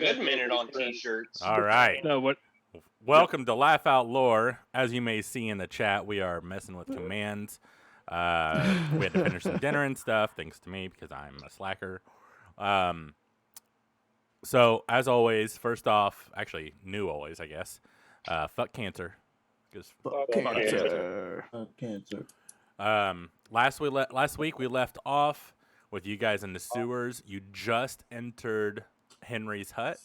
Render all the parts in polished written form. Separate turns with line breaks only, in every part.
good minute on T-shirts.
All right.
No, what?
Welcome to Laugh Out Lore. As you may see in the chat, we are messing with commands. We had to finish some dinner and stuff, thanks to me because I'm a slacker. So, as always, first off, actually, new always, I guess. Fuck cancer.
Fuck cancer. Fuck cancer.
Last week we left off with you guys in the sewers. You just entered Henry's hut.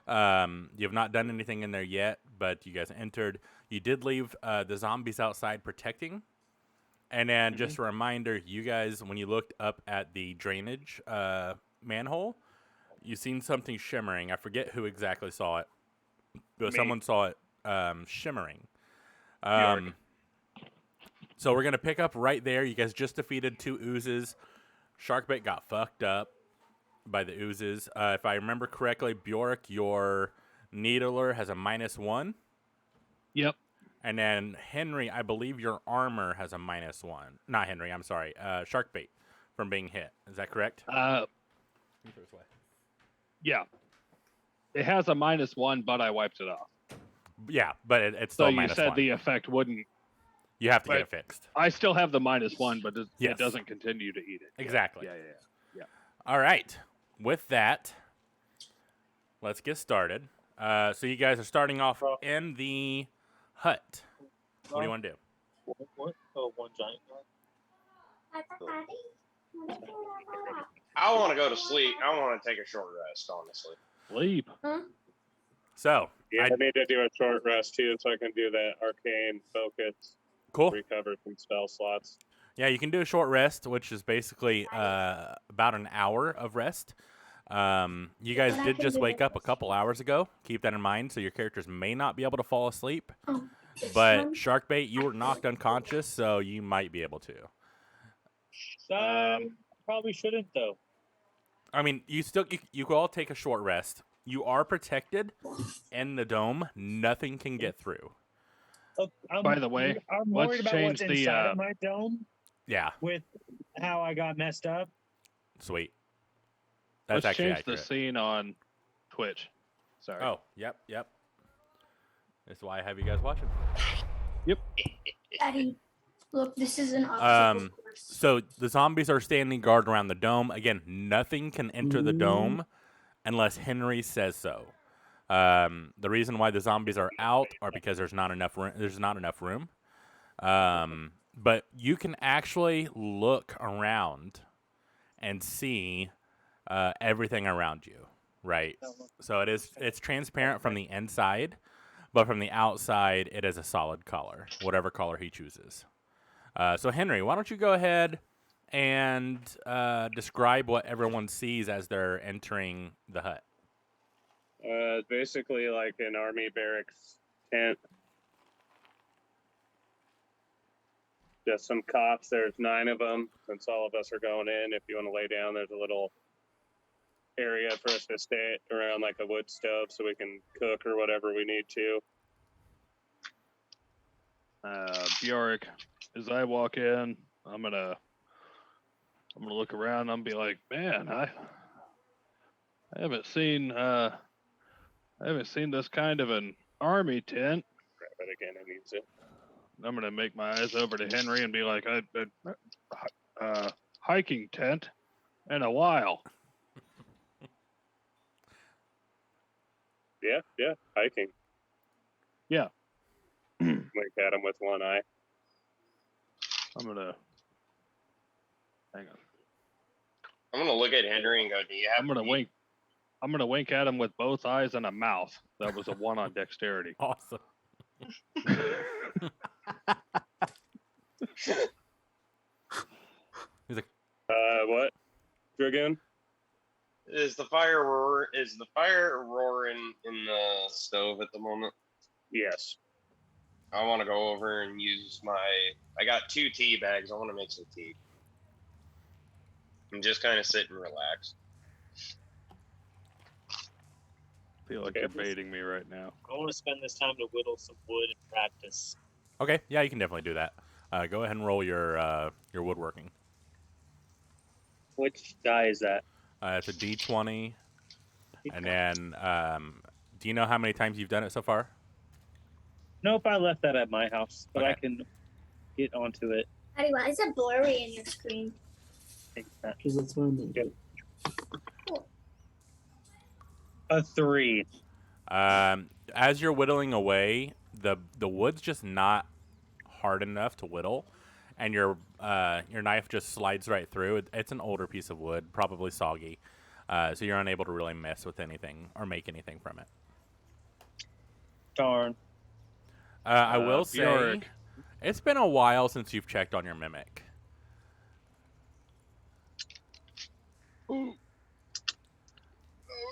You have not done anything in there yet, but you guys entered. You did leave the zombies outside protecting. And then just a reminder, you guys, when you looked up at the drainage manhole, you seen something shimmering. I forget who exactly saw it, but someone saw it shimmering. So we're going to pick up right there. You guys just defeated 2 oozes. Sharkbait got fucked up by the oozes. If I remember correctly, Bjork, your needler has a -1.
Yep.
And then Henry, I believe your armor has a -1. Not Henry, I'm sorry. Sharkbait from being hit. Is that correct?
Yeah. It has a -1, but I wiped it off.
Yeah, but it's
So
still
you
-1.
said the effect wouldn't.
You have to get
but
it fixed.
I still have the -1, but it
Yes.
doesn't continue to eat it.
Exactly.
Yeah.
All right. With that, let's get started. So you guys are starting off in the hut. What do you want to do?
What? Oh, one giant guy?
I want to go to sleep. I want to take a short rest, honestly.
Sleep.
So,
Yeah, I need to do a short rest too, so I can do that arcane focus.
Cool.
Recover from spell slots.
Yeah, you can do a short rest, which is basically about an hour of rest. You guys did just wake up a couple hours ago. Keep that in mind, so your characters may not be able to fall asleep. But Sharkbait, you were knocked unconscious, so you might be able to.
Probably shouldn't, though.
I mean, you could all take a short rest. You are protected in the dome. Nothing can get through.
By the way,
I'm
let's
worried about
change
what's
the,
inside of my dome
Yeah,
with how I got messed up.
sweet. That's
let's
actually
change
accurate.
the scene on Twitch. Sorry.
Oh, yep. That's why I have you guys watching.
Yep.
Daddy, look, this is an obstacle course.
So the zombies are standing guard around the dome. Again, nothing can enter the dome unless Henry says so. The reason why the zombies are out are because there's not enough room. But you can actually look around and see everything around you, right? So it's transparent from the inside, but from the outside, it is a solid color, whatever color he chooses. So Henry, why don't you go ahead and describe what everyone sees as they're entering the hut?
Basically like an army barracks tent. Just some cots. There's 9 of them. Since all of us are going in, if you want to lay down, there's a little area for us to stay around, like a wood stove, so we can cook or whatever we need to.
Bjork, as I walk in, I'm gonna look around. I'm gonna be like, man, I haven't seen this kind of an army tent.
Grab it again. I need to.
I'm gonna make my eyes over to Henry and be like, hiking tent in a while.
Yeah, hiking.
Yeah.
Wink at him with one eye.
I'm gonna hang on.
I'm gonna look at Henry and go, "Do you have?"
I'm gonna wink at him with both eyes and a mouth. That was a 1 on dexterity.
Awesome. He's like,
What? Dragoon?
Is the fire roaring in the stove at the moment?
Yes.
I want to go over and use I got 2 tea bags. I want to make some tea. And just kind of sit and relax.
I feel like you're baiting me right now.
I want to spend this time to whittle some wood and practice.
okay, yeah, you can definitely do that. Go ahead and roll your woodworking.
Which die is that?
It's a D20. And then, do you know how many times you've done it so far?
Nope, I left that at my house, but I
Okay.
can get onto it.
Eddie, why is it blurry in your screen?
Take that.
Because that's what I'm doing.
A 3.
As you're whittling away, the wood's just not hard enough to whittle, and your knife just slides right through. It's an older piece of wood, probably soggy, so you're unable to really mess with anything or make anything from it.
Darn.
I will say,
Bjork.
it's been a while since you've checked on your mimic.
Oh,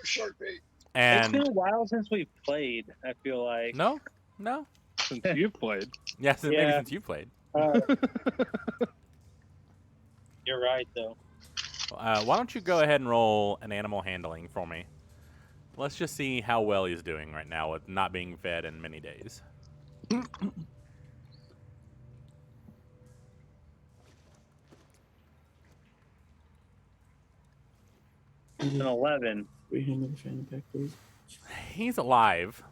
shark bait.
It's
And
been a while since we played, I feel like.
no,
Since you've played.
yes, maybe
Yeah.
since you played.
You're right, though.
Why don't you go ahead and roll an animal handling for me? Let's just see how well he's doing right now with not being fed in many days.
An 11.
We hand me the fanny pack, please.
He's alive,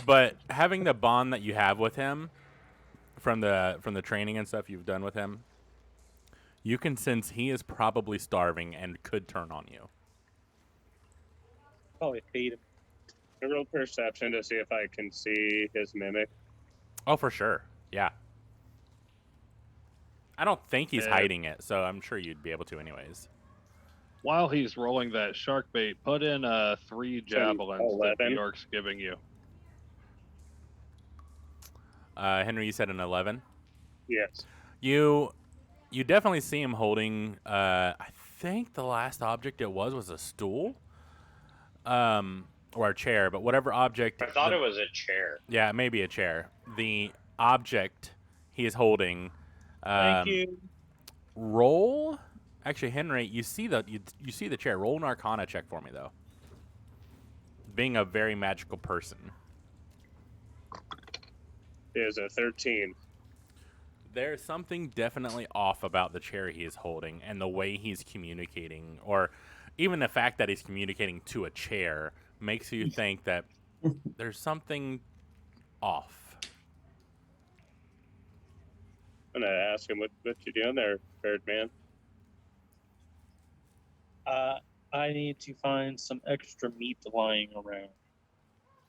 but having the bond that you have with him from the training and stuff you've done with him, you can sense he is probably starving and could turn on you.
Probably feed him.
A real perception to see if I can see his mimic.
Oh, for sure. Yeah. I don't think he's
Yeah.
hiding it, so I'm sure you'd be able to anyways.
While he's rolling that shark bait, put in 3 javelins that
11.
Bjork's giving you.
Henry, you said an 11?
Yes.
You definitely see him holding, I think the last object it was a stool, or a chair, but whatever object.
I thought it was a chair.
Yeah, maybe a chair. The object he is holding.
Thank you.
Roll. Actually, Henry, you see the chair. Roll an Arcana check for me, though. Being a very magical person.
It is a 13.
There's something definitely off about the chair he is holding and the way he's communicating, or even the fact that he's communicating to a chair makes you think that there's something off.
I'm gonna ask him what you doing there, bird man.
I need to find some extra meat lying around.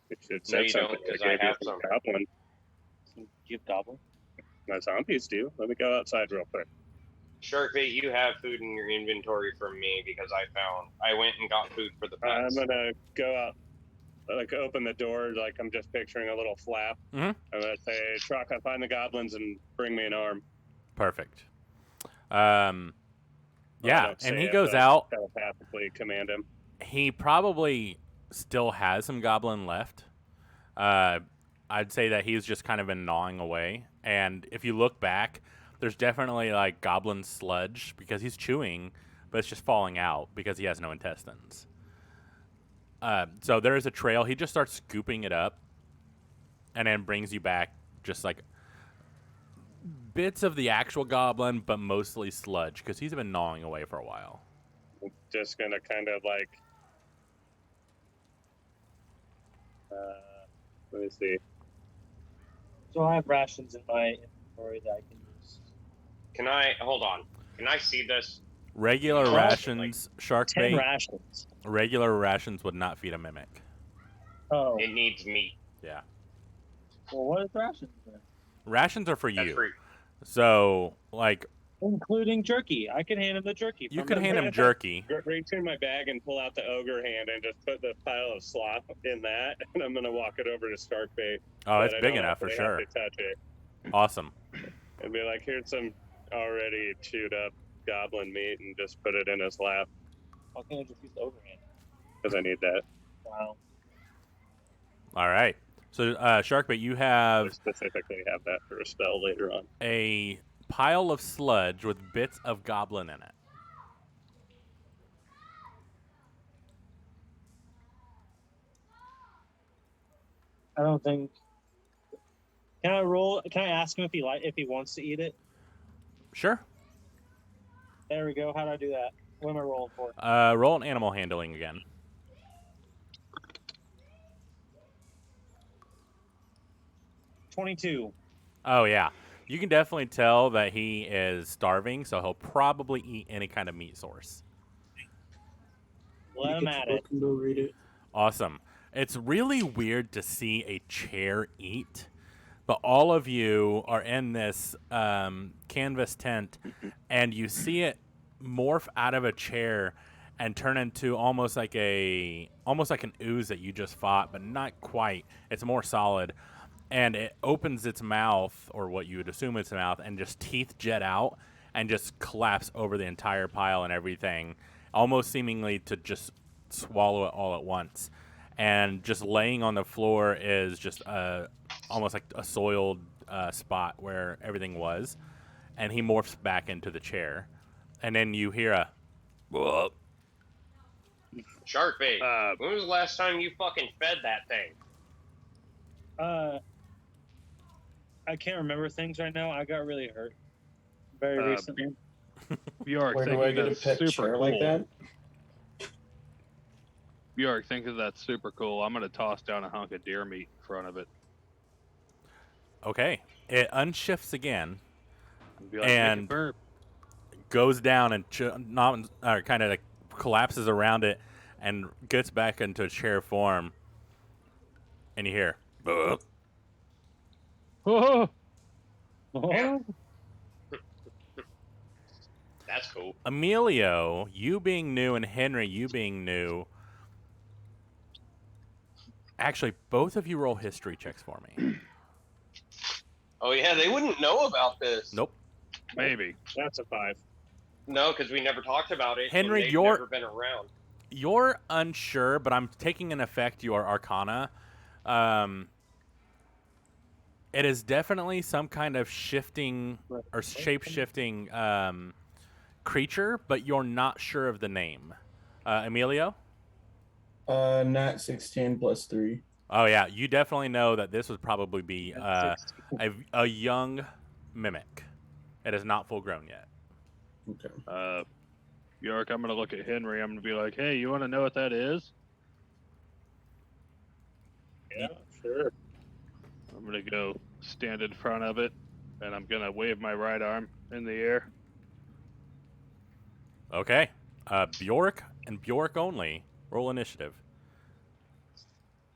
It should
No,
say
you
something.
don't, 'cause
I
I
gave you
have
some
some.
goblin.
Give goblin.
My zombies do. Let me go outside real quick.
Sharkbait, you have food in your inventory from me because I went and got food for the
I'm
pets.
gonna go out, like open the door, like I'm just picturing a little flap.
Mhm.
I'm gonna say, Traka, find the goblins and bring me an arm.
Perfect.
I
Yeah,
don't say
and he
it,
goes
but I
out.
telepathically command him.
He probably still has some goblin left. I'd say that he's just kind of been gnawing away. And if you look back, there's definitely like goblin sludge because he's chewing, but it's just falling out because he has no intestines. So there is a trail. He just starts scooping it up and then brings you back just like bits of the actual goblin, but mostly sludge because he's been gnawing away for a while.
I'm just gonna kind of like, let me see.
So I have rations in my inventory that I can use.
Can I hold on? Can I see this?
Regular
Well,
rations, shark
10
bait.
rations.
Regular rations would not feed a mimic.
Oh.
It needs meat.
Yeah.
Well, what is rations then?
Rations are for
That's
you.
free.
So, like,
Including jerky. I can hand him the jerky.
you
from
can
the
hand him
brand.
jerky.
Reach in my bag and pull out the ogre hand and just put the pile of slop in that, and I'm gonna walk it over to Starkbait.
Oh, it's
but I
big
don't
enough for
actually have
sure.
to touch it.
Awesome.
And be like, here's some already chewed up goblin meat, and just put it in his lap
How can I just use the overhand?
because I need that.
Wow.
All right. So, Sharkbait, you
I
have
specifically have that for a spell later on.
a pile of sludge with bits of goblin in it.
I don't think. Can I roll? Can I ask him if he wants to eat it?
Sure.
There we go. How do I do that? What am I rolling for?
Roll an animal handling again.
22.
Oh yeah, you can definitely tell that he is starving, so he'll probably eat any kind of meat source.
Let him
Get
at
your
it.
book and go read it.
Awesome. It's really weird to see a chair eat, but all of you are in this canvas tent, and you see it morph out of a chair and turn into almost like an ooze that you just fought, but not quite. It's more solid, and it opens its mouth, or what you would assume its mouth, and just teeth jet out and just collapse over the entire pile and everything, almost seemingly to just swallow it all at once. And just laying on the floor is just almost like a soiled spot where everything was. And he morphs back into the chair. And then you hear a whoop.
Shark bait. When was the last time you fucking fed that thing?
I can't remember things right now. I got really hurt very recently.
Bjork,
Where do I get a pet
super
chair
cool.
like that?
Bjork, thinking that's super cool. I'm gonna toss down a hunk of deer meat in front of it.
Okay. It unshifts again,
And be like, make it
and
burp.
goes down and kind of like collapses around it and gets back into chair form. And you hear, "Buh."
Oh,
That's cool.
Emilio, you being new, and Henry, you being new. Actually, both of you roll history checks for me.
Oh yeah, they wouldn't know about this.
Nope.
maybe.
That's a 5.
No, because we never talked about it.
Henry,
and they've
you're-
never been around.
You're unsure, but I'm taking in effect your Arcana. It is definitely some kind of shifting or shape-shifting creature, but you're not sure of the name. Emilio?
Nat 16 plus 3.
Oh yeah, you definitely know that this would probably be a young mimic. It is not full grown yet.
Okay.
Bjork, I'm gonna look at Henry. I'm gonna be like, hey, you want to know what that is?
Yeah, sure.
I'm gonna go stand in front of it, and I'm gonna wave my right arm in the air.
Okay. Bjork and Bjork only. Roll initiative.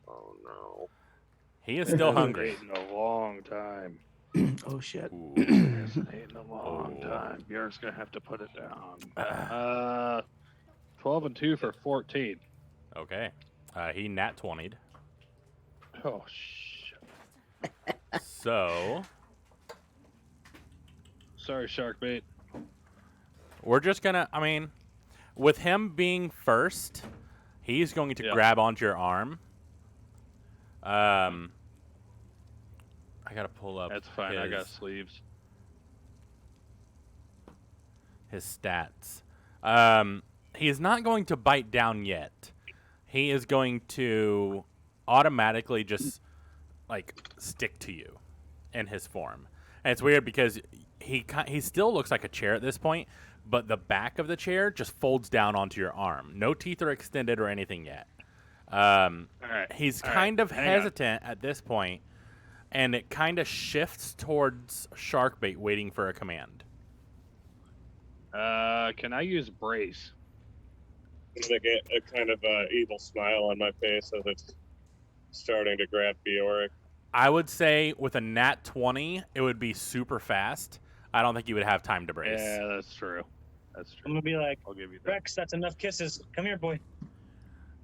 Oh no.
He is still
Hasn't
hungry.
eaten a long time.
Oh shit.
Ooh.
Hasn't eaten a long
Oh.
time. Bjork's gonna have to put it down. 12 and 2 for 14.
Okay. He nat 20'd.
Oh shit.
So
Sorry, shark bait.
we're just gonna. I mean, with him being first, he's going to grab onto your arm. I gotta pull up.
That's fine. I got sleeves.
His stats. He is not going to bite down yet. He is going to automatically just like stick to you in his form. And it's weird because he still looks like a chair at this point, but the back of the chair just folds down onto your arm. No teeth are extended or anything yet. He's kind of hesitant at this point, and it kind of shifts towards Sharkbait, waiting for a command.
Can I use brace?
I'm gonna get a kind of evil smile on my face as it's starting to grab Bjork.
I would say with a nat 20, it would be super fast. I don't think you would have time to brace.
Yeah, that's true. That's
I'm
true.
gonna be like,
I'll give you that.
Rex, that's enough kisses. Come here, boy.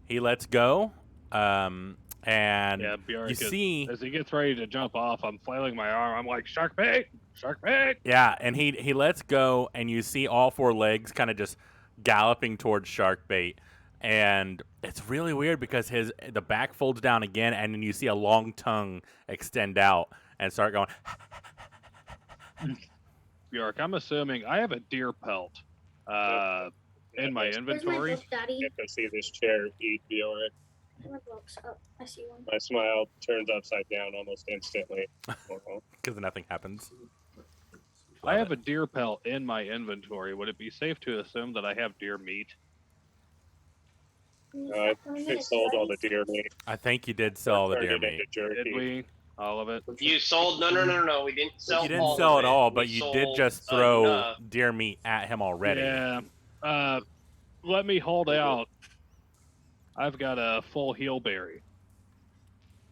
He lets go, and
Yeah, Bjork,
you see,
as he gets ready to jump off, I'm flailing my arm. I'm like, shark bait! Shark bait!
yeah, and he lets go, and you see all four legs kind of just galloping towards Sharkbait, and it's really weird because the back folds down again, and then you see a long tongue extend out and start going.
Bjork, I'm assuming I have a deer pelt in my
Where's my
inventory.
book, Daddy?
If I see this chair eat Bjork,
My book's up. I see one.
my smile turns upside down almost instantly.
Because nothing happens.
I have a deer pelt in my inventory. Would it be safe to assume that I have deer meat?
I sold all the deer meat.
I think you did sell the
Turned
deer
it into
meat.
jerky.
Did we? All of it?
You sold no. We didn't sell.
You didn't
all
sell
of
it all,
We
but you did
sold
just throw
enough.
deer meat at him already.
Yeah. Let me hold out. I've got a full heelberry.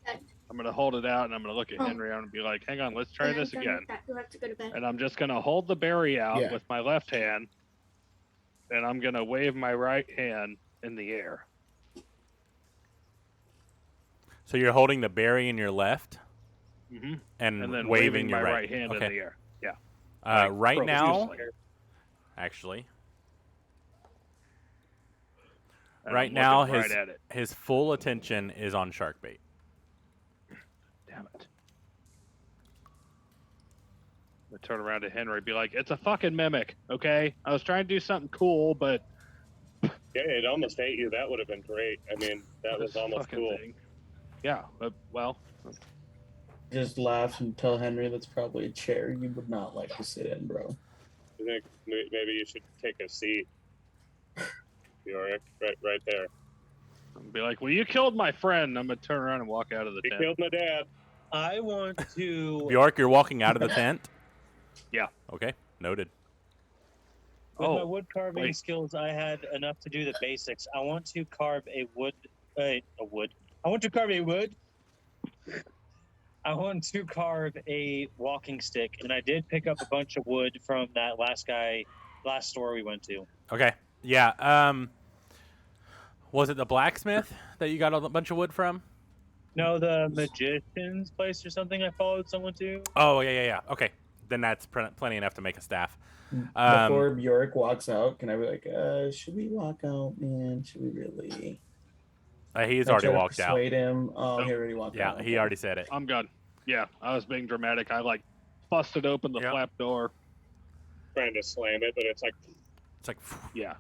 I'm going to hold it out, and I'm going to look at Henry and be like, hang on, let's try this again. And I'm just going to hold the berry out with my left hand, and I'm going to wave my right hand in the air.
So you're holding the berry in your left
Mm-hmm.
and
then
waving
my
your
right hand in the air. Yeah.
Right now,
profusely.
actually,
And
right
I'm
now
looking right at it.
his full attention is on shark bait.
Damn it. I'm going to turn around to Henry and be like, it's a fucking mimic, okay? I was trying to do something cool, but...
Yeah, it almost ate you. That would have been great. I mean, that was almost cool.
Thing. Yeah, but, well...
Just laugh and tell Henry that's probably a chair you would not like to sit in, bro.
I think maybe you should take a seat. You're right there.
I'll be like, well, you killed my friend. I'm going to turn around and walk out of the tent.
You killed my dad.
I want to.
Bjork, you're walking out of the tent?
Yeah.
Okay, noted.
With my wood carving skills, I had enough to do the basics. I want to carve a wood. I want to carve a wood. I want to carve a walking stick, and I did pick up a bunch of wood from that last store we went to.
Okay. Yeah. Was it the blacksmith that you got a bunch of wood from?
No, the magician's place or something I followed someone to.
Oh, yeah. Okay. Then that's plenty enough to make a staff.
Before Bjork walks out, can I be like, should we walk out, man? Should we really?
He's already walked out.
Persuade him. Oh, he already walked out.
Yeah, he already said it.
I'm good. Yeah, I was being dramatic. I, busted open the flap door.
Trying to slam it, but it's like...
Yeah.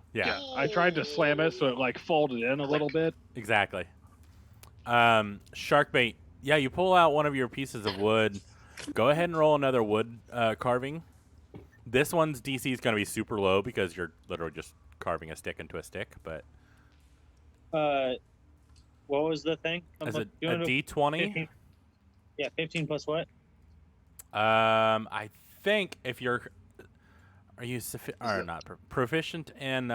I tried to slam it so it, folded in a little bit.
Exactly. Shark bait. Yeah, you pull out one of your pieces of wood. Go ahead and roll another wood carving. This one's DC is going to be super low because you're literally just carving a stick into a stick, but...
What was the thing?
As a D20?
15? Yeah, 15 plus what?
I think if you're... Are you proficient in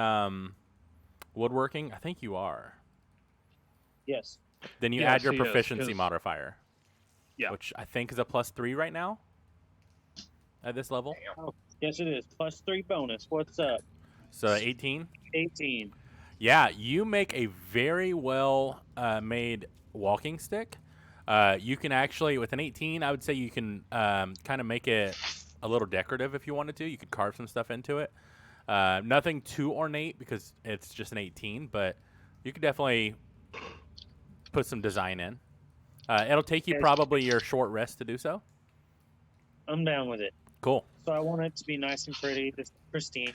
woodworking? I think you are.
Yes.
Then you add your proficiency modifier.
Yeah.
Which I think is a +3 right now. At this level.
Oh, yes, it is. +3 bonus. What's up?
So 18?
18.
Yeah, you make a very well made walking stick. You can actually, with an 18, I would say you can kind of make it a little decorative if you wanted to. You could carve some stuff into it. Nothing too ornate because it's just an 18, but you could definitely put some design in. It'll take you probably your short rest to do so.
I'm down with it.
Cool.
So I want it to be nice and pretty, just pristine,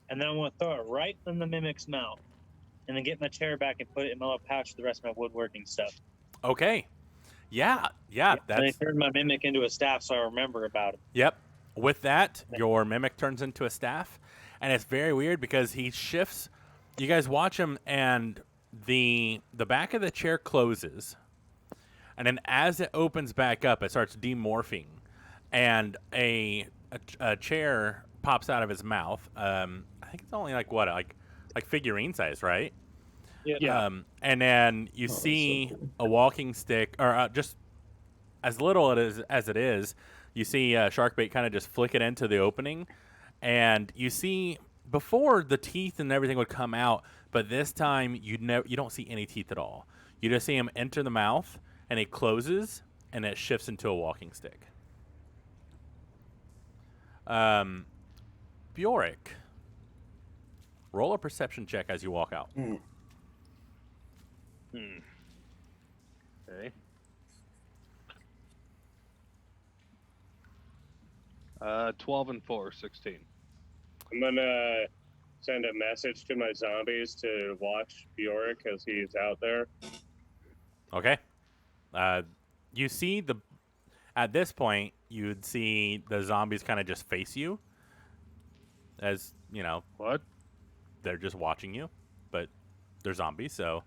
and then I want to throw it right in the mimic's mouth, and then get my chair back and put it in my little pouch with the rest of my woodworking stuff.
Okay. Yeah.
And I turned my mimic into a staff, so I remember about it.
Yep. With that, your mimic turns into a staff, and it's very weird because he shifts. You guys watch him, and the back of the chair closes, and then as it opens back up, it starts demorphing, and a chair pops out of his mouth. I think it's only like figurine size, right?
Yeah.
And then you see a walking stick, or just as little as it is, you see Sharkbait kind of just flick it into the opening, and you see before the teeth and everything would come out, but this time you don't see any teeth at all. You just see him enter the mouth, and it closes, and it shifts into a walking stick. Bjork, roll a perception check as you walk out.
Okay. 12 and 4, 16.
I'm gonna send a message to my zombies to watch Bjork as he's out there.
Okay. You see at this point, you'd see the zombies kind of just face you. As,
What?
they're just watching you. But they're zombies, so...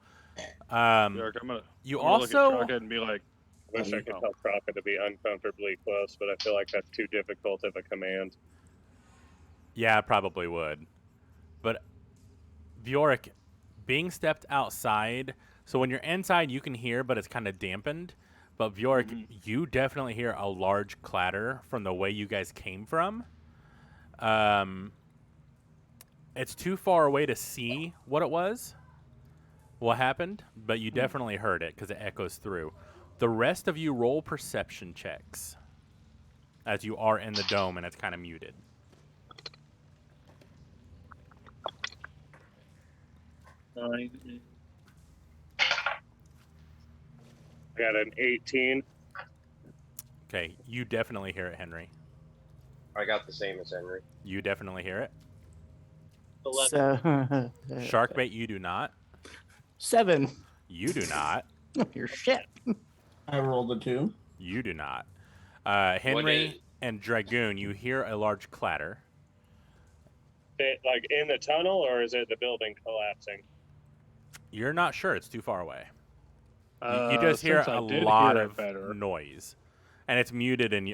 Bjork, I'm gonna
you
look at
also...
Crockett and be like,
I wish I could tell Crockett to be uncomfortably close, but I feel like that's too difficult of a command.
Yeah, I probably would. But Bjork, being stepped outside, so when you're inside, you can hear, but it's kind of dampened. But Bjork, you definitely hear a large clatter from the way you guys came from. It's too far away to see what it was, what happened, but you definitely heard it because it echoes through. The rest of you roll perception checks as you are in the dome and it's kind of muted.
Nine.
I got an 18.
Okay, you definitely hear it, Henry.
I got the same as Henry.
You definitely hear it.
11.
So,
Sharkbait, you do not.
7.
You do not.
You're shit.
I rolled a 2.
You do not.
What
Henry
is-
and Dragoon, you hear a large clatter.
Like in the tunnel, or is it the building collapsing?
You're not sure. It's too far away. You just hear
since I
a
did
lot
hear it
of
better.
noise. And it's muted in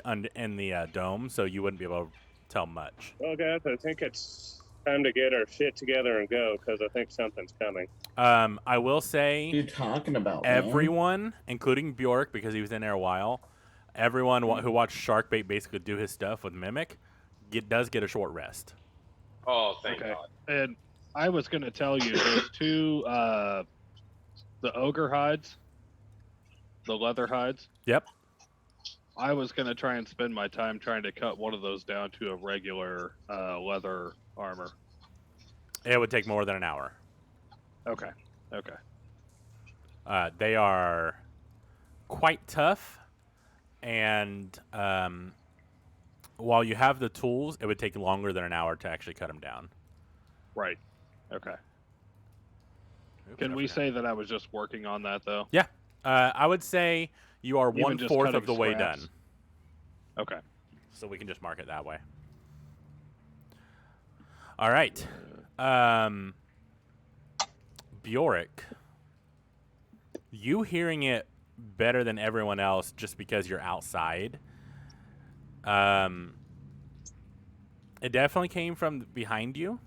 the dome, so you wouldn't be able to tell much.
Well, guys, I think it's time to get our shit together and go, because I think something's coming.
I will
What are
say
you talking about, man?
everyone, including Bjork, because he was in there a while, everyone who watched Sharkbait basically do his stuff with Mimic does get a short rest.
Oh, thank
Okay.
God.
And I was going to tell you, those two, the ogre hides, the leather hides.
Yep.
I was going to try and spend my time trying to cut one of those down to a regular leather armor.
It would take more than an hour.
Okay.
They are quite tough, and while you have the tools, it would take longer than an hour to actually cut them down.
Right. Okay.
Oops,
Can
I
we
forgot.
say that I was just working on that, though?
Yeah. I would say you are
Even just
1/4
cutting
of the way
scraps?
done.
Okay.
So we can just mark it that way. All right. Bjork, you hearing it better than everyone else just because you're outside. It definitely came from behind you.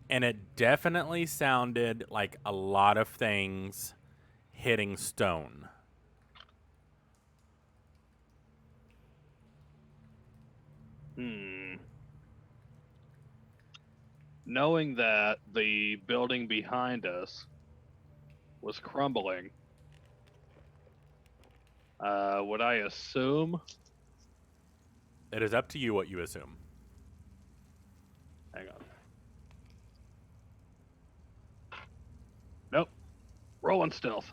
And it definitely sounded like a lot of things hitting stone.
Knowing that the building behind us was crumbling, would I assume?
It is up to you what you assume.
Hang on. Nope. Rolling stealth.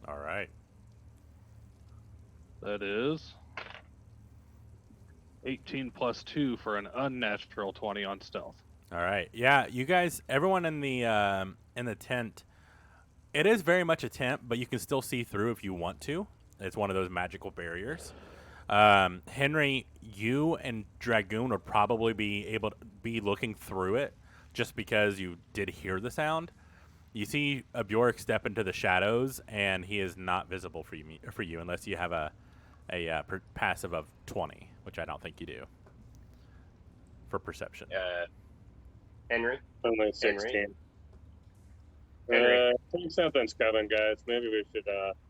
All right.
That is 18 plus 2 for an unnatural 20 on stealth.
All right. Yeah, you guys, everyone in the tent, it is very much a tent, but you can still see through if you want to. It's one of those magical barriers. Henry, you and Dragoon would probably be able to be looking through it just because you did hear the sound. You see a Bjork step into the shadows, and he is not visible for you unless you have a passive of 20, which I don't think you do for perception.
Henry?
Only 16.
Henry.
I think something's coming, guys. Maybe we should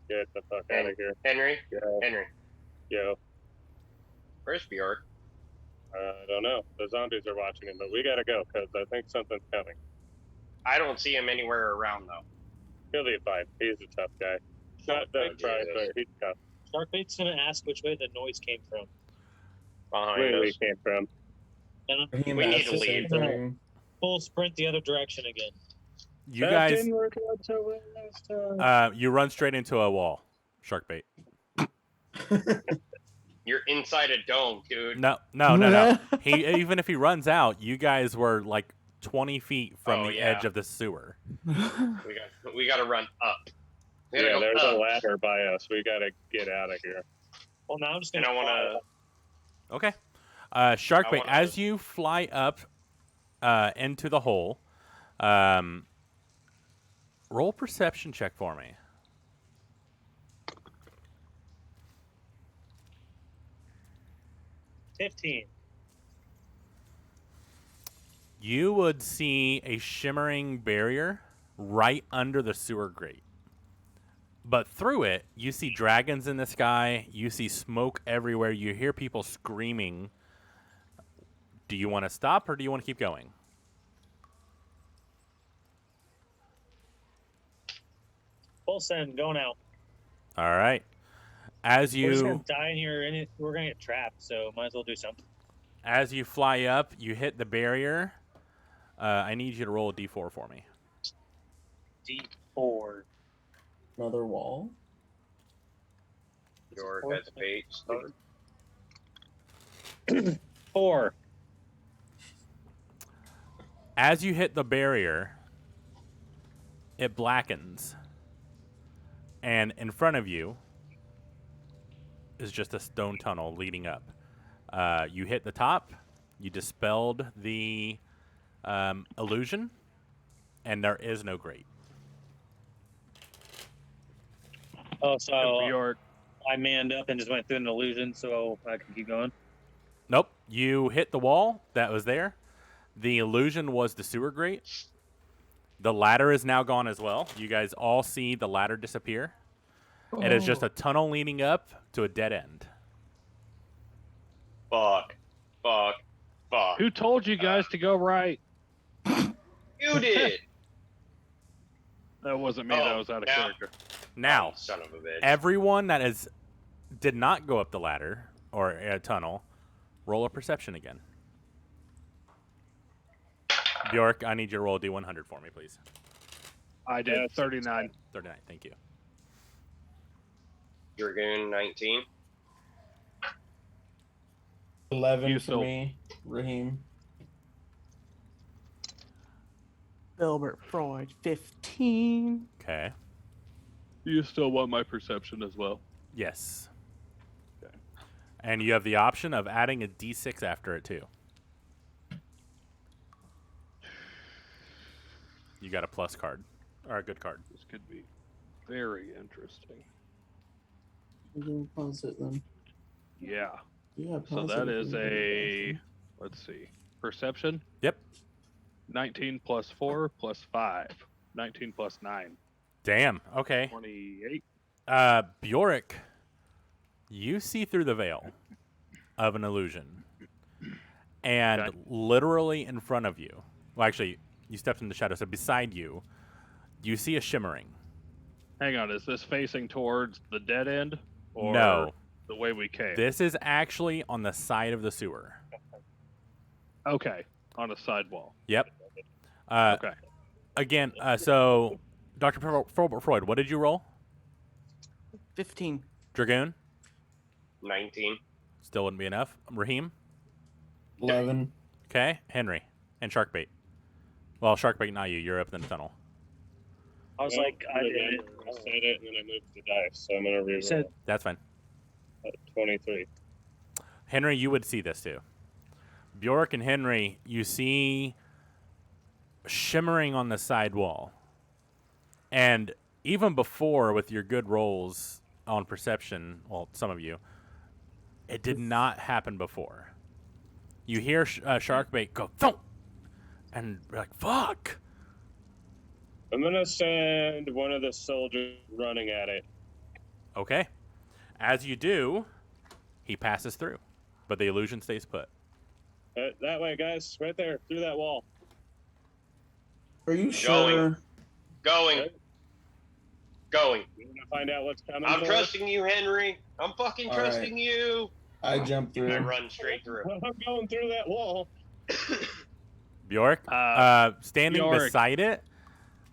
get the fuck out of here.
Henry?
Yeah.
Henry.
Yo.
Where's Bjork?
I don't know. The zombies are watching him, but we gotta go, because I think something's coming.
I don't see him anywhere around, though.
He'll be fine. He's a tough guy. Not that tried,
Jesus.
but he's tough.
Sharkbait's gonna ask which way the noise came from.
Behind
Where we
us.
came from.
And
We need to leave.
full sprint the other direction again.
You
That
guys,
didn't work out so well last time.
you run straight into a wall. Sharkbait.
You're inside a dome, dude.
No. He even if he runs out, you guys were like 20 feet from the edge of the sewer.
We got to run up. We gotta
Yeah,
go
there's
up.
a ladder by us. We gotta get out of here.
Well, now I'm just
And
gonna.
I want to.
Okay. Sharkbait,
wanna-
as you fly up into the hole, roll perception check for me.
15.
You would see a shimmering barrier right under the sewer grate. But through it, you see dragons in the sky. You see smoke everywhere. You hear people screaming. Do you want to stop or do you want to keep going?
Full send, going out.
All right. As
We're just
you
gonna die in here, and we're gonna get trapped. So might as well do something.
as you fly up, you hit the barrier. I need you to roll a d4 for me.
D4.
Another wall.
Your has bait.
4.
As you hit the barrier, it blackens. And in front of you is just a stone tunnel leading up. You hit the top, you dispelled the illusion, and there is no grate.
Oh, so
Bjork.
I manned up and just went through an illusion, so I can keep going.
Nope. You hit the wall that was there. The illusion was the sewer grate. The ladder is now gone as well. You guys all see the ladder disappear. It is just a tunnel leading up to a dead end.
Fuck.
Who told you guys to go right?
You did.
That wasn't me. That was out of
now-
character.
Now,
Oh, son of a bitch.
everyone that did not go up the ladder or a tunnel, roll a perception again. Bjork, I need you to roll a D100 for me, please.
I did 39.
39, thank you.
Dragoon 19.
11
You
for
still-
me. Raheem.
Filbert Freud, 15.
Okay.
You still want my perception as well?
Yes. And you have the option of adding a D6 after it, too. You got a plus card. Or a good card.
This could be very interesting.
I'm gonna pause it then.
Yeah.
Yeah,
So
pause
that
it if
is
you
a,
want
let's see, perception.
Yep.
19 plus 4 plus 5. 19 plus 9.
Damn. Okay.
28.
Bjork, you see through the veil of an illusion. And
Okay.
literally in front of you, well, actually, you stepped in the shadow, so beside you, you see a shimmering.
Hang on, is this facing towards the dead end? Or
No.
the way we came?
This is actually on the side of the sewer.
Okay, on a sidewall.
Yep.
Okay.
Again, so Dr. Freud, what did you roll?
15.
Dragoon?
19.
Still wouldn't be enough. Raheem?
11.
Okay. Henry. And Sharkbait. Well, Sharkbait, not you. You're up in the tunnel.
I was like, I did it.
I said it, and then I moved the dice, so I'm gonna reroll.
said-
That's fine.
23.
Henry, you would see this too. Bjork and Henry, you see shimmering on the side wall. And even before, with your good rolls on perception, well, some of you, it did not happen before. You hear Sharkbait go, thump! And you're like, fuck!
I'm gonna send one of the soldiers running at it.
Okay. As you do, he passes through. But the illusion stays put.
That way, guys. Right there, through that wall.
Are you sure?
Going. Going.
You wanna find out what's coming?
I'm
for us?
trusting you, Henry. I'm fucking
All
trusting you.
I jumped
I
through.
run straight through.
Well, I'm going through that wall.
Bjork, standing
Bjork.
beside it,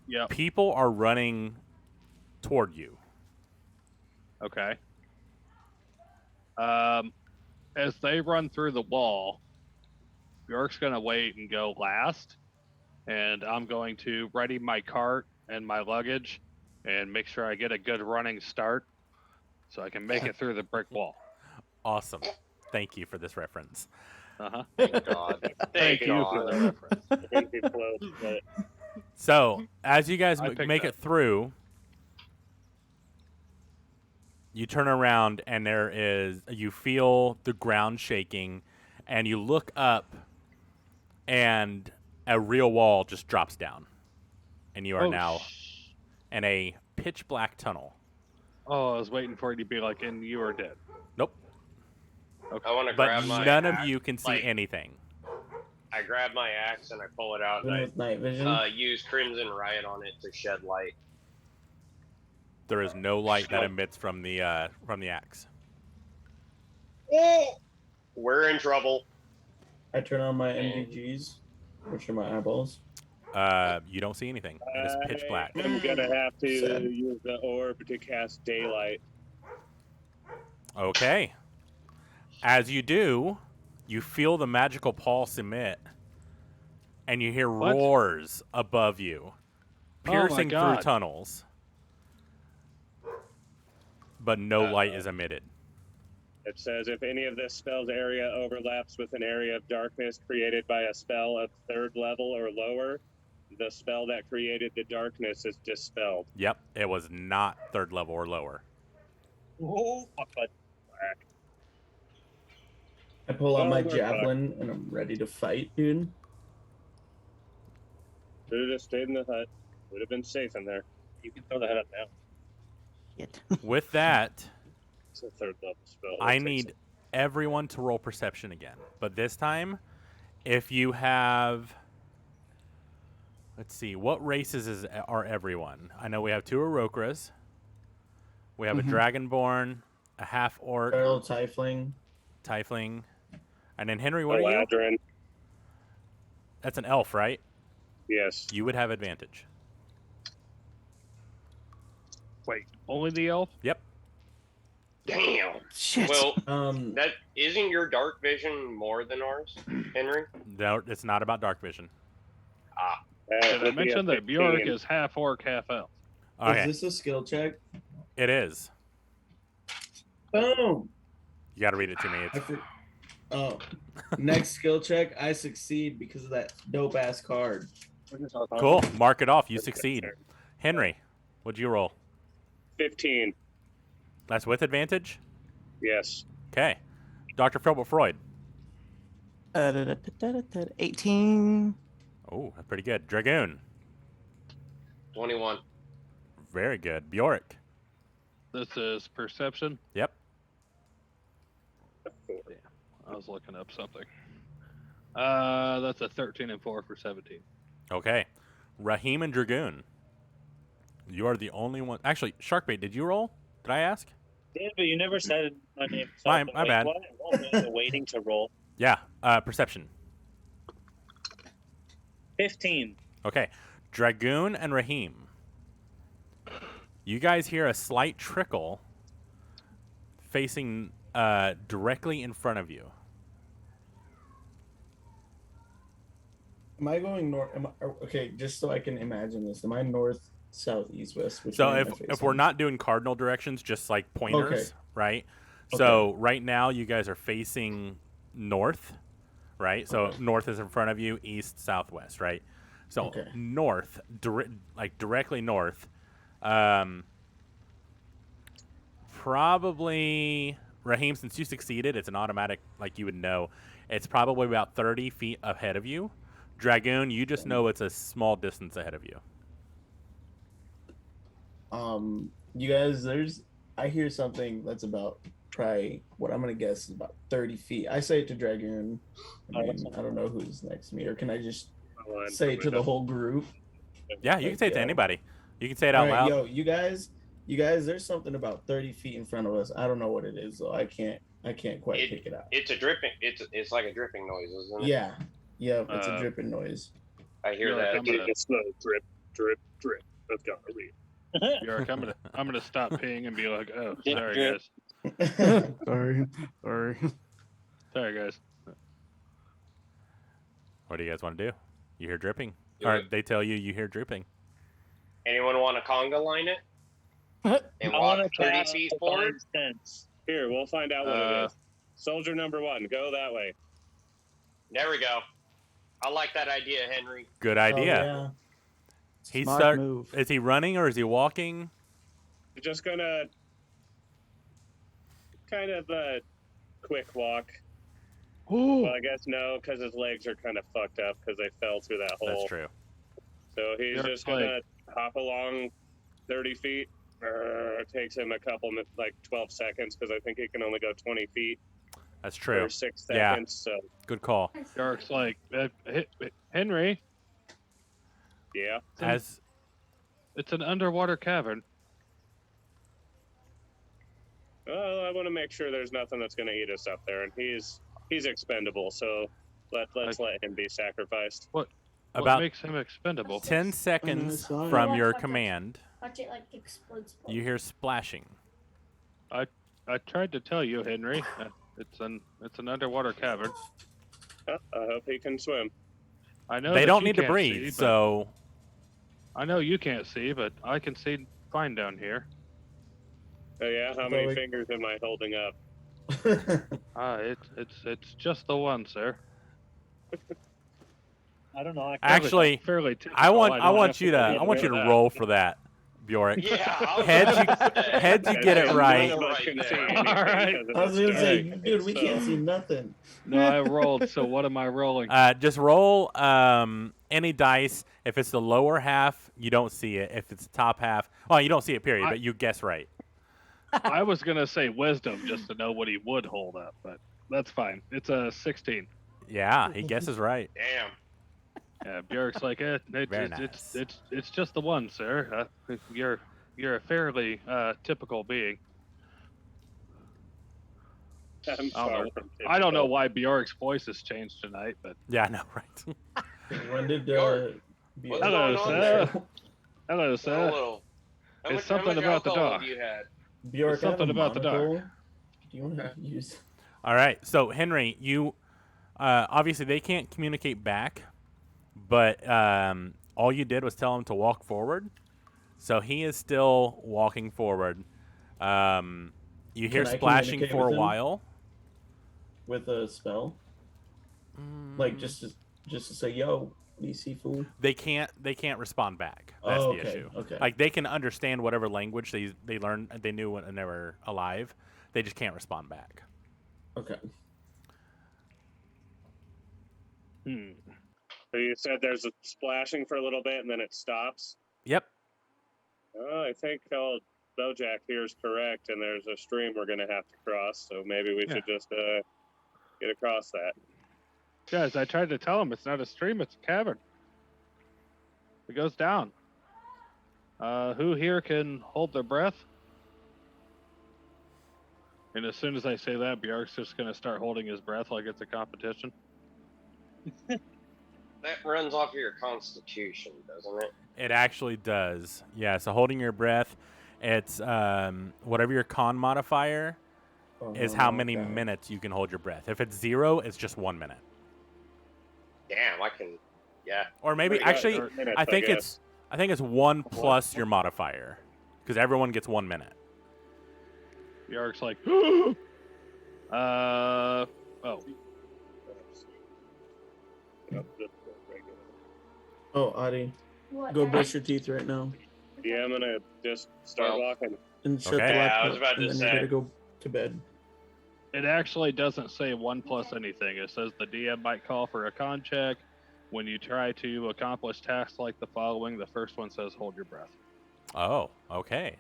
Yep.
people are running toward you.
Okay. As they run through the wall, Bjork's going to wait and go last. And I'm going to ready my cart and my luggage and make sure I get a good running start so I can make it through the brick wall.
Awesome. Thank you for this reference.
Uh-huh.
Thank God.
Thank you
God.
for the reference.
We're gonna be close, but
So, as you guys
I picked
make
up.
it through, you turn around and you feel the ground shaking, and you look up, and a real wall just drops down, and you are now in a pitch black tunnel.
Oh, I was waiting for you to be like, and you are dead.
Nope.
I want to
But
grab my
none of
axe,
you can see
like,
anything.
I grab my axe and I pull it out
Even
and
with night vision.
I use Crimson Riot on it to shed light.
There is no light that emits from the axe.
We're in trouble.
I turn on my MDGs, which are my eyeballs.
You don't see anything. It is pitch black.
I'm gonna have to
Sad.
use the orb to cast daylight.
Okay. As you do, you feel the magical pulse emit, and you hear
What?
roars above you,
Oh my
piercing through
God.
tunnels, but no light is emitted.
It says if any of this spell's area overlaps with an area of darkness created by a spell of 3rd level or lower, the spell that created the darkness is dispelled.
Yep, it was not 3rd level or lower.
Oh, fuck, bud.
I pull out
Oh,
my
we're
javelin and I'm ready to fight, dude.
Should have just stayed in the hut. Would have been safe in there.
You can throw the head up now.
Shit.
With that,
It's a 3rd level spell.
I
It takes
need everyone to roll perception again. But this time, if you have... Let's see, what races are everyone? I know we have 2 Orokras. We have a Dragonborn, a half-orc,
Feral Tiefling.
Tiefling. And then Henry,
a
what are you?
Ladrin.
That's an elf, right?
Yes.
You would have advantage.
Wait, only the elf?
Yep.
Damn.
Shit.
Well,
That
isn't your dark vision more than ours, Henry?
No, it's not about dark vision.
Did I
would be a
mention that Bjork
15.
is half orc, half elf?
Okay,
is this a skill check?
it is.
Boom.
You got to read it to me.
I
It's
for- oh, next skill check, I succeed because of that dope ass card.
cool. Mark it off. You succeed. Henry, what'd you roll?
15.
That's with advantage?
Yes.
Okay. Dr. Philbert Freud.
18.
Oh, that's pretty good. Dragoon.
21.
Very good. Bjork.
This is perception.
Yep.
I was looking up something. That's a 13 and 4 for 17.
Okay. Raheem and Dragoon. You are the only one. Actually, Sharkbait, did you roll? Did I ask?
Yeah, but you never said my name. So
My
I've been
bad.
waiting to roll.
Yeah. Perception.
15.
Okay. Dragoon and Raheem. You guys hear a slight trickle facing directly in front of you.
Am I going north? Okay, just so I can imagine this. Am I north, south, east, west? Which
So
way am I
if
facing?
we're not doing cardinal directions, just like pointers,
Okay.
right?
Okay.
So right now you guys are facing north, right? So
Okay.
north is in front of you, east, southwest, right? So
Okay.
north, directly north, probably Raheem. Since you succeeded, it's an automatic, like you would know. It's probably about 30 feet ahead of you. Dragoon, you just know it's a small distance ahead of you.
You guys, I hear something that's about probably what I'm gonna guess is about 30 feet. I say it to Dragoon. I mean, I don't know who's next to me, or can I just say it to the whole group?
Yeah, you can say it to
Yo.
anybody. You can say it out
All right,
loud.
yo, you guys, there's something about 30 feet in front of us. I don't know what it is, though. I can't quite pick it out.
It's a dripping. It's like a dripping noise, isn't it?
Yeah, it's a dripping noise.
I hear
You're like,
that.
I'm gonna-
It's slow drip, drip, drip. That's gonorrhea.
Bjork, I'm gonna stop peeing and be like, oh,
Yeah,
sorry
yeah.
guys,
Sorry.
guys.
What do you guys want to do? You hear dripping.
Do
Or
it.
they tell you hear dripping.
Anyone want a conga line it? And
I
walk
want to
30
cast
feet
Divine
forward?
Sense.
Here, we'll find out what it is. Soldier number 1, go that way.
There we go. I like that idea, Henry.
Good
Oh,
idea.
yeah.
He
Smart move.
Is he running or is he walking?
We're just gonna kind of quick walk.
Ooh.
Well, I guess no, because his legs are kind of fucked up because they fell through that hole.
That's true.
So he's
You're
just gonna hop along 30 feet. It takes him a couple, like 12 seconds, because I think he can only go 20 feet
That's true.
for 6
Yeah.
seconds. So
Good call.
Bjork's like, Henry,
yeah,
As
it's an underwater cavern.
well, I want to make sure there's nothing that's gonna eat us up there, and he's expendable. So let's let him be sacrificed.
What
about
makes him expendable?
10 seconds
sorry.
from your
Watch it.
command,
Watch it like explode.
you hear splashing.
I tried to tell you, Henry. It's an underwater cavern.
I hope he can swim.
I know
They
that
don't
you
need to
can't
breathe,
see, but-
so
I know you can't see, but I can see fine down here.
Oh yeah, how many fingers am I holding up?
It's just the one, sir.
I don't know.
actually,
Fairly typical.
I want
don't
you to
have
roll for that, Bjork.
Yeah. I was
Heads
gonna
you-
say.
heads you get it right.
None of us can see
All
anything
right.
because of
I was
this
gonna say,
guy.
dude, we
So-
can't see nothing.
No, I rolled. So what am I rolling?
Just roll any dice. If it's the lower half, you don't see it. If it's the top half, oh, you don't see it, period, but you guess right.
I was gonna say wisdom just to know what he would hold up, but that's fine. It's a 16.
Yeah, he guesses right.
Damn.
Yeah, Bjork's like,
Very nice.
it's just the one, sir. You're a fairly typical being.
I'm far from
I don't know
typical.
why Bjork's voice has changed tonight, but
Yeah, I know, right?
When did
York, What's
Hello,
going on
sir.
there?
hello,
A
sir.
little. How
It's
much
something about the
alcohol
dog.
have you had?
Bjork,
There's something
I have a
about the dark.
monocle. Do you want to use?
All right, so Henry, you obviously they can't communicate back, but all you did was tell him to walk forward, so he is still walking forward. You hear
Can I
splashing
communicate
for a
with him?
while.
With a spell, like just to say, "Yo, what do you see, fool?"
They can't respond back. That's
Oh,
the
okay,
issue.
okay.
Like they can understand whatever language they learned they knew when they were alive. They just can't respond back.
Okay.
So you said there's a splashing for a little bit and then it stops.
Yep.
I think Bojack here is correct, and there's a stream we're gonna have to cross. So maybe we should just get across that.
Guys, I tried to tell him it's not a stream, it's a cavern. It goes down. Who here can hold their breath? And as soon as I say that, Bjork's just going to start holding his breath like it's a competition.
That runs off your constitution, doesn't it?
It actually does. Yeah. So holding your breath, it's whatever your con modifier is how many
okay.
minutes you can hold your breath. If it's 0, it's just 1 minute.
Damn, I can. Yeah.
Or maybe
We got
actually,
minutes,
I think
guess.
it's 1 plus your modifier, because everyone gets 1 minute.
Bjork's like, oh.
Oh, Adi,
What?
go brush your teeth right now
Yeah, I'm gonna just start
Well,
walking.
and shut
Okay.
the
Yeah,
laptop.
I was about to
and then
say.
you gotta go to bed.
It actually doesn't say 1 plus anything. It says the DM might call for a con check. When you try to accomplish tasks like the following, the first one says hold your breath.
Oh, okay.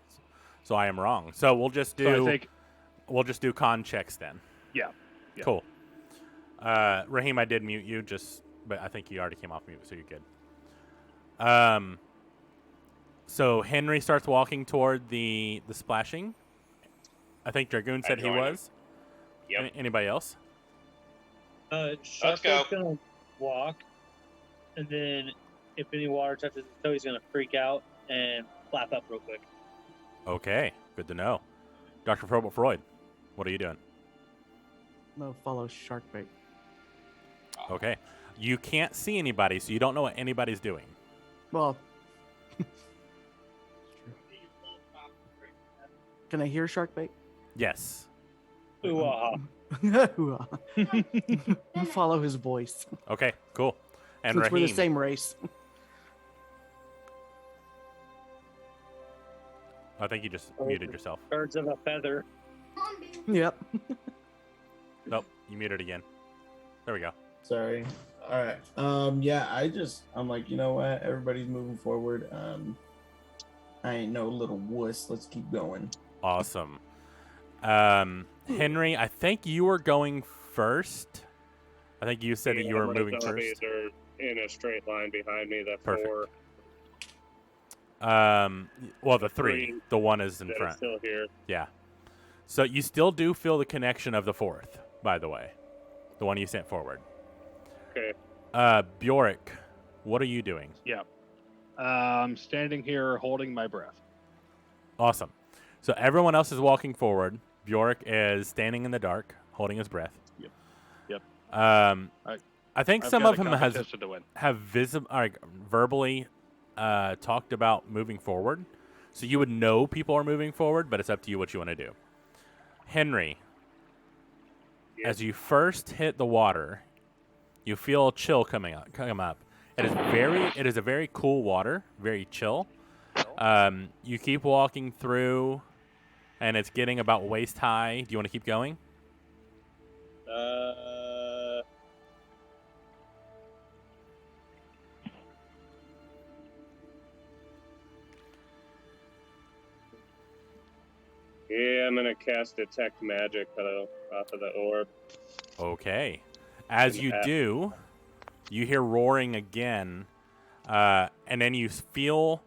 So I am wrong. So we'll just
So I
do
think,
con checks then.
yeah.
Cool. Raheem, I did mute you, but I think you already came off mute, so you're good. So Henry starts walking toward the splashing. I think Dragoon said he
joined him.
was.
Yep.
Anybody else?
Let's go.
Sharkboat's gonna walk, and then if any water touches his toe, he's gonna freak out and flap up real quick.
Okay, good to know. Dr. Probert Freud, what are you doing?
I'm gonna follow Sharkbait.
Okay. You can't see anybody, so you don't know what anybody's doing.
Well, can I hear Sharkbait?
Yes.
Ooh-ah.
Follow his voice.
Okay, cool. And
Since we're the
Raheem.
same race.
I think you just muted yourself.
Birds of a feather.
Yep.
Nope, you muted again. There we go.
Sorry. All right. Yeah, I'm like, you know what? Everybody's moving forward. I ain't no little wuss. Let's keep going.
Awesome. Henry, I think you were going first. I think you said that you were moving
zombies
first.
are in a straight line behind me. The
Perfect.
4
Well, the 3.
Three
The 1 is in
that are
front.
still here.
Yeah. So you still do feel the connection of the 4th, by the way. The one you sent forward.
Okay.
Bjork, what are you doing?
Yeah. I'm standing here holding my breath.
Awesome. So everyone else is walking forward. Bjork is standing in the dark, holding his breath.
Yep.
I think
I've
some
got
of
a
them
competition to win.
have verbally talked about moving forward. So you would know people are moving forward, but it's up to you what you want to do. Henry, as you first hit the water, you feel a chill come up. It is a very cool water, very chill. You keep walking through, and it's getting about waist high. Do you want to keep going?
Yeah, I'm gonna cast Detect Magic off of the orb.
Okay. As you do, you hear roaring again, and then you feel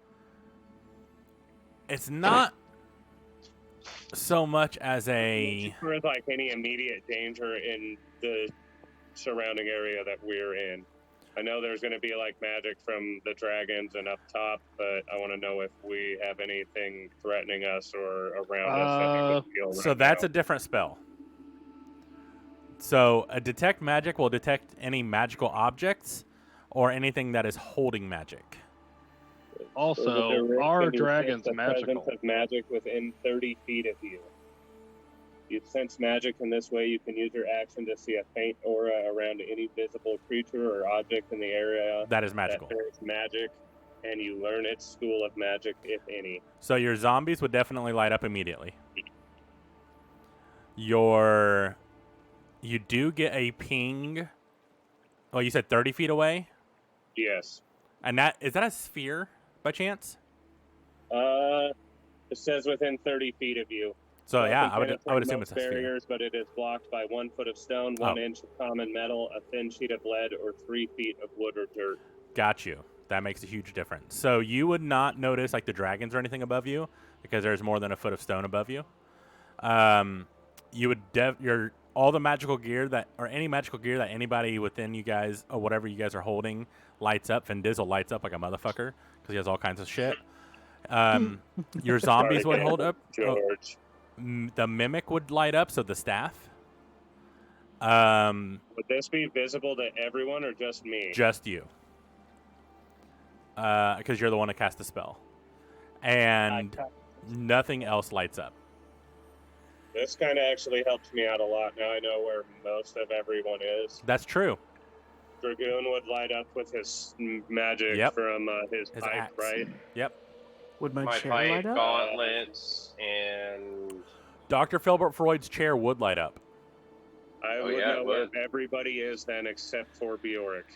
it's not so much as a
For like any immediate danger in the surrounding area that we're in. I know there's going to be like magic from the dragons and up top, but I want to know if we have anything threatening us or around us. That we can feel
so
right
that's
now.
a different spell. So a detect magic will detect any magical objects or anything that is holding magic.
Also, are dragons
the
magical?
presence of magic within 30 feet of you. You sense magic in this way. You can use your action to see a faint aura around any visible creature or object in the area
That is magical.
that bears magic, and you learn its school of magic, if any.
So your zombies would definitely light up immediately. You do get a ping. Oh, you said 30 feet away?
Yes.
And is that a sphere by chance?
It says within 30 feet of you.
So
It
yeah,
can
I would
penetrate
assume
most
it's a sphere.
barriers, but it is blocked by 1 foot of stone, 1 inch of common metal, a thin sheet of lead, or 3 feet of wood or dirt.
Got you. That makes a huge difference. So you would not notice like the dragons or anything above you because there's more than a foot of stone above you. You would all the magical gear any magical gear that anybody within you guys or whatever you guys are holding lights up. Vin Diesel lights up like a motherfucker because he has all kinds of shit. Your zombies would hold up.
George.
The mimic would light up, so the staff.
Would this be visible to everyone or just me?
Just you. Because you're the one that cast the spell. And nothing else lights up.
This kind of actually helps me out a lot. Now I know where most of everyone is.
That's true.
Dragoon would light up with his magic from his pipe,
axe.
right?
Yep.
Would my chair
pipe,
light up?
gauntlets, and
Dr. Filbert Freud's chair would light up.
I would know where everybody is then except for Bjork.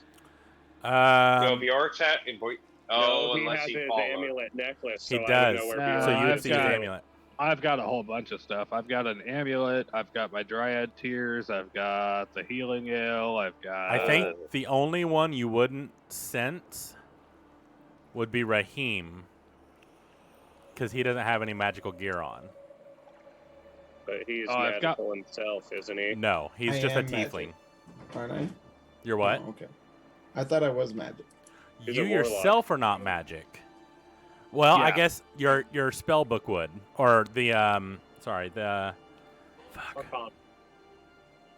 no, Bjork's at.
No, he
unless
has
he
his
follows.
amulet necklace.
He
So
does.
I would know where Bjork
So you would
I've
see his
got-
amulet.
I've got a whole bunch of stuff. I've got an amulet. I've got my dryad tears. I've got the healing ale. I've got.
I think the only one you wouldn't sense would be Raheem. Because he doesn't have any magical gear on.
But he's
I've got-
magical himself, isn't he?
No, he's
I
just a
am magic.
tiefling.
Aren't I?
You're what?
Oh, okay. I thought I was magic.
He's
You
a warlock.
yourself are not magic. Well, I
Yeah.
guess your spell book would, or the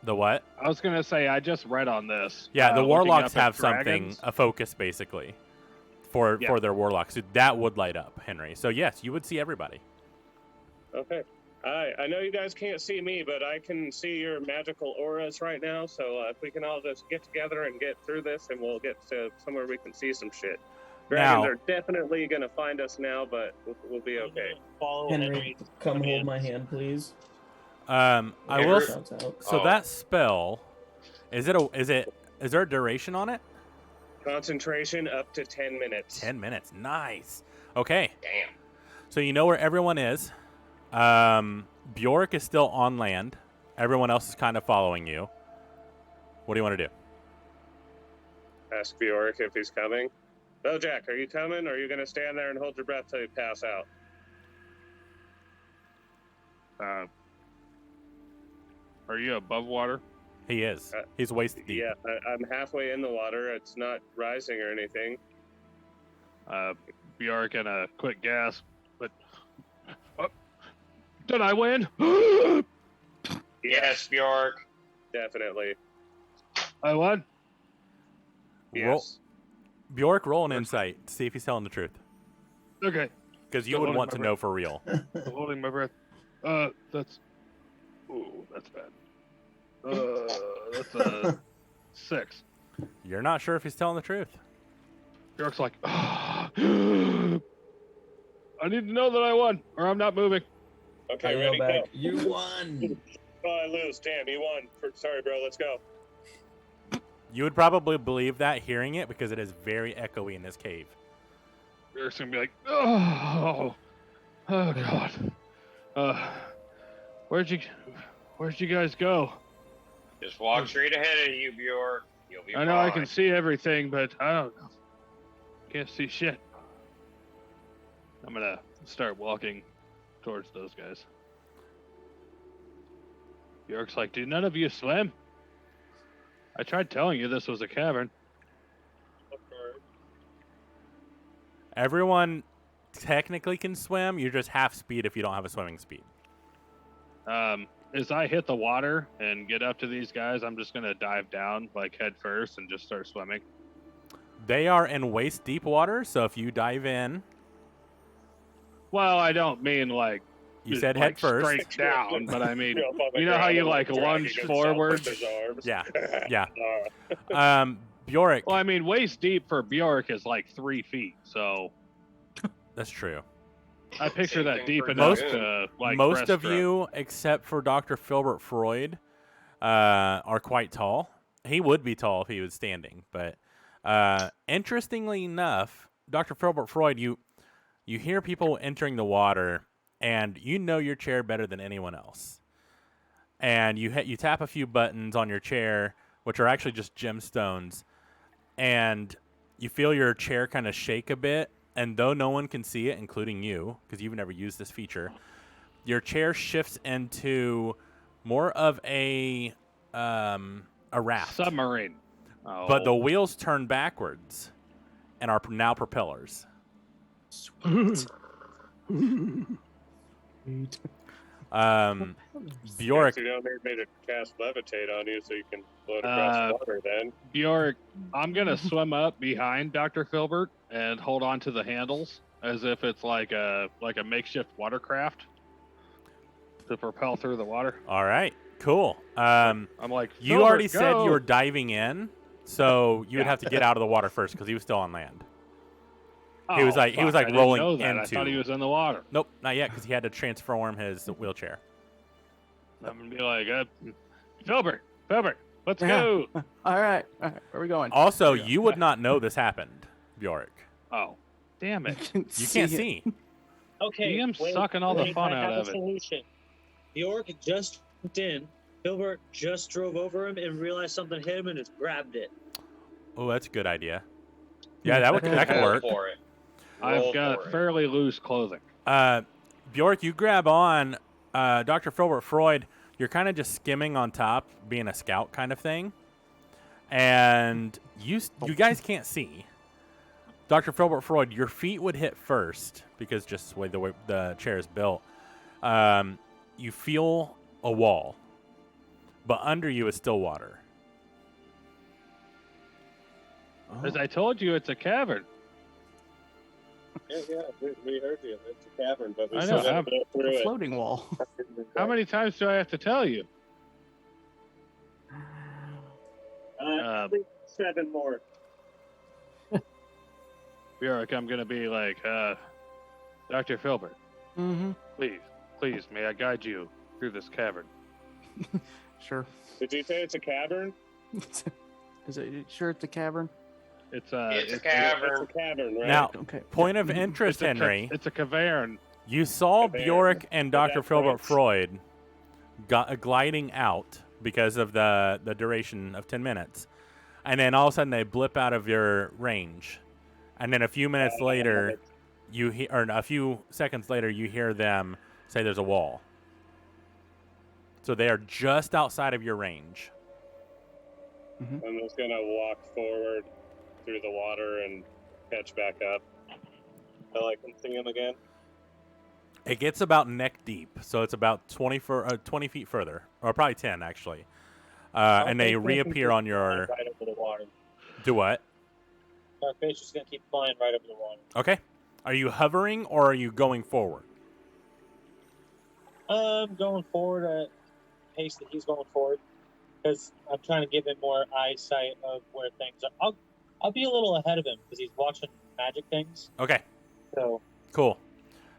the what?
I was gonna say I just read on this.
Yeah, the
looking
warlocks
up at
have something,
dragons.
a focus basically, for their warlocks. So that would light up, Henry. So yes, you would see everybody.
Okay. I know you guys can't see me, but I can see your magical auras right now. So if we can all just get together and get through this, and we'll get to somewhere we can see some shit. Dragons
Now-
are definitely gonna find us now, but we'll be okay.
Follow
Henry, come hold my hand, please.
I will.
Shouts out.
So
Oh.
that spell, is there a duration on it?
Concentration up to 10 minutes.
10 minutes. Nice. Okay.
Damn.
So you know where everyone is. Bjork is still on land. Everyone else is kind of following you. What do you want to do?
Ask Bjork if he's coming. Oh, Jack, are you coming, or are you gonna stand there and hold your breath till you pass out?
Are you above water?
He is. He's waist deep.
Yeah, I'm halfway in the water. It's not rising or anything.
Bjork and a quick gasp, but did I win?
Yes, Bjork.
Definitely.
I won.
Yes.
Bjork, roll an insight to see if he's telling the truth.
Okay.
Because you
Still
would
holding
want
my
to know for real.
I'm holding my breath. That's bad. That's a 6.
You're not sure if he's telling the truth.
Bjork's like, I need to know that I won, or I'm not moving.
Okay,
I
ready,
yell
go.
back, you won.
Oh, I lose. Damn, you won. Sorry, bro. Let's go.
You would probably believe that hearing it because it is very echoey in this cave.
Bjork's gonna be like, oh God. Where'd you guys go?
Just walk straight ahead of you, Bjork. You'll be
I know
fine.
I can see everything, but I don't know. Can't see shit. I'm gonna start walking towards those guys. Bjork's like, do none of you swim? I tried telling you this was a cavern.
Everyone technically can swim. You're just half speed if you don't have a swimming speed.
As I hit the water and get up to these guys, I'm just gonna dive down like head first and just start swimming.
They are in waist deep water, so if you dive in,
Well, I don't mean like
you said
like
head first.
straight down, but I mean,
Up on the
you know how
ground
you
and
like
dragging
lunge
himself
forward?
with his arms.
Yeah, yeah.
Uh,
Bjork,
Well, I mean, waist deep for Bjork is like 3 feet, so
that's true.
I picture
Same
that
thing
deep
for
enough
Dragoon.
to like
Most of
breaststroke.
you, except for Dr. Filbert Freud, are quite tall. He would be tall if he was standing, but interestingly enough, Dr. Filbert Freud, you hear people entering the water, and you know your chair better than anyone else. And you tap a few buttons on your chair, which are actually just gemstones, and you feel your chair kind of shake a bit. And though no one can see it, including you, because you've never used this feature, your chair shifts into more of a raft.
Submarine. Oh.
But the wheels turn backwards and are now propellers. Bjork,
you don't need me to cast levitate on you so you can float across the water then.
Bjork, I'm gonna swim up behind Dr. Filbert and hold on to the handles as if it's like a makeshift watercraft to propel through the water.
all right, cool.
I'm like,
You
"Filbert,
already said
go!"
you were diving in, so you would have to get out of the water first because he was still on land. He was
Oh,
like- he was
fuck,
like
I didn't
rolling
know that. I
into-
thought he was in the water.
Nope, not yet because he had to transform his wheelchair.
I'm gonna be like, Filbert, let's
Yeah.
go.
All right. Where are we going?
Also, you would not know this happened, Bjork.
Oh, damn it.
You can't see.
Okay.
I'm sucking all the fun
I
out
have
of
a
it.
solution. Bjork just jumped in. Filbert just drove over him and realized something hit him and just grabbed it.
Oh, that's a good idea. Yeah, that could
Roll
work.
for it. Roll
I've
for
got
it.
fairly loose clothing.
Bjork, you grab on Dr. Filbert Freud. You're kind of just skimming on top, being a scout kind of thing. And you guys can't see. Dr. Filbert Freud, your feet would hit first because just the way the chair is built. You feel a wall, but under you is still water.
As I told you, it's a cavern.
Yeah, we heard you. It's a cavern, but we
I
still
know,
got to go through
A
it.
floating wall.
How many times do I have to tell you?
At least 7 more.
Bjork, I'm gonna be like, Dr. Filbert,
Mm-hmm.
please, may I guide you through this cavern?
Sure.
Did you say it's a cavern?
Is it sure it's a cavern?
It's
It's a
It's
cavern.
a cavern, right?
Now,
Okay.
point of
Mhm.
interest, Henry.
It's a cavern.
You saw
Cavern.
Bjork and
Is
Dr.
that
Filbert
French?
Freud gliding out because of the duration of 10 minutes. And then all of a sudden they blip out of your range. And then a few minutes later, or a few seconds later, you hear them say there's a wall. So they are just outside of your range.
I'm just gonna walk forward through the water and catch back up. Until I can see him again.
It gets about neck deep, so it's about 20 feet further, or probably 10 actually. And they reappear on your.
Right over the water.
Do what?
Our fish is gonna keep flying right over the water.
Okay. Are you hovering or are you going forward?
I'm going forward at the pace that he's going forward because I'm trying to give him more eyesight of where things are. I'll be a little ahead of him because he's watching magic things.
Okay.
So
Cool.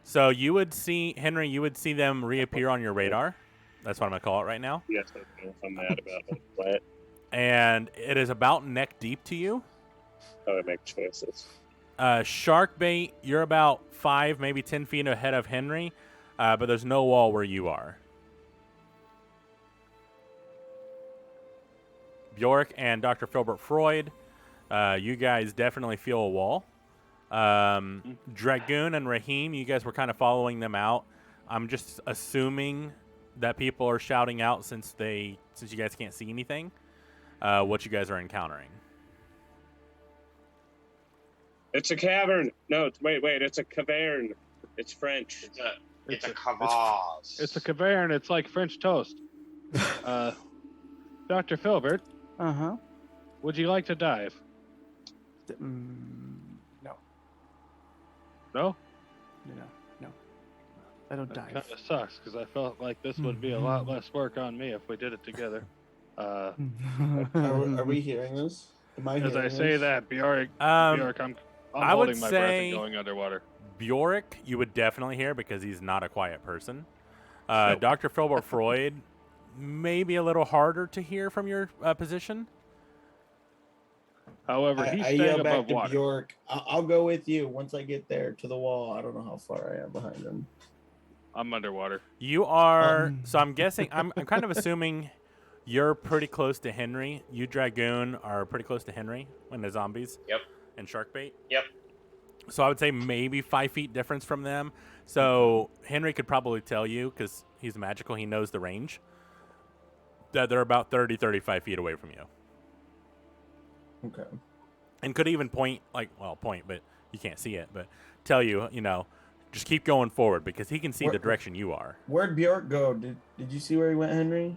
So you would see, Henry, you would see them reappear on your radar. That's what I'm going to call it right now.
Yes, I know if I'm mad about it. But
And it is about neck deep to you.
how I make choices.
Shark bait, you're about 5, maybe 10 feet ahead of Henry, but there's no wall where you are. Bjork and Dr. Filbert Freud, you guys definitely feel a wall. Dragoon and Raheem, you guys were kind of following them out. I'm just assuming that people are shouting out since you guys can't see anything, what you guys are encountering.
It's a cavern. No, wait. It's a cavern. It's French.
It's a cavaz.
It's a cavern. It's like French toast. Dr. Filbert,
Uh-huh.
would you like to dive?
No.
No?
No. I don't
That
dive.
kind of sucks because I felt like this would be a lot less work on me if we did it together.
Are we hearing this? Am I
As
hearing
I say
this?
that, Bjork, I'm
I would
holding my breath
say-
and going underwater.
Bjork, you would definitely hear because he's not a quiet person.
Nope.
Dr. Filbert Freud, maybe a little harder to hear from your position.
However,
I
he's
yell
staying
back
above
to
water.
Bjork. I'll go with you once I get there to the wall. I don't know how far I am behind him.
I'm underwater.
You are, so I'm guessing, I'm kind of assuming you're pretty close to Henry. You, Dragoon, are pretty close to Henry when the zombies.
Yep.
And Sharkbait.
Yep.
So I would say maybe 5 feet difference from them. So Henry could probably tell you, because he's magical, he knows the range, that they're about 30, 35 feet away from you.
Okay.
And could even point, but you can't see it, but tell you, just keep going forward because he can see the direction you are.
Where'd Bjork go? Did you see where he went, Henry?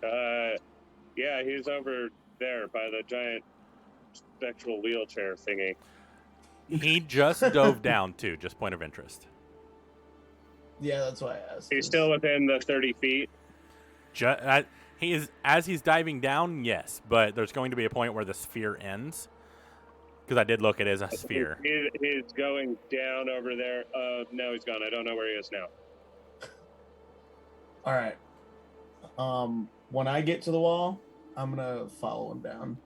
Yeah, he's over there by the giant spectral wheelchair thingy.
He just dove down too, just point of interest.
Yeah, that's why I asked.
He's still within the 30 feet.
He is, as he's diving down, yes, but there's going to be a point where the sphere ends. Because I did look, it is a sphere.
He's going down over there. No, he's gone. I don't know where he is now.
All right. When I get to the wall, I'm gonna follow him down.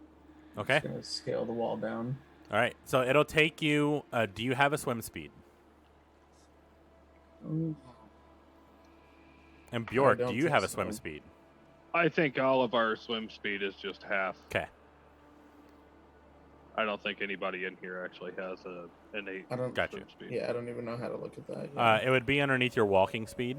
Okay.
Just gonna scale the wall down.
All right. So it'll take you. Do you have a swim speed? And Bjork,
don't
do you
think
have a swim
so.
speed?
I think all of our swim speed is just half.
Okay.
I don't think anybody in here actually has an innate
Got you.
swim speed.
Yeah, I don't even know how to look at that.
It would be underneath your walking speed.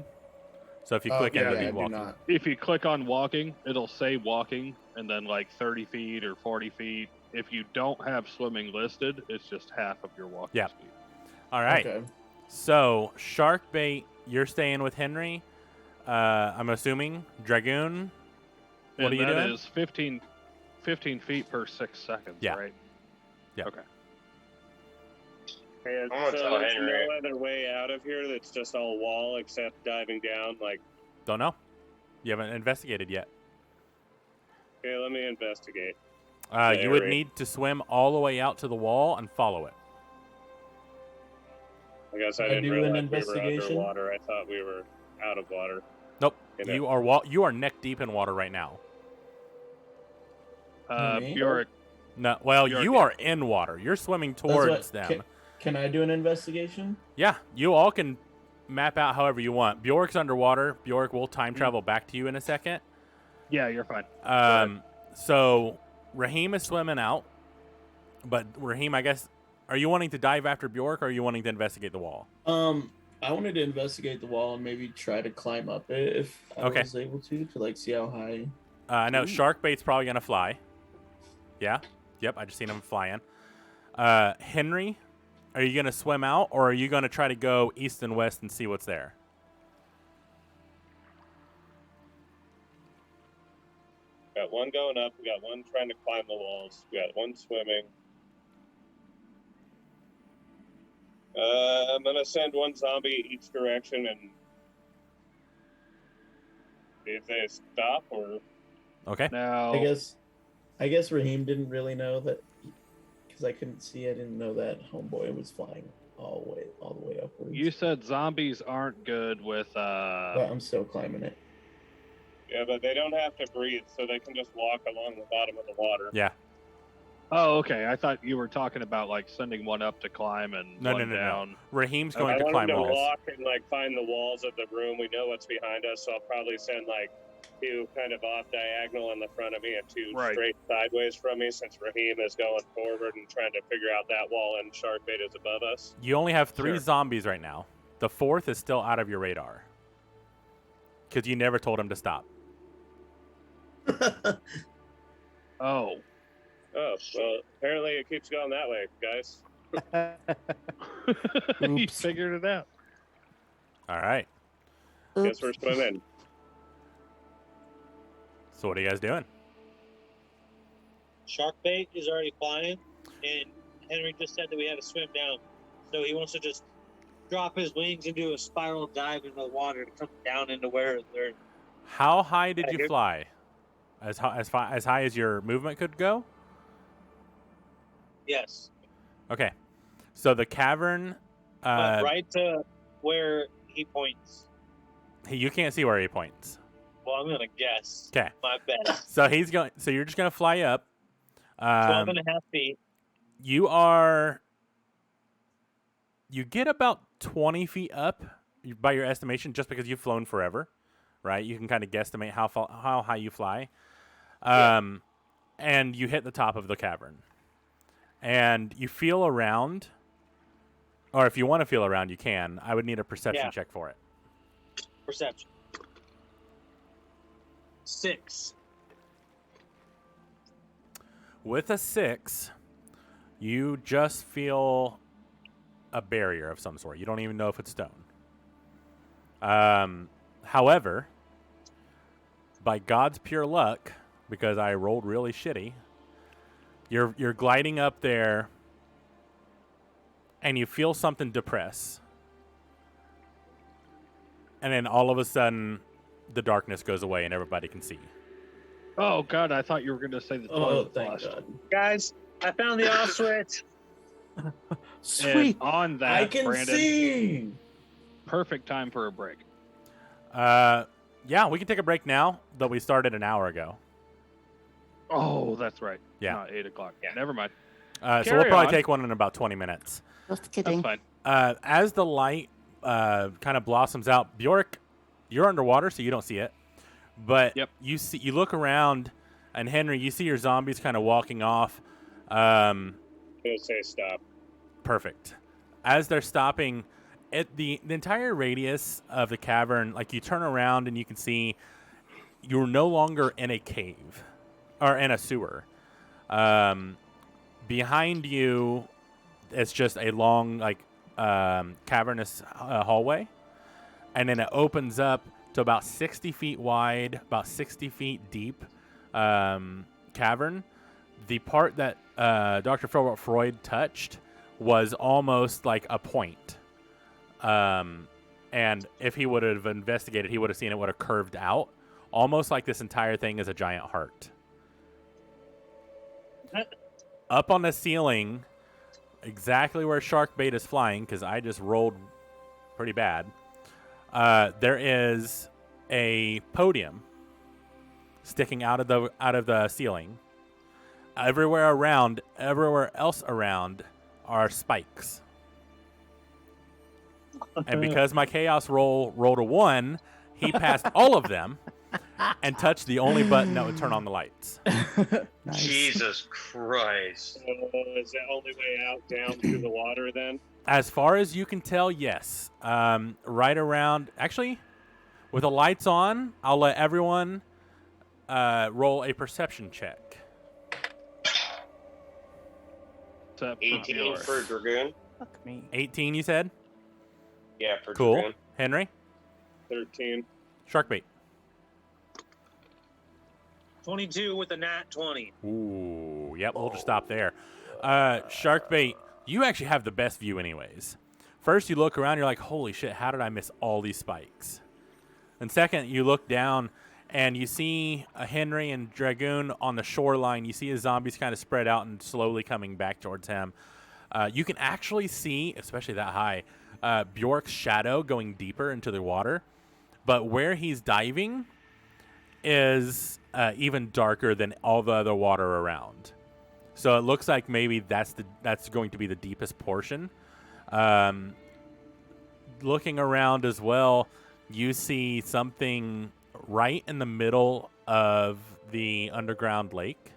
So if you click it,
yeah,
it'll
I
be
do
walking.
not.
If you click on walking, it'll say walking, and then like 30 feet or 40 feet. If you don't have swimming listed, it's just half of your walking
Yep.
speed.
All right.
Okay.
So Sharkbait, you're staying with Henry. I'm assuming Dragoon. What
and
are you
that
doing?
is 15 feet per 6 seconds,
Yeah.
right?
Yeah.
Okay.
And
I'm gonna
so
tell
there's
Henry.
no other way out of here that's just all wall except diving down, like
Don't know. You haven't investigated yet.
Okay, let me investigate.
You would
area.
need to swim all the way out to the wall and follow it.
I guess I
Can I
didn't
do an
realize we were
investigation?
underwater. I thought we were out of water.
Nope.
You
You are neck deep in water right now.
Me?
Bjork.
No, well,
You're
you
good.
are in water. You're swimming towards them.
Can I do an investigation?
Yeah, you all can map out however you want. Bjork's underwater. Bjork will time travel back to you in a second.
Yeah, you're fine.
So Raheem is swimming out, but Raheem, I guess, are you wanting to dive after Bjork, or are you wanting to investigate the wall?
I wanted to investigate the wall and maybe try to climb up it if I was able to like see how high.
I know Sharkbait's probably gonna fly. Yeah. Yep. I just seen him flying. Henry, are you gonna swim out, or are you gonna try to go east and west and see what's there?
Got one going up. We got one trying to climb the walls. We got one swimming. I'm gonna send one zombie each direction and see if they stop or.
Okay.
Now,
I guess Raheem didn't really know that because I couldn't see. I didn't know that homeboy was flying all the way upwards.
you said zombies aren't good with
But I'm still climbing it.
Yeah, but they don't have to breathe, so they can just walk along the bottom of the water.
Yeah.
Oh, okay. I thought you were talking about like sending one up to climb and
No,
one
no.
down.
Raheem's
I
going to
want
climb
them to
walls.
walk and like find the walls of the room. We know what's behind us, so I'll probably send like two kind of off diagonal in the front of me and two
Right.
straight sideways from me, since Raheem is going forward and trying to figure out that wall and Sharkbait is above us.
You only have 3
Sure.
zombies right now. The 4th is still out of your radar because you never told him to stop.
Oh.
Oh, well, apparently it keeps going that way, guys.
You
Oops.
figured it out.
All right.
Guess we're swimming.
So what are you guys doing?
Sharkbait is already flying, and Henry just said that we had to swim down. So he wants to just drop his wings and do a spiral dive into the water to come down into where they're.
How high did you fly? As high as your movement could go?
Yes.
Okay. So the cavern,
But right to where he points.
you can't see where he points.
Well, I'm going to guess.
Okay.
My best.
So he's going. So you're just gonna fly up.
12 and a half feet.
You get about 20 feet up by your estimation, just because you've flown forever, right? You can kind of guesstimate how high you fly. And you hit the top of the cavern. And you feel around, or if you want to feel around, you can. I would need a perception check for it.
Perception. 6.
With a 6, you just feel a barrier of some sort. You don't even know if it's stone. However, by God's pure luck, because I rolled really shitty, you're gliding up there, and you feel something depress. And then all of a sudden, the darkness goes away and everybody can see.
Oh God, I thought you were going to say the
Oh,
toilet
thank
flushed.
God.
Guys, I found the off switch.
And
Sweet.
on that,
I can
Brandon,
see.
perfect time for a break.
Yeah, we can take a break now, though we started an hour ago.
Oh, that's right.
Yeah.
Not 8 o'clock. Yeah. Never mind.
So we'll
Carry
probably
on.
take one in about 20 minutes.
Just
That's
kidding.
fine.
As the light kind of blossoms out, Bjork, you're underwater, so you don't see it. But
Yep.
you look around, and Henry, you see your zombies kind of walking off.
He'll say stop.
Perfect. As they're stopping, the entire radius of the cavern, like you turn around and you can see you're no longer in a cave or in a sewer. Behind you, it's just a long, cavernous hallway, and then it opens up to about 60 feet wide, about 60 feet deep cavern. The part that Dr. Freud touched was almost like a point. And if he would have investigated, he would have seen it would have curved out, almost like this entire thing is a giant heart. Up on the ceiling, exactly where shark bait is flying, because I just rolled pretty bad, there is a podium sticking out of the ceiling. Everywhere else around are spikes. And because my chaos rolled a 1, he passed all of them and touched the only button that would turn on the lights.
Nice.
Jesus Christ.
Is the only way out down through the water then?
As far as you can tell, yes. Right around... Actually, with the lights on, I'll let everyone roll a perception check.
18 for Dragoon.
Fuck me.
18, you said?
Yeah, for
Cool.
Dragoon.
Henry?
13.
Sharkbait.
22 with a nat 20.
Ooh, yep, we'll just stop there. Sharkbait, you actually have the best view anyways. First, you look around, you're like, holy shit, how did I miss all these spikes? And second, you look down, and you see a Henry and Dragoon on the shoreline. You see his zombies kind of spread out and slowly coming back towards him. You can actually see, especially that high, Bjork's shadow going deeper into the water. But where he's diving is even darker than all the other water around. So it looks like maybe that's going to be the deepest portion. Looking around as well, you see something right in the middle of the underground lake.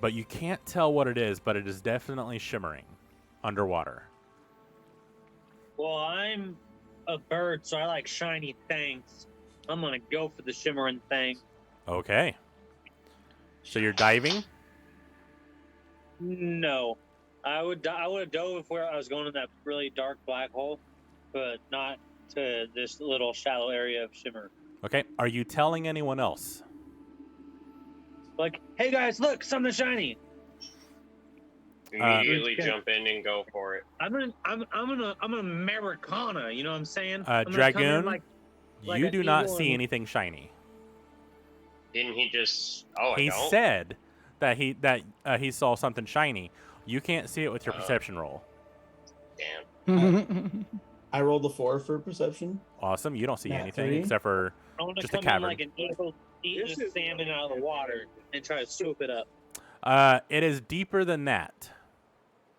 But you can't tell what it is, but it is definitely shimmering underwater.
Well, I'm a bird, so I like shiny things. I'm going to go for the shimmering thing.
Okay. So you're diving?
No. I would have dove if where I was going in that really dark black hole, but not to this little shallow area of shimmer.
Okay. Are you telling anyone else?
Like, hey guys, look, something shiny.
Immediately jump in and go for it.
I'm an Americana, you know what I'm saying? I'm gonna come in
Dragoon,
like
you
an
do not
eagle
see
and-
anything shiny.
Didn't he just... Oh,
He
I don't?
said that he saw something shiny. You can't see it with your perception roll.
Damn.
I rolled a 4 for perception.
Awesome. You don't see
Nat
anything
3.
except for
I want to
just a
come in
cavern.
like an eagle eating
This
a
is-
salmon out of the water and try to swoop it up.
It is deeper than that.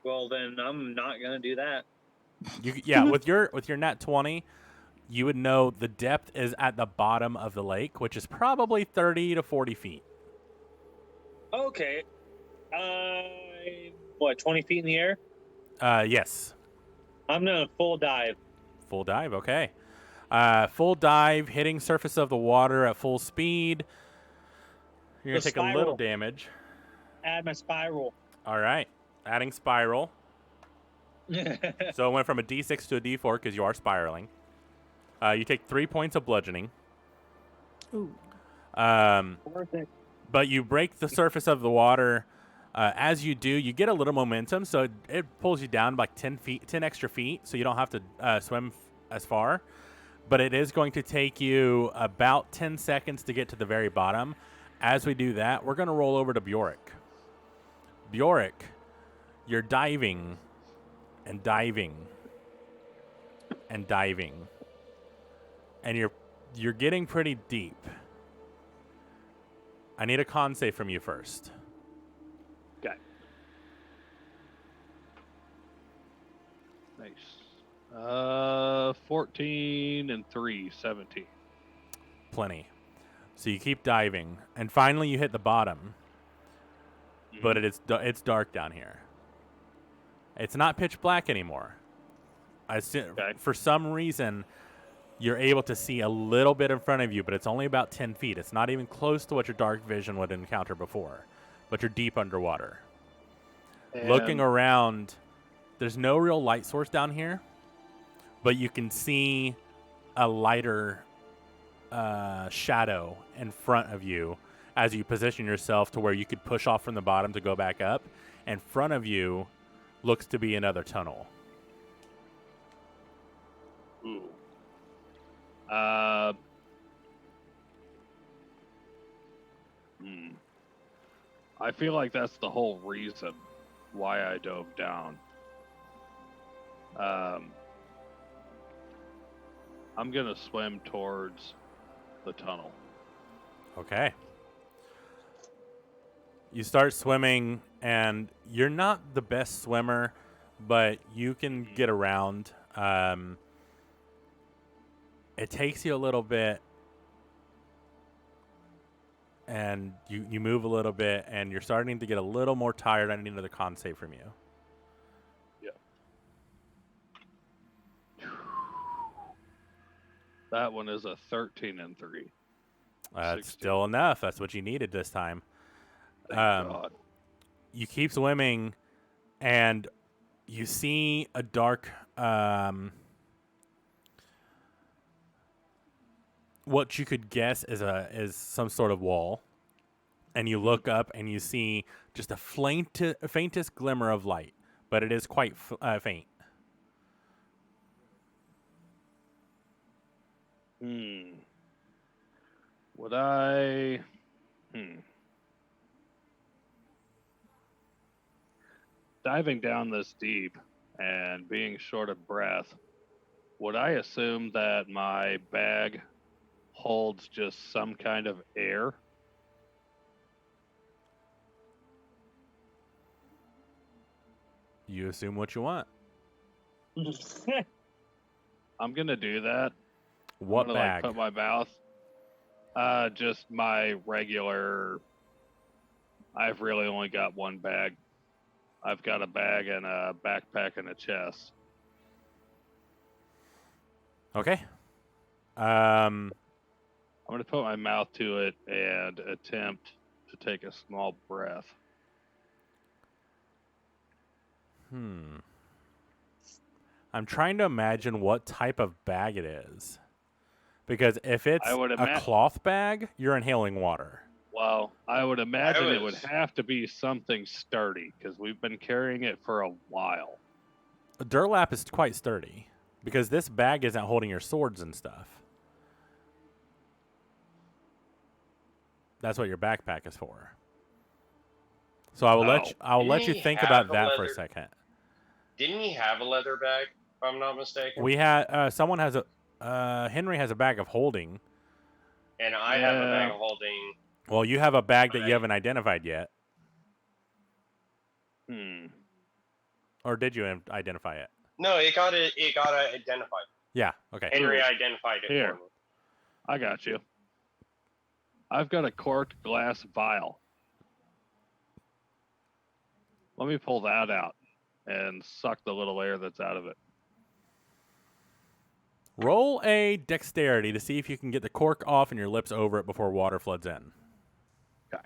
Well, then I'm not gonna do that.
With your nat 20, you would know the depth is at the bottom of the lake, which is probably 30 to 40 feet.
Okay. 20 feet in the air?
Yes.
I'm gonna full dive.
Full dive, okay. Full dive, hitting surface of the water at full speed. You're going to
The
take a little
spiral.
damage.
Add my spiral.
All right. Adding spiral. So it went from a D6 to a D4 because you are spiraling. You take 3 points of bludgeoning.
Ooh.
Worth it.
But you break the surface of the water. As you do, you get a little momentum, so it pulls you down like 10 extra feet, so you don't have to swim as far. But it is going to take you about 10 seconds to get to the very bottom. As we do that, we're going to roll over to Bjork. Bjork, you're diving and diving and diving. And you're getting pretty deep. I need a con save from you first.
Okay. Nice. 14 and 3, 17.
Plenty. So you keep diving, and finally you hit the bottom. But it's dark down here. It's not pitch black anymore. For some reason, you're able to see a little bit in front of you, but it's only about 10 feet. It's not even close to what your dark vision would encounter before. But you're deep underwater. Looking around, there's no real light source down here, but you can see a lighter shadow in front of you as you position yourself to where you could push off from the bottom to go back up. In front of you looks to be another tunnel.
Ooh. I feel like that's the whole reason why I dove down. I'm gonna swim towards the tunnel.
Okay. You start swimming, and you're not the best swimmer, but you can get around. It takes you a little bit, and you move a little bit, and you're starting to get a little more tired. I need another con save from you.
That one is a 13 and 3.
That's still enough. That's what you needed this time.
Thank God.
You keep swimming, and you see a dark, what you could guess is some sort of wall, and you look up and you see just a faintest glimmer of light, but it is quite faint.
Would I? Diving down this deep and being short of breath, would I assume that my bag holds just some kind of air?
You assume what you want.
I'm gonna do that.
What
I'm gonna,
bag?
put my mouth. Just my regular. I've really only got one bag. I've got a bag and a backpack and a chest.
Okay.
I'm going to put my mouth to it and attempt to take a small breath.
I'm trying to imagine what type of bag it is. Because if it's a cloth bag, you're inhaling water.
Well, I would imagine it would have to be something sturdy because we've been carrying it for a while.
A Durlap is quite sturdy because this bag isn't holding your swords and stuff. That's what your backpack is for. So I will let you think about that for a second.
Didn't he have a leather bag, if I'm not mistaken?
We had someone has a Henry has a bag of holding.
And I have a bag of holding.
Well, you have a bag that you haven't identified yet. Or did you identify it?
No, it got identified.
Yeah, okay.
Henry identified it for me.
I got you. I've got a corked glass vial. Let me pull that out and suck the little air that's out of it.
Roll a dexterity to see if you can get the cork off and your lips over it before water floods in.
Okay.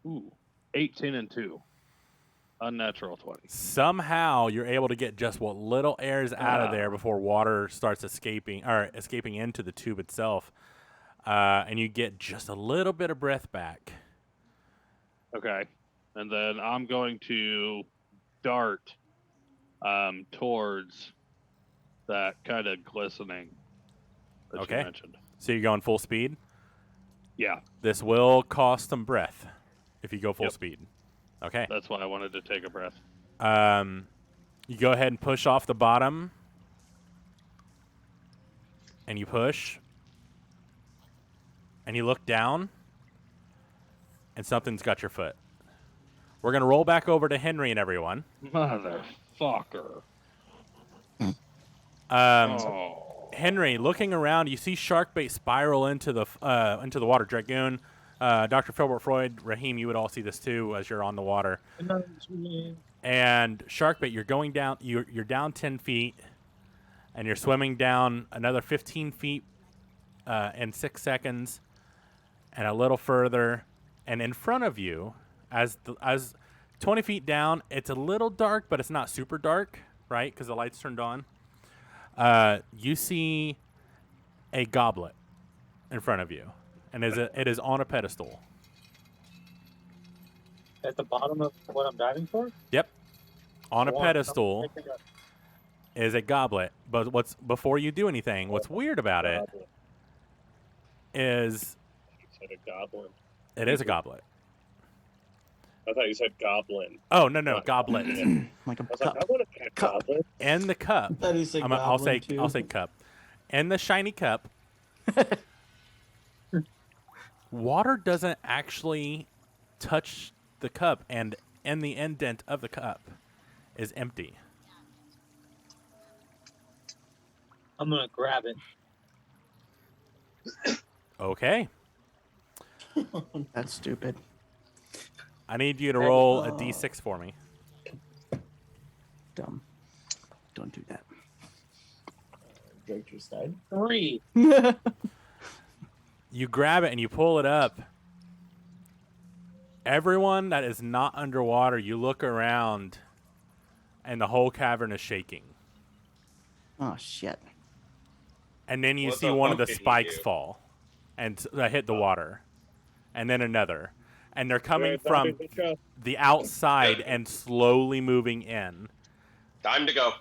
Ooh, 18 and 2. Unnatural 20.
Somehow you're able to get just what little air is out of there before water starts escaping into the tube itself. And you get just a little bit of breath back.
Okay. And then I'm going to dart towards that kind of glistening that you mentioned.
So you're going full speed?
Yeah.
This will cost some breath if you go full speed. Okay.
That's why I wanted to take a breath.
You go ahead and push off the bottom. And you push. And you look down. And something's got your foot. We're going to roll back over to Henry and everyone.
Motherfucker.
Henry, looking around, you see sharkbait spiral into the water. Dragoon, Dr. Filbert Freud, Raheem, you would all see this too as you're on the water. And sharkbait, you're going down. You're down 10 feet, and you're swimming down another 15 feet in 6 seconds, and a little further. And in front of you, as 20 feet down, it's a little dark, but it's not super dark, right? Because the light's turned on. You see a goblet in front of you, and it is on a pedestal.
At the bottom of what I'm diving for?
Yep. On a
Go on,
pedestal
pick it up.
is a goblet. But before you do anything, what's weird about it
Goblin.
is
You said a goblin.
it is a goblet.
I thought you said goblin.
Oh, no,
Not
goblet.
Like a
I was
cup.
like, I want to pet
Cup.
goblin.
And the cup.
I thought he said
I'll say
goblin, too.
I'll say cup. And the shiny cup. Water doesn't actually touch the cup, and in the indent of the cup is empty.
I'm gonna grab it.
Okay.
That's stupid.
I need you to roll a d6 for me.
Dumb. Don't do that.
Drake just died.
3.
You grab it and you pull it up. Everyone that is not underwater, you look around, and the whole cavern is shaking.
Oh, shit.
And then you
What
see
the
one of
fuck
the
did he
spikes
do?
fall and hit the water. And then another. And they're coming
Right,
from
zombies, let's go.
the outside and slowly moving in.
Time to go.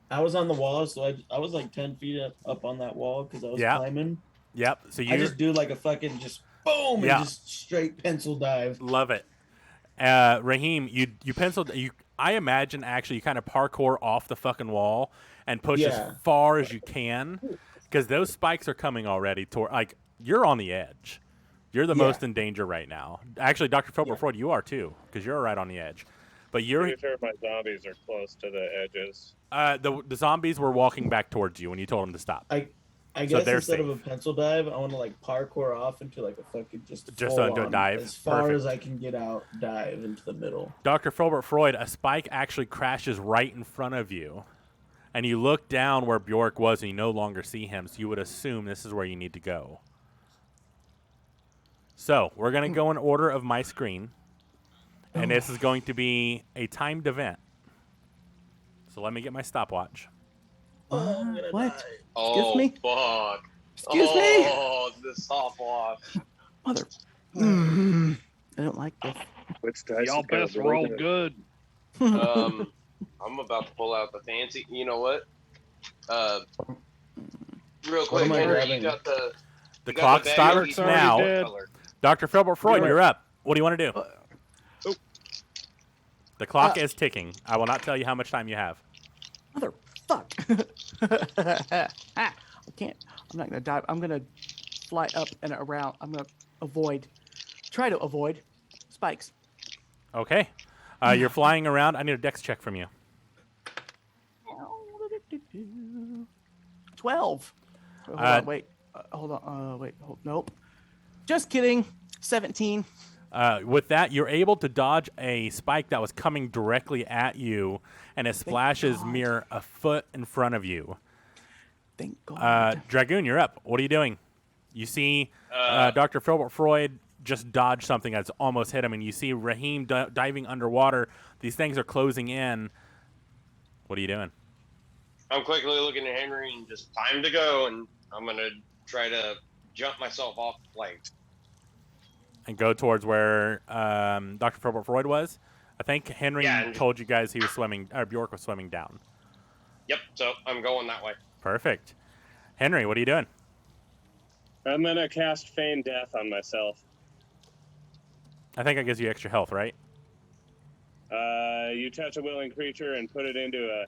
I was on the wall, so I was like 10 feet up on that wall because I was
Yeah.
climbing.
Yep. So
I
you
just do like a fucking just boom
Yeah.
and just straight pencil dive.
love it. Raheem, you penciled. I imagine actually you kind of parkour off the fucking wall and push
Yeah.
as far as you can because those spikes are coming already. Like you're on the edge. You're the
Yeah.
most in danger right now. Actually, Dr. Filbert
Yeah.
Freud, you are too because you're right on the edge. But you're
Pretty sure my zombies are close to the edges.
the zombies were walking back towards you when you told them to stop.
I
So
guess
they're
instead of a
safe.
pencil dive, I want to like parkour off into like a fucking just
Just
full
onto a
on,
dive.
as far
Perfect.
as I can get out, dive into the middle.
Dr. Filbert Freud, a spike actually crashes right in front of you. And you look down where Bjork was and you no longer see him, so you would assume this is where you need to go. So, we're going to go in order of my screen. And this is going to be a timed event. So let me get my stopwatch.
I'm gonna
What?
die.
Oh,
me?
fuck.
Excuse me?
Oh, the stopwatch.
Mother. I don't like this.
Which dice
Y'all
is gonna
best
be
roll
looking at-
good.
I'm about to pull out the fancy. You know what? Real
What
quick,
am I
Henry,
grabbing?
you got the.
The
you got
clock
bag
starts
of
already
now.
dead.
color.
Dr. Filbert Freud,
You're
you're up. What do you want to do?
Oh.
The clock is ticking. I will not tell you how much time you have.
Mother fuck. I can't. I'm not gonna dive. I'm gonna fly up and around. I'm gonna try to avoid spikes.
Okay. You're flying around. I need a dex check from you.
12. Hold on, wait. Hold on. Wait. Nope. Just kidding. 17.
With that, you're able to dodge a spike that was coming directly at you, and it splashes
God.
mere a foot in front of you.
Thank God.
Dragoon, you're up. What are you doing? You see Dr. Filbert Freud just dodge something that's almost hit him, and you see Raheem diving underwater. These things are closing in. What are you doing?
I'm quickly looking at Henry and just time to go, and I'm gonna try to jump myself off the plank.
And go towards where Dr. Filbert Freud was? I think Henry told you guys he was swimming, or Bjork was swimming down.
Yep, so I'm going that way.
Perfect. Henry, what are you doing?
I'm gonna cast Feign Death on myself.
I think it gives you extra health, right?
You touch a willing creature and put it into a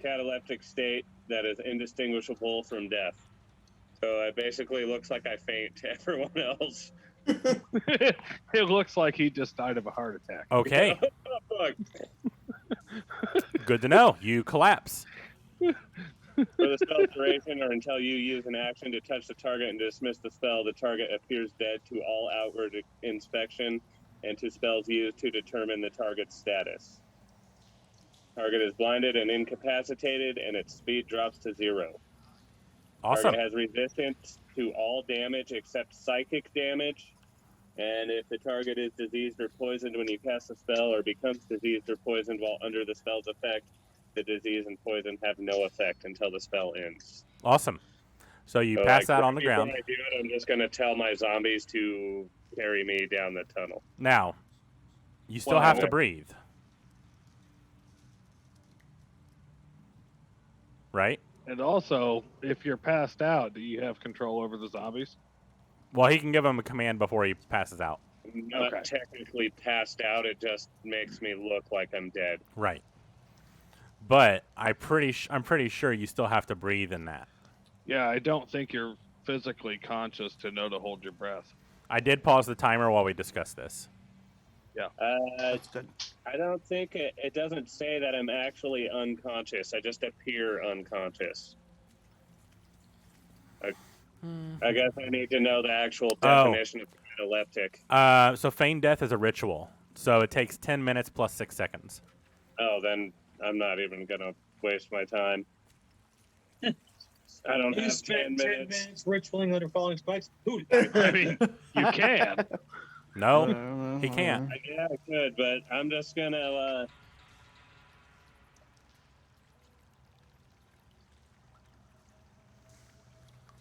cataleptic state that is indistinguishable from death. So it basically looks like I faint to everyone else.
It looks like he just died of a heart attack.
Okay.
Oh, fuck.
Good to know. You collapse.
For the spell's duration, or until you use an action to touch the target and dismiss the spell, the target appears dead to all outward inspection and to spells used to determine the target's status. Target is blinded and incapacitated, and its speed drops to 0.
Awesome.
Target has resistance to all damage except psychic damage, and if the target is diseased or poisoned when you cast a spell, or becomes diseased or poisoned while under the spell's effect, the disease and poison have no effect until the spell ends.
Awesome. So you
So,
pass
like,
out on the
before
ground.
I do it, I'm just going to tell my zombies to carry me down the tunnel.
Now, you still
Well,
have to
okay.
breathe. right?
And also, if you're passed out, do you have control over the zombies?
Well, he can give him a command before he passes out.
I'm not
Okay.
technically passed out. It just makes me look like I'm dead.
Right. But I'm pretty sure you still have to breathe in that.
Yeah, I don't think you're physically conscious to know to hold your breath.
I did pause the timer while we discussed this.
That's good.
I don't think it doesn't say that I'm actually unconscious. I just appear unconscious. I guess I need to know the actual definition of cataleptic.
So feigned death is a ritual. So it takes 10 minutes plus 6 seconds.
Oh, then I'm not even gonna waste my time. I don't
You
have
spent
10 minutes.
ritualing under falling spikes. Who?
I mean, you can.
No, he can't.
Yeah, I could, but I'm just gonna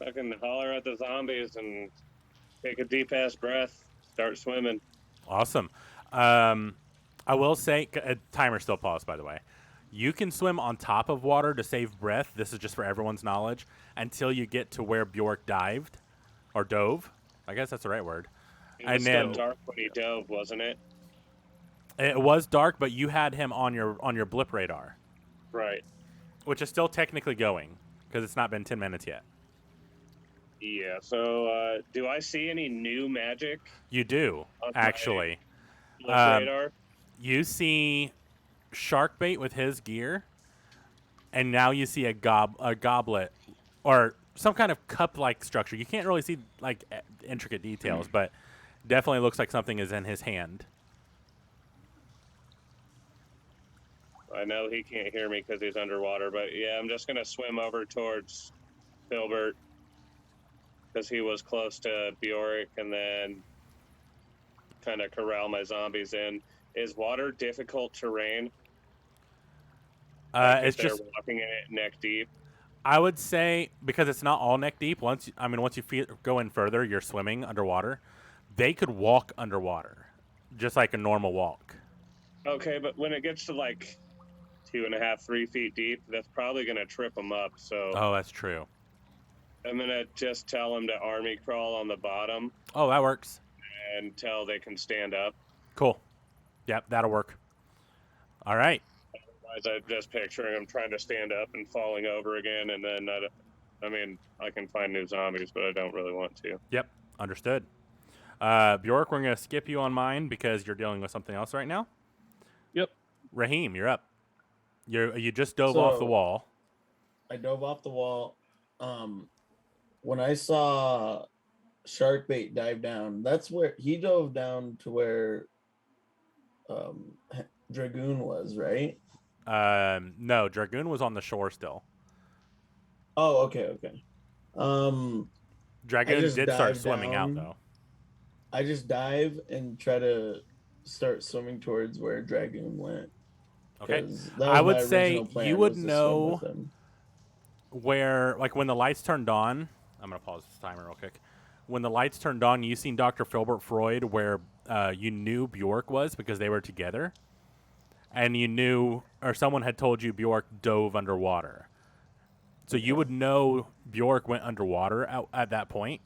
fucking holler at the zombies and take a deep ass breath, start swimming.
Awesome. I will say, timer still paused, by the way. You can swim on top of water to save breath. This is just for everyone's knowledge until you get to where Bjork dived or dove. I guess that's the right word.
It was still dark when he dove, wasn't it?
It was dark, but you had him on your blip radar,
Right.
which is still technically going because it's not been 10 minutes yet.
Yeah. So, do I see any new magic
You do,
on my
actually.
blip radar?
You see shark bait with his gear, and now you see a goblet or some kind of cup-like structure. You can't really see like intricate details, but definitely looks like something is in his hand.
I know he can't hear me because he's underwater, but yeah, I'm just gonna swim over towards Filbert because he was close to Bjork, and then kind of corral my zombies in. Is water difficult terrain? Like
It's
if they're
just,
walking in it neck deep.
I would say, because it's not all neck deep. Once you go in further, you're swimming underwater. They could walk underwater, just like a normal walk.
Okay, but when it gets to like 2.5, 3 feet deep, that's probably gonna trip them up. So
Oh, that's true.
I'm gonna just tell them to army crawl on the bottom
Oh, that works.
until they can stand up.
Cool. Yep, that'll work. All right.
Otherwise, I'm just picturing them trying to stand up and falling over again, and then I mean, I can find new zombies, but I don't really want to.
Yep, understood. Bjork, we're going to skip you on mine because you're dealing with something else right now.
Yep.
Raheem, you're up. You just dove off the wall.
I dove off the wall. When I saw Sharkbait dive down, that's where he dove down to where Dragoon was, right?
No, Dragoon was on the shore still.
Oh, okay.
Dragoon did start swimming
down.
out, though.
I just dive and try to start swimming towards where Dragoon went.
Okay.
'Cause that was
I would
my
say
original plan,
you would
was to swim
know
with him.
where, like, when the lights turned on. I'm going to pause this timer real quick. When the lights turned on, you seen Dr. Filbert Freud where you knew Bjork was because they were together. And you knew, or someone had told you Bjork dove underwater. So you would know Bjork went underwater at that point.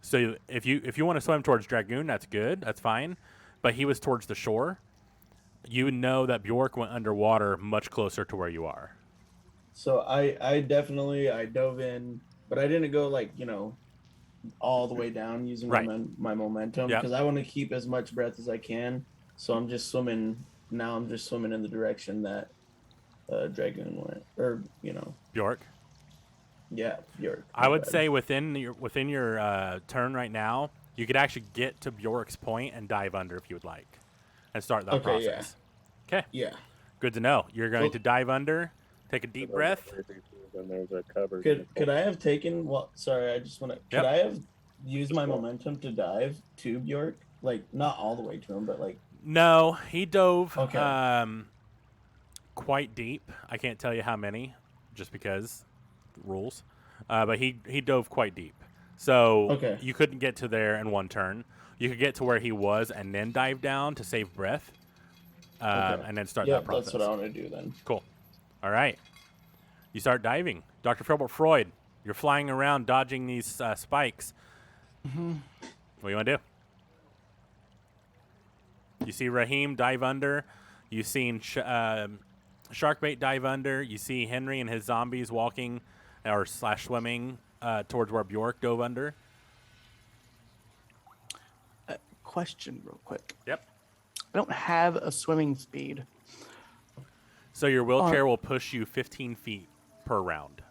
So if you want to swim towards Dragoon, that's good. That's fine. But he was towards the shore. You would know that Bjork went underwater much closer to where you are.
So I definitely dove in, but I didn't go like, all the way down using
Right.
my momentum
Yep.
because I want to keep as much breath as I can. So I'm just swimming. Now I'm just swimming in the direction that Dragoon went, or
Bjork.
yeah, Bjork.
I would say within your turn right now, you could actually get to Bjork's point and dive under if you would like, and start that process. Okay.
Yeah.
Good to know. You're going
Cool.
to dive under, take a deep breath.
And there's a cupboard.
Could I have taken? Well, sorry, I just want to.
Yep.
Could I have used my momentum to dive to Bjork? Like not all the way to him, but like.
No, he dove
Okay.
quite deep. I can't tell you how many, just because rules. But he dove quite deep. So
Okay.
you couldn't get to there in one turn. You could get to where he was and then dive down to save breath,
Okay.
and then start
Yeah,
that process.
that's what I want to do then.
Cool. All right. You start diving. Dr. Filbert Freud, you're flying around dodging these spikes.
Mm-hmm.
What do you want to do? You see Raheem dive under. You've seen Sharkbait dive under. You see Henry and his zombies walking or / swimming towards where Bjork dove under.
Question real quick.
Yep.
I don't have a swimming speed.
So your wheelchair will push you 15 feet per round.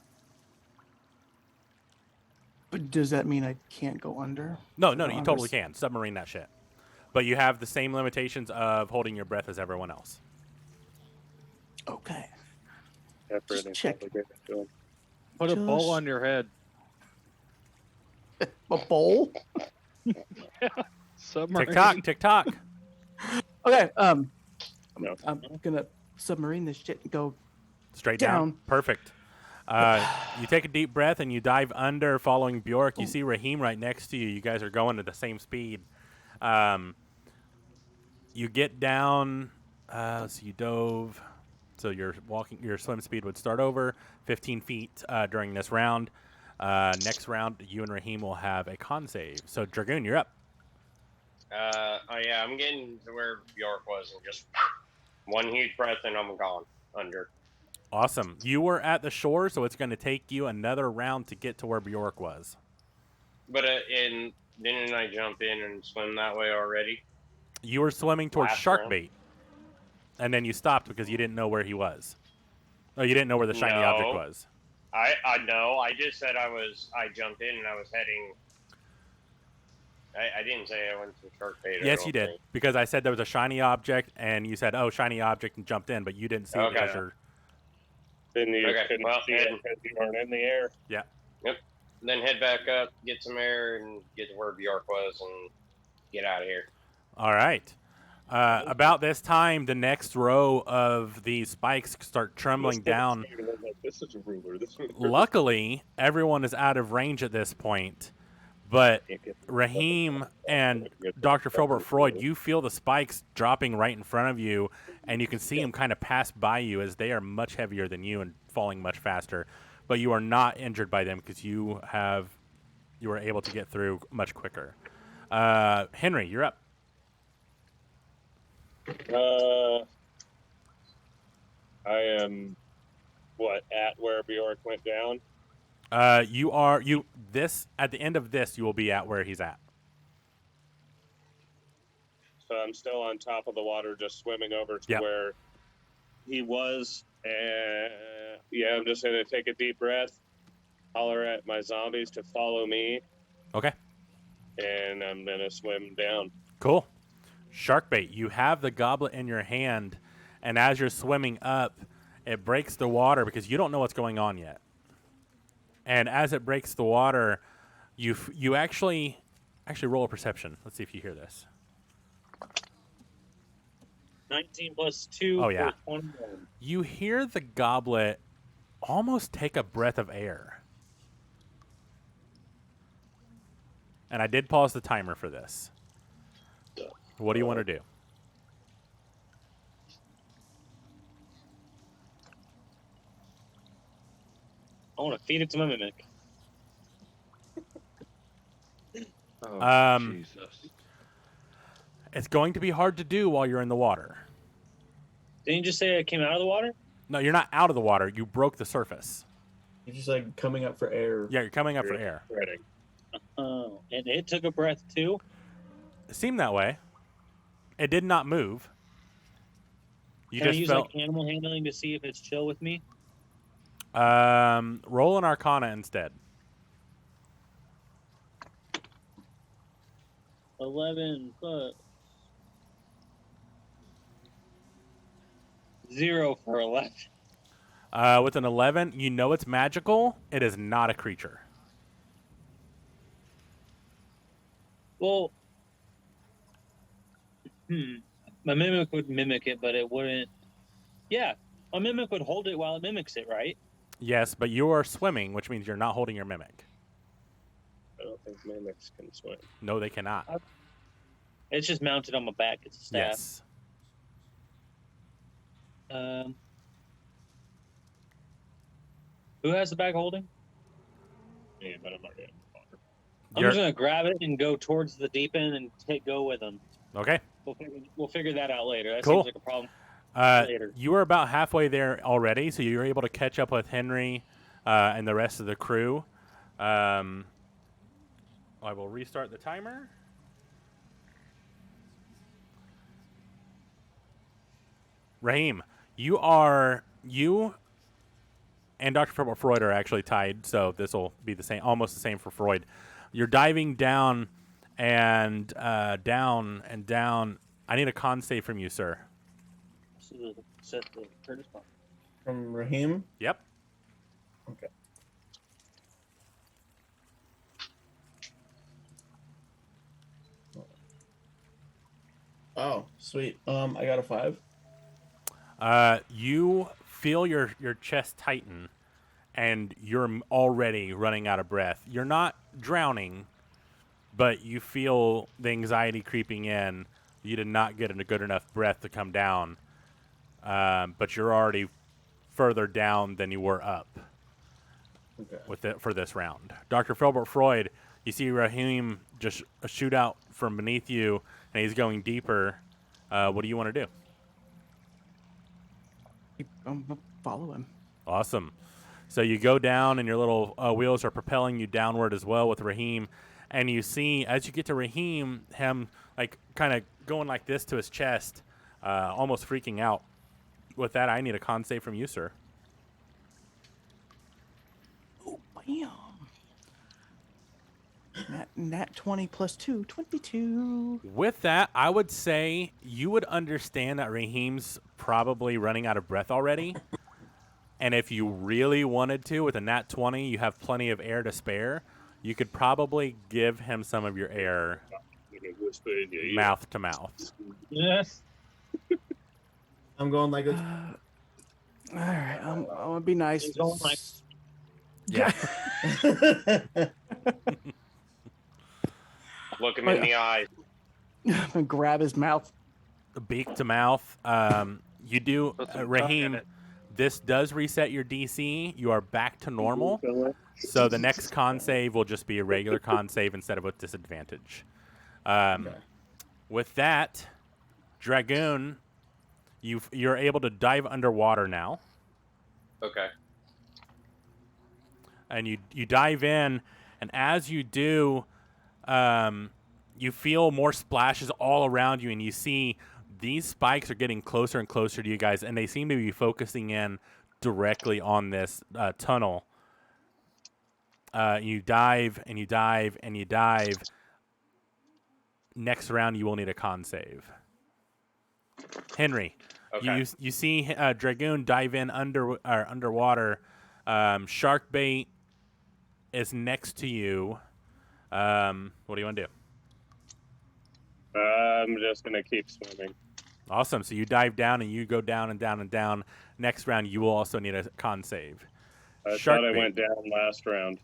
But does that mean I can't go under?
No, you totally can. Submarine that shit. But you have the same limitations of holding your breath as everyone else.
Okay.
Just
check.
Put a bowl on your head.
A bowl?
Submarine.
Tick-tock.
Okay.
No.
I'm gonna submarine this shit and go
Straight down. Perfect. You take a deep breath and you dive under, following Bjork. You see Raheem right next to you. You guys are going at the same speed. You get down. So you dove. So your swim speed would start over 15 feet during this round. Next round, you and Raheem will have a con save. So Dragoon, you're up.
Oh yeah, I'm getting to where Bjork was and just one huge breath and I'm gone under.
Awesome. You were at the shore, so it's going to take you another round to get to where Bjork was.
But didn't I jump in and swim that way already?
You were swimming towards
Last round.
Sharkbait, and then you stopped because you didn't know where he was. Oh, you didn't know where the shiny object was.
I know. I just said I jumped in and I was heading. I didn't say I went to Sharkbait.
Yes, you did, because I said there was a shiny object, and you said, "Oh, shiny object," and jumped in, but you didn't see it because you're.
Then you
Okay,
couldn't
well,
see it because you weren't in the air.
Yeah.
Yep. Then head back up, get some air, and get to where Bjork was, and get out of here.
All right. About this time, the next row of these spikes start trembling down.
This is a ruler.
Luckily, everyone is out of range at this point, but Raheem and Dr. Filbert Freud, you feel the spikes dropping right in front of you, and you can see them kind of pass by you as they are much heavier than you and falling much faster. But you are not injured by them because you were able to get through much quicker. Henry, you're up.
I am at where Bjork went down?
At the end of this, you will be at where he's at.
So I'm still on top of the water, just swimming over to where he was. And I'm just going to take a deep breath, holler at my zombies to follow me.
Okay.
And I'm going to swim down.
Cool. Sharkbait, you have the goblet in your hand, and as you're swimming up, it breaks the water because you don't know what's going on yet. And as it breaks the water, you actually roll a perception. Let's see if you hear this.
19 plus 2.
Oh, yeah.
21.
You hear the goblet almost take a breath of air. And I did pause the timer for this. What do you want to do?
I want to feed it to my mimic.
Oh, Jesus.
It's going to be hard to do while you're in the water.
Didn't you just say I came out of the water?
No, you're not out of the water. You broke the surface.
You're just like coming up for air.
Yeah, you're coming up for air.
Oh, and it took a breath too?
It seemed that way. It did not move.
Can I use like animal handling to see if it's chill with me?
Roll an Arcana instead.
11 plus 0 for 11.
With an 11, you know it's magical. It is not a creature.
Well, my mimic would mimic it, but it wouldn't. Yeah, my mimic would hold it while it mimics it, right?
Yes, but you are swimming, which means you're not holding your mimic.
I don't think mimics can swim.
No, they cannot.
It's just mounted on my back. It's a staff.
Yes.
Who has the bag holding?
Yeah, but I'm not getting
I'm just gonna grab it and go towards the deep end and go with them.
Okay.
We'll figure that out later. That
Cool.
seems like a problem later.
You are about halfway there already, so you're able to catch up with Henry and the rest of the crew. I will restart the timer. Raheem, you and Dr. Freud are actually tied, so this will be the same, almost the same for Freud. You're diving down and down and down. I need a con save from you, sir.
Set the Curtis button.
From Raheem?
Yep.
Okay. Oh, sweet. I got a 5.
You feel your chest tighten, and you're already running out of breath. You're not drowning, but you feel the anxiety creeping in. You did not get a good enough breath to come down, but you're already further down than you were up.
Okay.
For this round. Dr. Filbert Freud, you see Raheem just shoot out from beneath you, and he's going deeper. What do you want to do?
Follow him.
Awesome. So you go down, and your little wheels are propelling you downward as well with Raheem. And you see, as you get to Raheem, him like kind of going like this to his chest, almost freaking out. With that, I need a con save from you, sir.
Oh, bam. Nat 20 plus 2, 22.
With that, I would say you would understand that Raheem's probably running out of breath already. And if you really wanted to, with a nat 20, you have plenty of air to spare. You could probably give him some of your air mouth to mouth.
Yes.
I'm going like this.
All right, I'm gonna be nice.
He's going like,
Yeah.
Look him in the eye.
I'm gonna grab his mouth.
Beak to mouth. You do, Raheem. This does reset your DC. You are back to normal. So the next con save will just be a regular con save instead of with disadvantage. With that, Dragoon, you're able to dive underwater now.
Okay.
And you dive in, and as you do, you feel more splashes all around you, and you see these spikes are getting closer and closer to you guys, and they seem to be focusing in directly on this tunnel. You dive, and you dive, and you dive. Next round, you will need a con save. Henry,
Okay.
you see Dragoon dive in underwater. Shark bait is next to you. What do you want to do?
I'm just gonna keep swimming.
Awesome. So you dive down and you go down and down and down. Next round, you will also need a con save.
I
Shark
thought I
bait.
went down last round.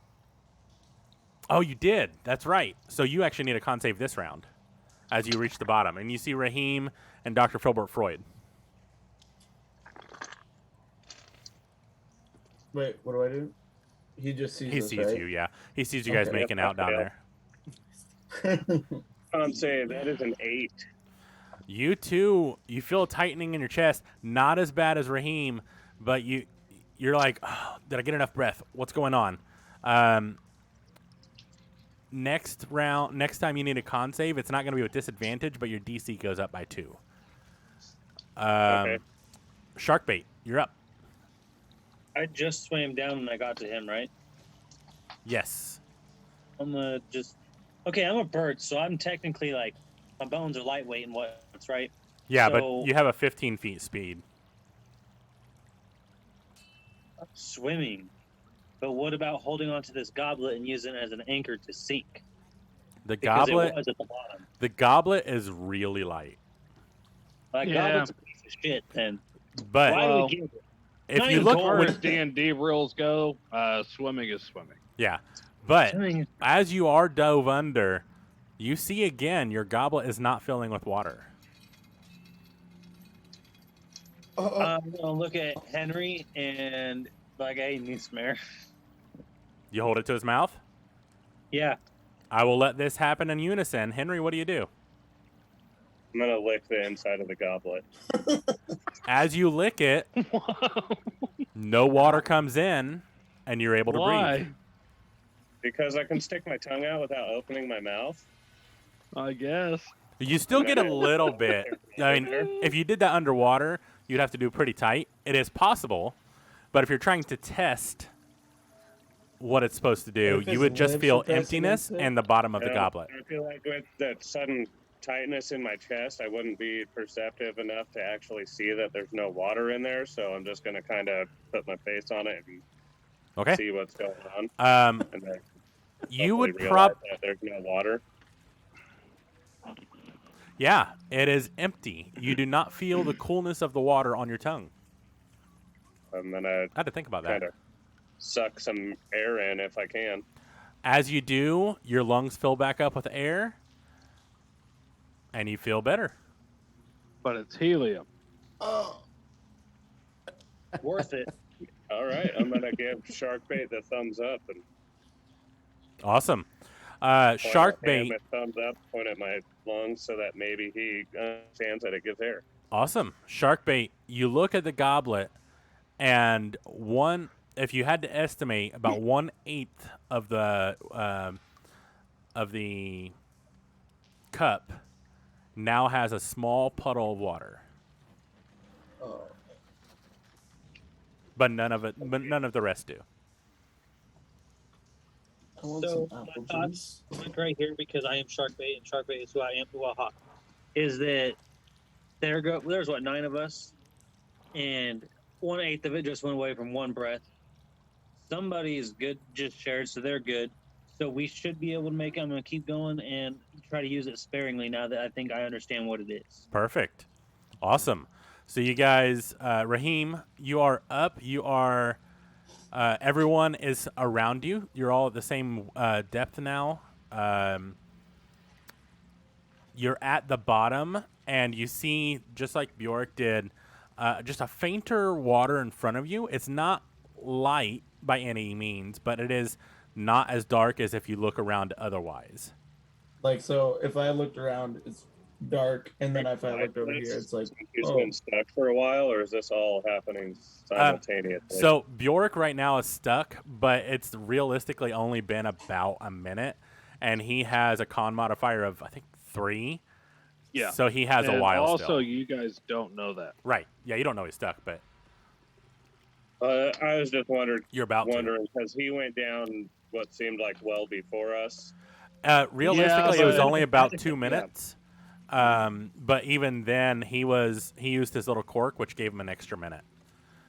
Oh, you did. That's right. So you actually need a con save this round as you reach the bottom. And you see Raheem and Dr. Filbert Freud.
Wait, what do I do? He just sees
He
us,
sees
right?
you, yeah. He sees you guys
Okay.
making out down there.
I'm saying that is an 8.
You too, you feel a tightening in your chest. Not as bad as Raheem, but you're like, oh, did I get enough breath? What's going on? Next time you need a con save, it's not going to be with disadvantage, but your DC goes up by 2.
Okay.
Shark bait, you're up.
I just swam down and I got to him, right?
Yes.
I'm a bird, so I'm technically like, my bones are lightweight and what's right.
Yeah,
So-
but you have a 15 feet speed.
I'm swimming. But what about holding onto this goblet and using it as an anchor to sink?
The
Because
goblet,
it was at the bottom.
the goblet is really light.
Like,
Yeah.
goblet's a piece of shit, then.
But
Why
Well,
do we give it?
if
not
you
even
look,
cold.
As far as D&D rules go, swimming is swimming.
yeah. But
Swimming is-
as you are dove under, you see again your goblet is not filling with water.
I'm gonna look at Henry and Like, hey, need some air.
You hold it to his mouth?
Yeah.
I will let this happen in unison. Henry, what do you do?
I'm gonna lick the inside of the goblet.
As you lick it, no water comes in, and you're able to breathe.
Why?
Because I can stick my tongue out without opening my mouth.
I guess.
You still get a little bit. I mean, if you did that underwater, you'd have to do pretty tight. It is possible, but if you're trying to test what it's supposed to do,
If
you
his
would just
lips
feel
are pressing
emptiness
into it?
and the bottom of the
Yeah,
goblet.
I feel like with that sudden tightness in my chest, I wouldn't be perceptive enough to actually see that there's no water in there. So I'm just gonna kind of put my face on it and
Okay.
see what's going on, and then
You would
hopefully realize
prob.
that there's no water.
Yeah, it is empty. You do not feel the coolness of the water on your tongue.
I'm gonna
I had to think about that.
kind of suck some air in if I can.
As you do, your lungs fill back up with air, and you feel better.
But it's helium.
Oh,
Worth it.
All right, I'm gonna give Sharkbait the thumbs up and
Awesome.
point at
Sharkbait.
him a thumbs up, point at my lungs so that maybe he understands that it gives air.
Awesome. Sharkbait, you look at the goblet, and if you had to estimate, about 1/8 of the cup now has a small puddle of water,
oh.
but none of the rest do.
I want
So,
some apple
my
juice.
Point right here, because I am Sharkbait, and Sharkbait is who I am, Waha, is that there's what, 9 of us, and 1/8 of it just went away from one breath. Somebody is good, just shared, so they're good. So we should be able to make it. I'm going to keep going and try to use it sparingly now that I think I understand what it is.
Perfect. Awesome. So you guys, Raheem, you are up. You are. Everyone is around you. You're all at the same depth now. You're at the bottom, and you see, just like Bjork did, just a fainter water in front of you. It's not light by any means, but it is not as dark as if you look around otherwise.
Like, so if I looked around, it's dark, and then if I looked over here, it's like,
He's
oh,
been stuck for a while, or is this all happening simultaneously?
So Bjork right now is stuck, but it's realistically only been about a minute, and he has a con modifier of, I think, 3.
Yeah.
So he has a
And
while
also,
still.
you guys don't know that.
Right. Yeah, you don't know he's stuck, but
I was just wondering because he went down what seemed like well before us.
realistically,
Yeah,
it was
but-
only about 2 minutes. But even then, he used his little cork, which gave him an extra minute.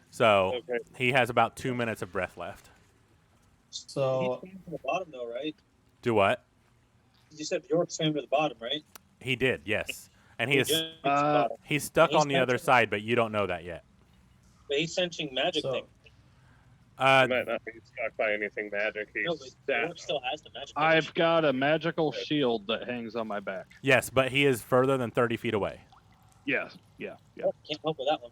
So
Okay.
he has about 2 minutes of breath left.
so
He swam to the bottom, though, right?
Do what?
You said Bjork swam to the bottom, right?
He did, yes. And
He just-
he's stuck
he's
on the other
not-
side, but you don't know that yet.
but he's sensing magic
So-
thing.
He might not be stuck by anything magic. He's
No, but Bjork still has the magic.
I've got a magical shield that hangs on my back.
Yes, but he is further than 30 feet away.
Yes. Yeah.
Can't help with that one.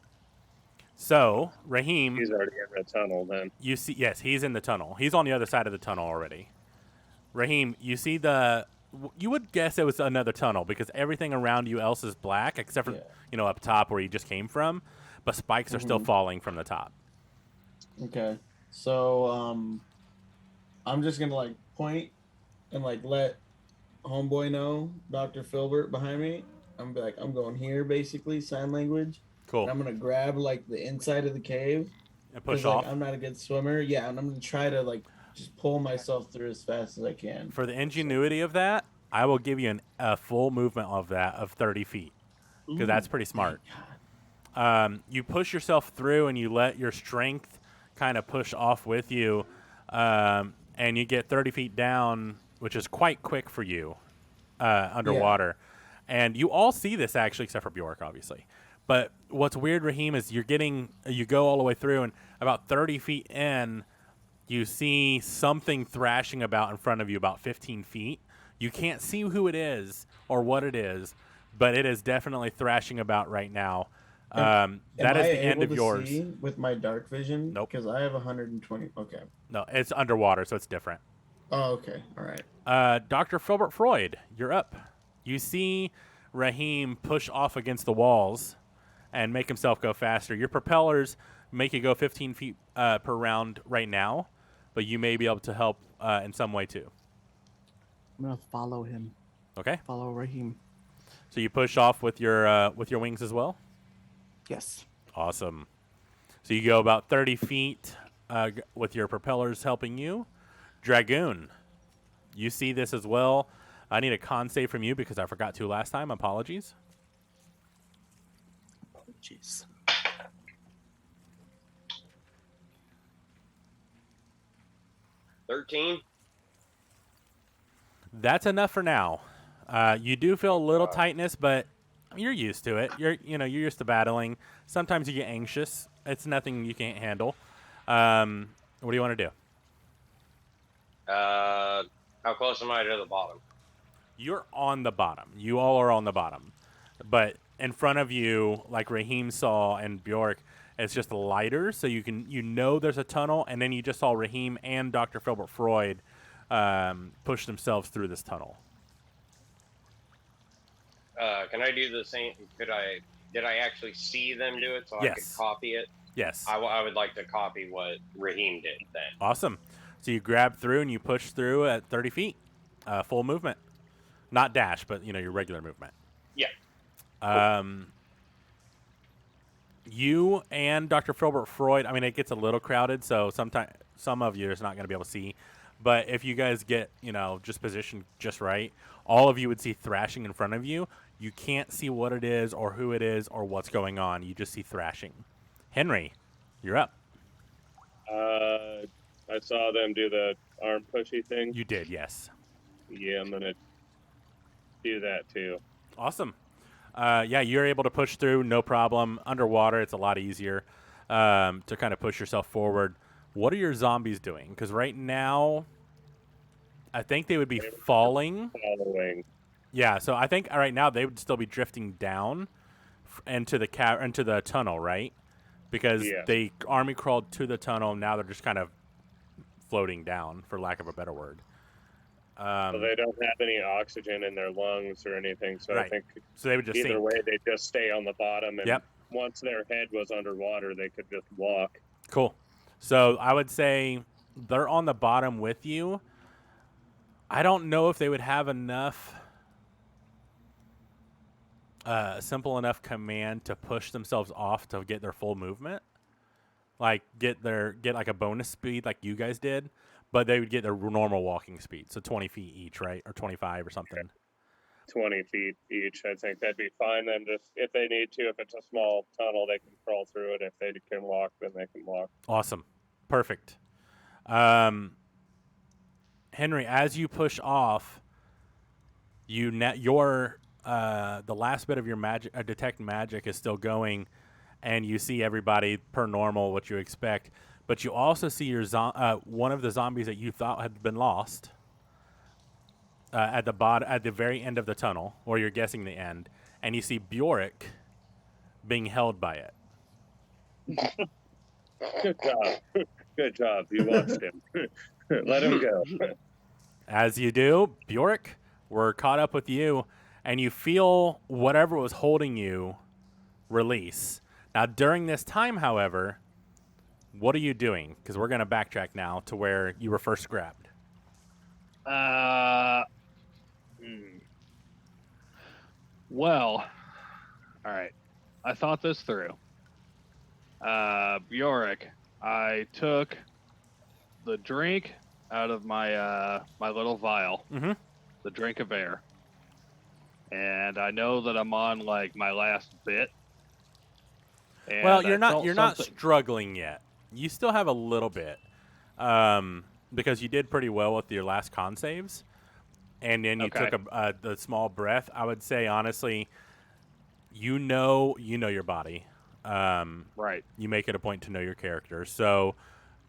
So, Raheem,
He's already in the tunnel then.
you see, yes, he's in the tunnel. He's on the other side of the tunnel already. Raheem, you see you would guess it was another tunnel because everything around you else is black except for,
Yeah.
up top where you just came from, but spikes are still falling from the top.
okay. So I'm just gonna like point and like let homeboy know, Dr. Filbert behind me. I'm be like, I'm going here, basically sign language.
Cool.
And I'm gonna grab like the inside of the cave.
And push
'cause,
off.
Like, I'm not a good swimmer. Yeah, and I'm gonna try to like just pull myself through as fast as I can.
For the ingenuity of that, I will give you a full movement of that of 30 feet because that's pretty smart. You push yourself through and you let your strength kind of push off with you, and you get 30 feet down, which is quite quick for you underwater. And you all see this actually, except for Bjork, obviously. But what's weird, Raheem, is you go all the way through, and about 30 feet in, you see something thrashing about in front of you about 15 feet. You can't see who it is or what it is, but it is definitely thrashing about right now. That
Am
is
I
the end
able
of
to
yours.
see with my dark vision?
Nope.
Because I have 120. Okay.
No, it's underwater, so it's different.
Oh, okay. All right.
Dr. Filbert Freud, you're up. You see Raheem push off against the walls and make himself go faster. Your propellers make you go 15 feet per round right now, but you may be able to help in some way too.
I'm gonna follow him.
Okay.
Follow Raheem.
So you push off with your wings as well?
Yes.
Awesome. So you go about 30 feet with your propellers helping you. Dragoon, you see this as well. I need a con save from you because I forgot to last time. Apologies.
Apologies.
13.
That's enough for now. You do feel a little tightness, but you're used to it. You're used to battling. Sometimes you get anxious. It's nothing you can't handle. What do you want to do?
How close am I to the bottom?
You're on the bottom. You all are on the bottom. But in front of you, like Raheem saw and Bjork, it's just lighter, so you know there's a tunnel, and then you just saw Raheem and Dr. Filbert Freud push themselves through this tunnel.
Can I do the same? Did I actually see them do it so I could
Yes.
copy it?
Yes.
I would like to copy what Raheem did then.
Awesome. So you grab through and you push through at 30 feet. Full movement. Not dash, but your regular movement.
Yeah.
You and Dr. Filbert Freud, I mean, it gets a little crowded, so sometimes some of you is not going to be able to see. But if you guys get, just positioned just right, all of you would see thrashing in front of you. You can't see what it is or who it is or what's going on. You just see thrashing. Henry, you're up.
I saw them do the arm pushy thing.
You did, yes.
Yeah, I'm gonna do that too.
Awesome. Yeah, you're able to push through, no problem. Underwater, it's a lot easier to kind of push yourself forward. What are your zombies doing? Because right now, I think they would be falling.
Following.
Yeah, so I think right now they would still be drifting down into the tunnel, right? Because they army crawled to the tunnel. Now they're just kind of floating down, for lack of a better word.
So they don't have any oxygen in their lungs or anything. So
Right.
I think
So they would just
either
sink.
way, they just stay on the bottom. And
Yep.
once their head was underwater, they could just walk.
Cool. So I would say they're on the bottom with you. I don't know if they would have enough simple enough command to push themselves off to get their full movement. Like get like a bonus speed like you guys did, but they would get their normal walking speed. So 20 feet each, right? Or 25 or something.
20 feet each. I think that'd be fine. Then just if they need to, if it's a small tunnel, they can crawl through it. If they can walk, then they can walk.
Awesome. Perfect. Henry, as you push off, the last bit of your magic, detect magic, is still going, and you see everybody per normal, what you expect. But you also see your one of the zombies that you thought had been lost at the very end of the tunnel, or you're guessing the end, and you see Bjork being held by it.
Good job. Good job. You watched him. Let him go.
As you do, Bjork, we're caught up with you, and you feel whatever was holding you release. Now, during this time, however, what are you doing? Because we're going to backtrack now to where you were first grabbed.
Well, all right. I thought this through. Bjork, I took the drink out of my my little vial, the drink of air, and I know that I'm on like my last bit. And
well, you're not struggling yet. You still have a little bit, because you did pretty well with your last con saves, and then you took the small breath. I would say honestly, you know your body.
Right.
You make it a point to know your character, so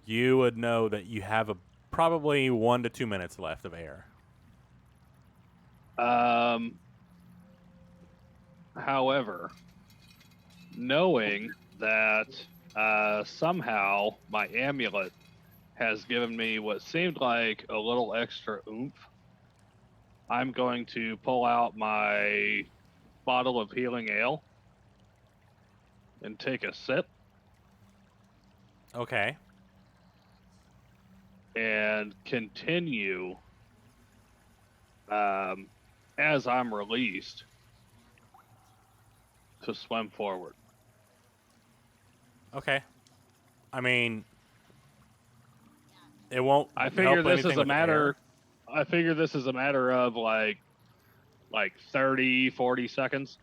you would know that you have probably 1 to 2 minutes left of air.
However, knowing that somehow my amulet has given me what seemed like a little extra oomph, I'm going to pull out my bottle of healing ale and take a sip
Okay.
and continue as I'm released to swim forward.
Okay. I mean, it won't.
I figure
help
this
anything
is a
with
matter.
air.
I figure this is a matter of like 30, 40 seconds.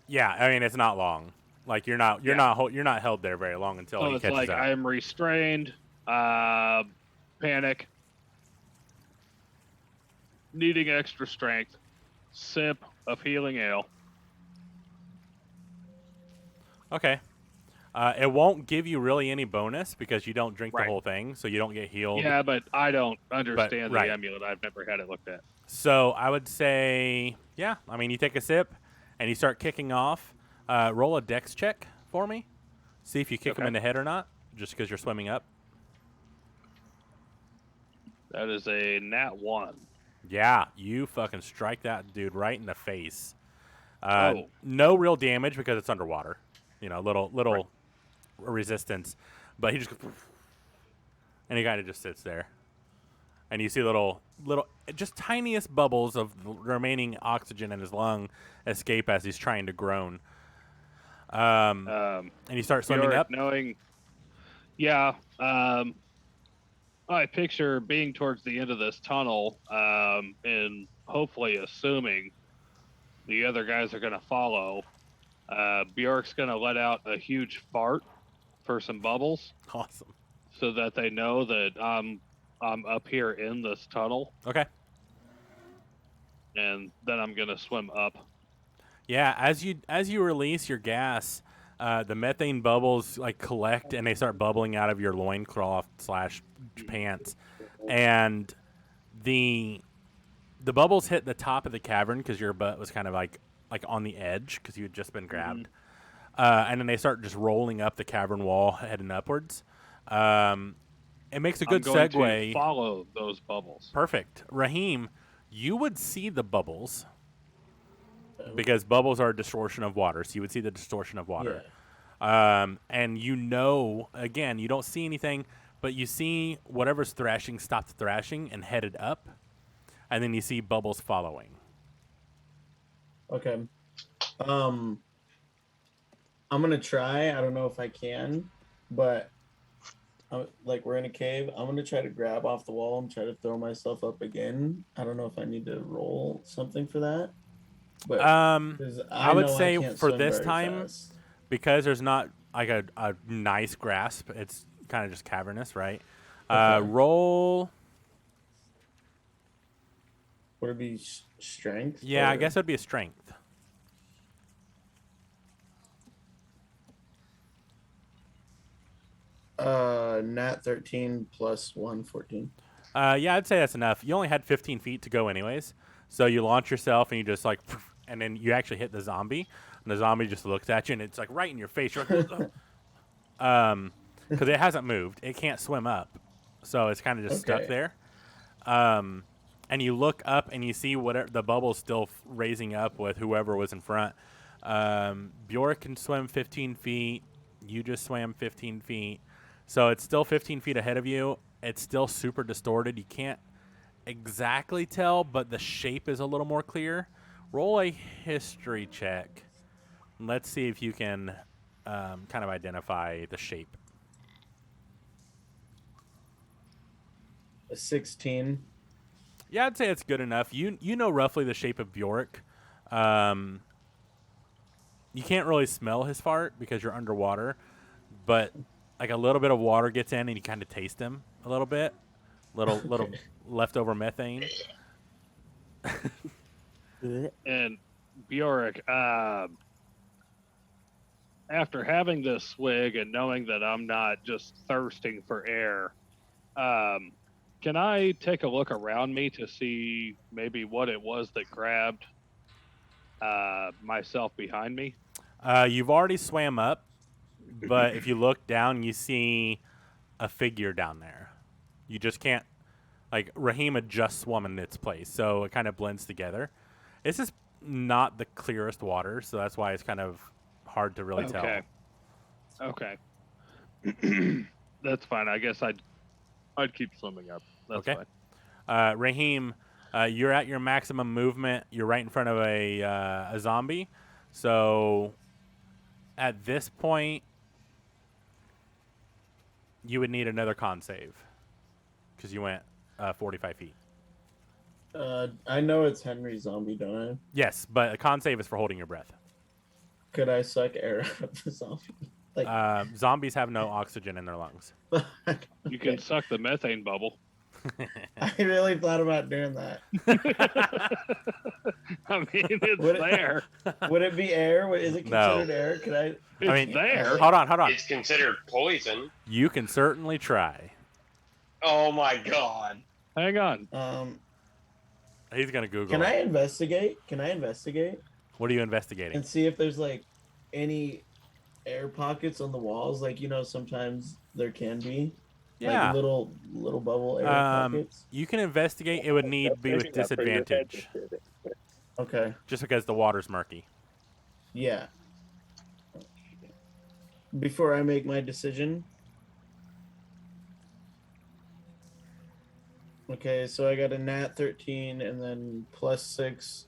Yeah, I mean it's not long. Like you're not held there very long until
So
he
it's
catches
like
up.
I am restrained, panic, needing extra strength, sip of healing ale.
Okay. It won't give you really any bonus because you don't drink the
Right.
whole thing, so you don't get healed.
Yeah, but I don't understand
right.
the amulet. I've never had it looked at.
So I would say, yeah. I mean, you take a sip and you start kicking off. Roll a dex check for me. See if you kick him in the head or not, just because you're swimming up.
That is a nat 1.
Yeah, you fucking strike that dude right in the face.
Oh.
No real damage because it's underwater. You know, little resistance, but he just goes, and he kind of just sits there, and you see little just tiniest bubbles of the remaining oxygen in his lung escape as he's trying to groan. And you start swimming up.
Knowing, yeah. I picture being towards the end of this tunnel, and hopefully assuming the other guys are going to follow. Bjork's going to let out a huge fart for some bubbles.
Awesome.
So that they know that I'm up here in this tunnel.
Okay.
And then I'm going to swim up.
Yeah, as you release your gas, the methane bubbles like collect and they start bubbling out of your loincloth / pants, and the bubbles hit the top of the cavern because your butt was kind of like on the edge because you had just been grabbed, and then they start just rolling up the cavern wall heading upwards. It makes a good
I'm going
segue.
to follow those bubbles.
Perfect, Raheem. You would see the bubbles. Because bubbles are a distortion of water, so you would see the distortion of water. Yeah. And again, you don't see anything, but you see whatever's thrashing stopped thrashing and headed up, and then you see bubbles following.
Okay. I'm gonna try. I don't know if I can, but like we're in a cave. I'm gonna try to grab off the wall and try to throw myself up again. I don't know if I need to roll something for that. But
I would say for this time,
fast.
because there's not like a nice grasp, it's kind of just cavernous, right?
Okay.
Roll.
Would it be strength?
Yeah, I guess it'd be a strength.
Nat 13 plus 1, 14.
Yeah, I'd say that's enough. You only had 15 feet to go anyways. So you launch yourself and you just like, and then you actually hit the zombie, and the zombie just looks at you and it's like right in your face. You're like, because it hasn't moved. It can't swim up, so it's kind of just stuck there. And you look up and you see whatever the bubble's still raising up with whoever was in front. Bjork can swim 15 feet. You just swam 15 feet, so it's still 15 feet ahead of you. It's still super distorted. You can't exactly tell, but the shape is a little more clear. Roll a history check. Let's see if you can kind of identify the shape.
A 16.
Yeah, I'd say it's good enough. You know roughly the shape of Bjork. You can't really smell his fart because you're underwater, but like a little bit of water gets in and you kind of taste him a little bit. Little leftover methane.
And Bjork, after having this swig and knowing that I'm not just thirsting for air, can I take a look around me to see maybe what it was that grabbed myself behind me?
You've already swam up, but if you look down, you see a figure down there. You just can't, like, Raheem had just swum in its place, so it kind of blends together. This is not the clearest water, so that's why it's kind of hard to really tell.
Okay. That's fine. I guess I'd keep swimming up. That's
Okay.
fine.
Raheem, you're at your maximum movement. You're right in front of a zombie. So at this point, you would need another con save because you went 45 feet.
I know it's Henry Zombie, don't I?
Yes, but a con save is for holding your breath.
Could I suck air out of the zombie? Like,
zombies have no oxygen in their lungs.
You can suck the methane bubble.
I really thought about doing that.
I mean, it's there.
Would it be air? Is it considered air? Could I?
It's there.
Hold on.
It's considered poison.
You can certainly try.
Oh my god.
Hang on.
He's gonna Google.
Can I investigate?
What are you investigating?
And see if there's like any air pockets on the walls. Like, sometimes there can be.
Yeah.
Like little bubble air pockets.
You can investigate. It would need to be with disadvantage.
Okay.
Just because the water's murky.
Yeah. Before I make my decision. Okay, so I got a nat 13 and then +6.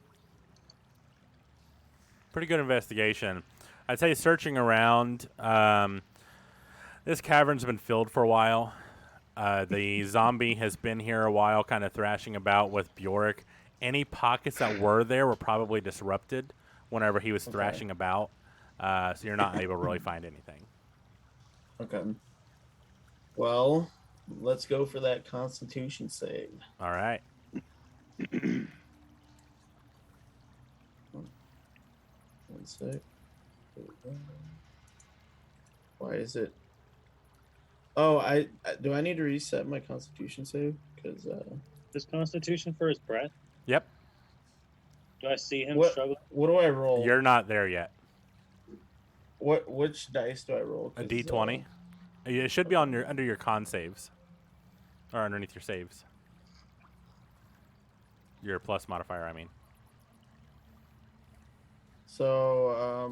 Pretty good investigation. I'd say searching around. This cavern's been filled for a while. The zombie has been here a while, kind of thrashing about with Bjork. Any pockets that were there were probably disrupted whenever he was thrashing about. So you're not able to really find anything.
Okay. Well, let's go for that Constitution save.
All right.
One sec. Why is it? Oh, I do. I need to reset my Constitution save because
This Constitution for his breath.
Yep.
Do I see him struggling?
What do I roll?
You're not there yet.
Which dice do I roll?
A D20. It should be on under your con saves, or underneath your saves. Your plus modifier, I mean.
So,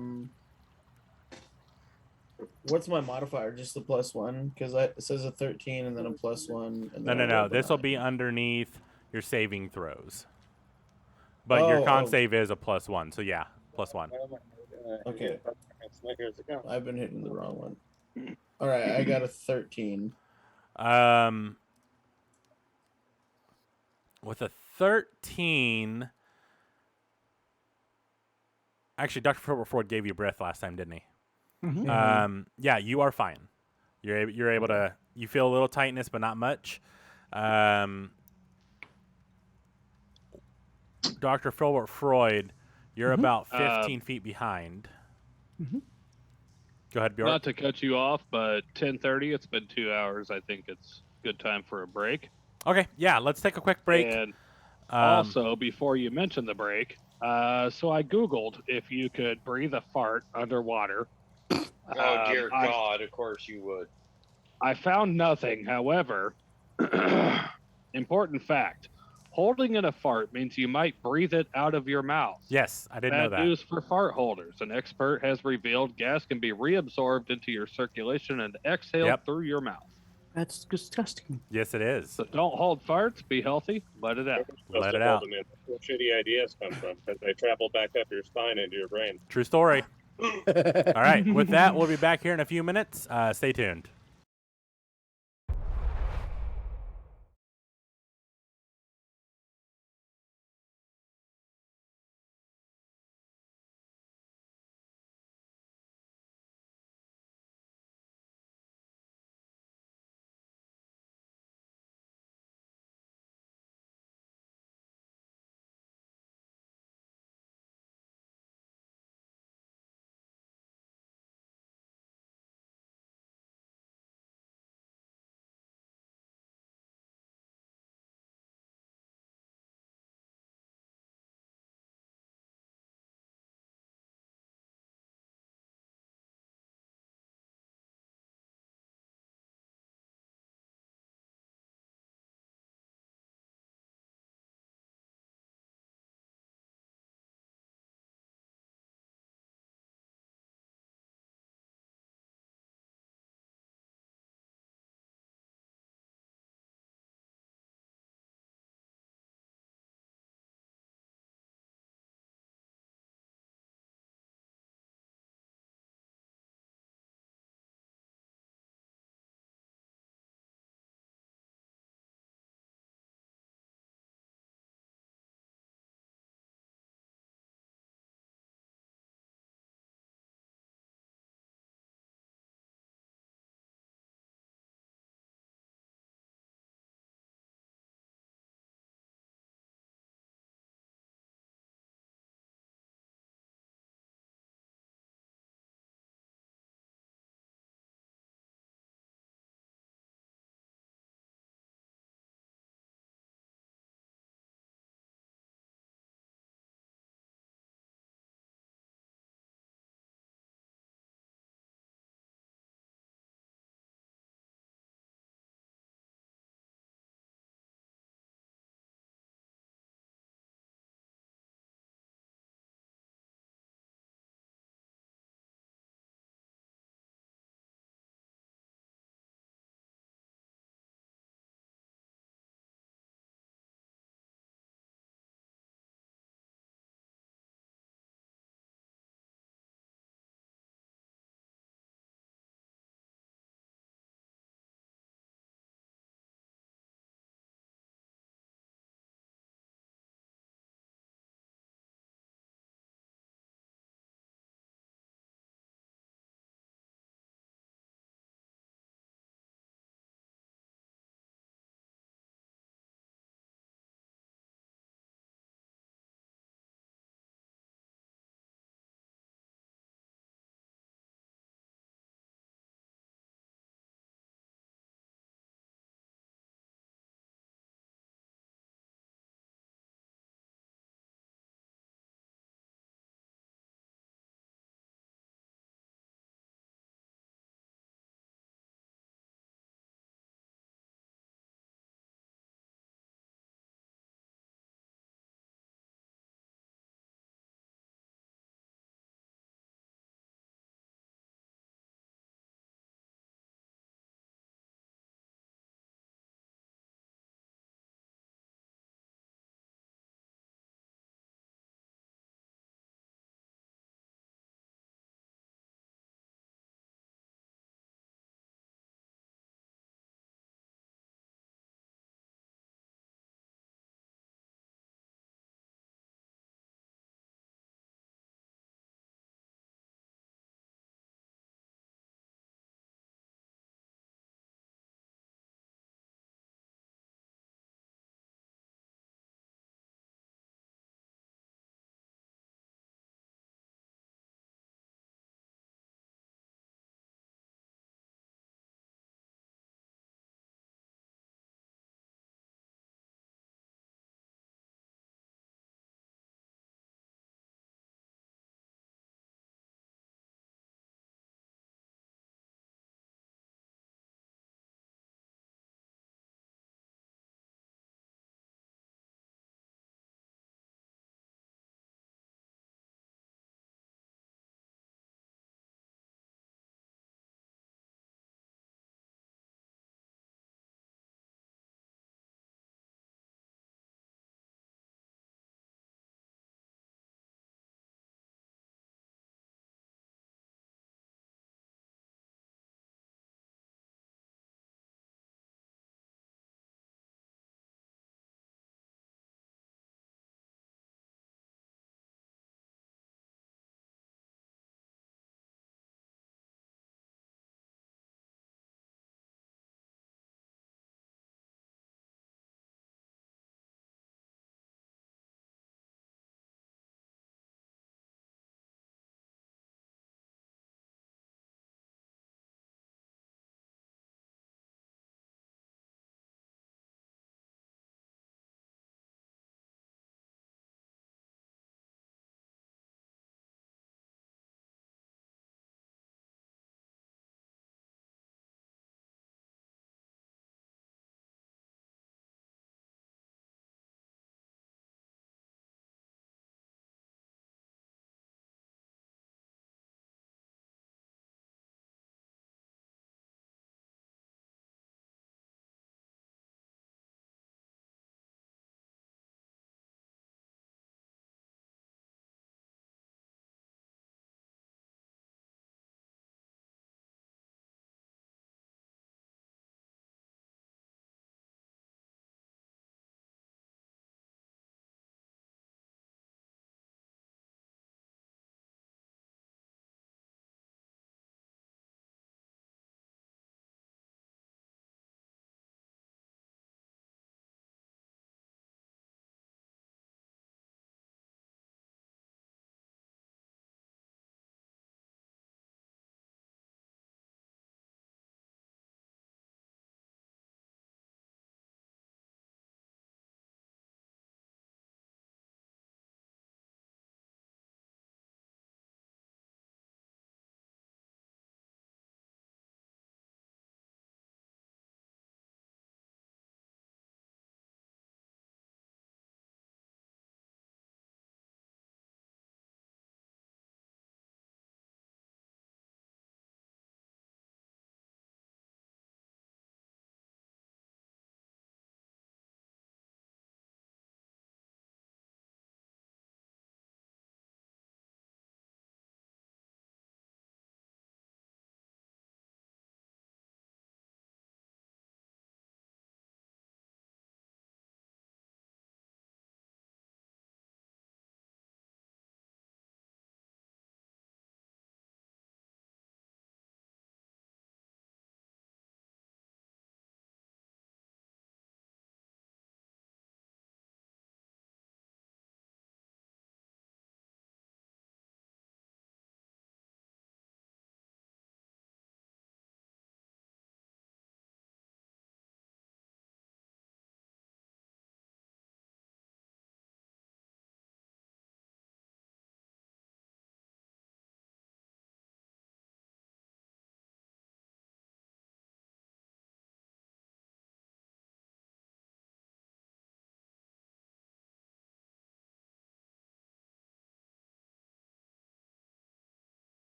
what's my modifier? Just the +1? Because it says a 13 and then a +1. And then
No. This will be underneath your saving throws. But your con save is a +1, so yeah, +1.
Okay. I've been hitting the wrong one. All right, I got a 13.
With a 13, actually, Dr. Ford gave you breath last time, didn't he?
Mm-hmm.
Yeah, you are fine. You're able to. You feel a little tightness, but not much. Dr. Filbert Freud, you're about 15 feet behind.
Mm-hmm.
Go ahead, Bjork.
Not to cut you off, but 10:30. It's been 2 hours. I think it's good time for a break.
Okay, yeah, let's take a quick break.
And also, before you mention the break, so I Googled if you could breathe a fart underwater.
Oh, dear God, of course you would.
I found nothing. However, important fact, holding in a fart means you might breathe it out of your mouth.
Yes, I didn't know that.
Bad news for fart holders. An expert has revealed gas can be reabsorbed into your circulation and exhaled through your mouth.
That's disgusting.
Yes, it is.
So don't hold farts. Be healthy. Let it out.
Let it out.
Where shitty ideas come from because they travel back up your spine into your brain.
True story. All right, with that, we'll be back here in a few minutes. Stay tuned.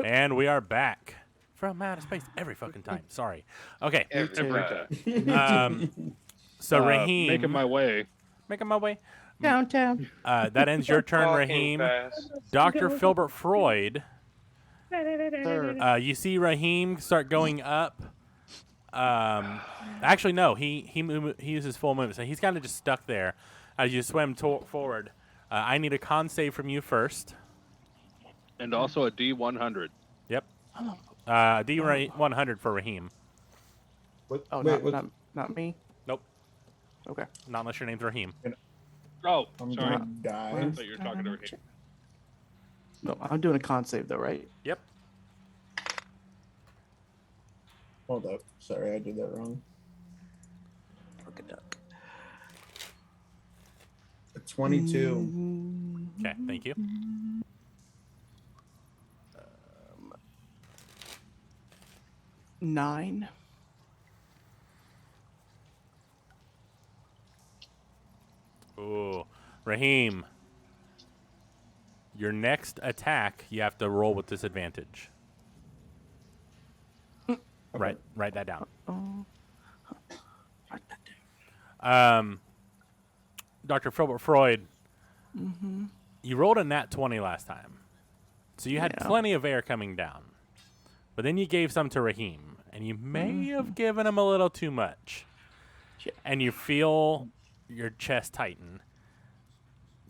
And we are back from outer space every fucking time. Sorry. Okay.
Every
too.
time.
So Raheem,
making my way.
making my way.
Downtown.
That ends your turn,
Walking
Raheem.
fast.
Dr. Filbert Freud.
Sir.
You see Raheem start going up. Actually, no. He uses full movement, so he's kind of just stuck there as you swim forward. I need a con save from you first.
And also a D100.
Yep. D100 for Raheem.
What?
Oh,
Wait,
not me.
Nope.
Okay.
Not unless your name's Raheem.
Oh,
I'm
sorry.
gonna die.
I thought you were talking to Raheem.
No, I'm doing a con save though, right?
Yep.
Hold up. Sorry, I did that wrong.
Fuck a duck.
A 22.
Okay, thank you.
Nine.
Ooh. Raheem. Your next attack, you have to roll with disadvantage. Write that down.
Oh. Write that down.
Dr. Filbert Freud,
Mm-hmm.
you rolled a nat 20 last time. So you had
Yeah.
plenty of air coming down. But then you gave some to Raheem, and you may have given him a little too much.
Yeah.
And you feel your chest tighten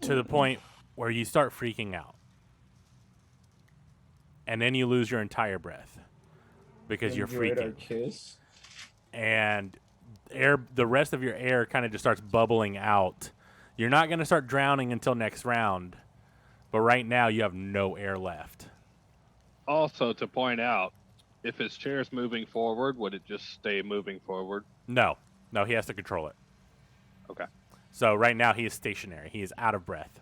to the point where you start freaking out. And then you lose your entire breath because you're
Enjoyed our
freaking.
kiss.
And the rest of your air kind of just starts bubbling out. You're not going to start drowning until next round. But right now you have no air left.
Also, to point out, if his chair's moving forward, would it just stay moving forward?
No, he has to control it.
Okay.
So right now he is stationary. He is out of breath.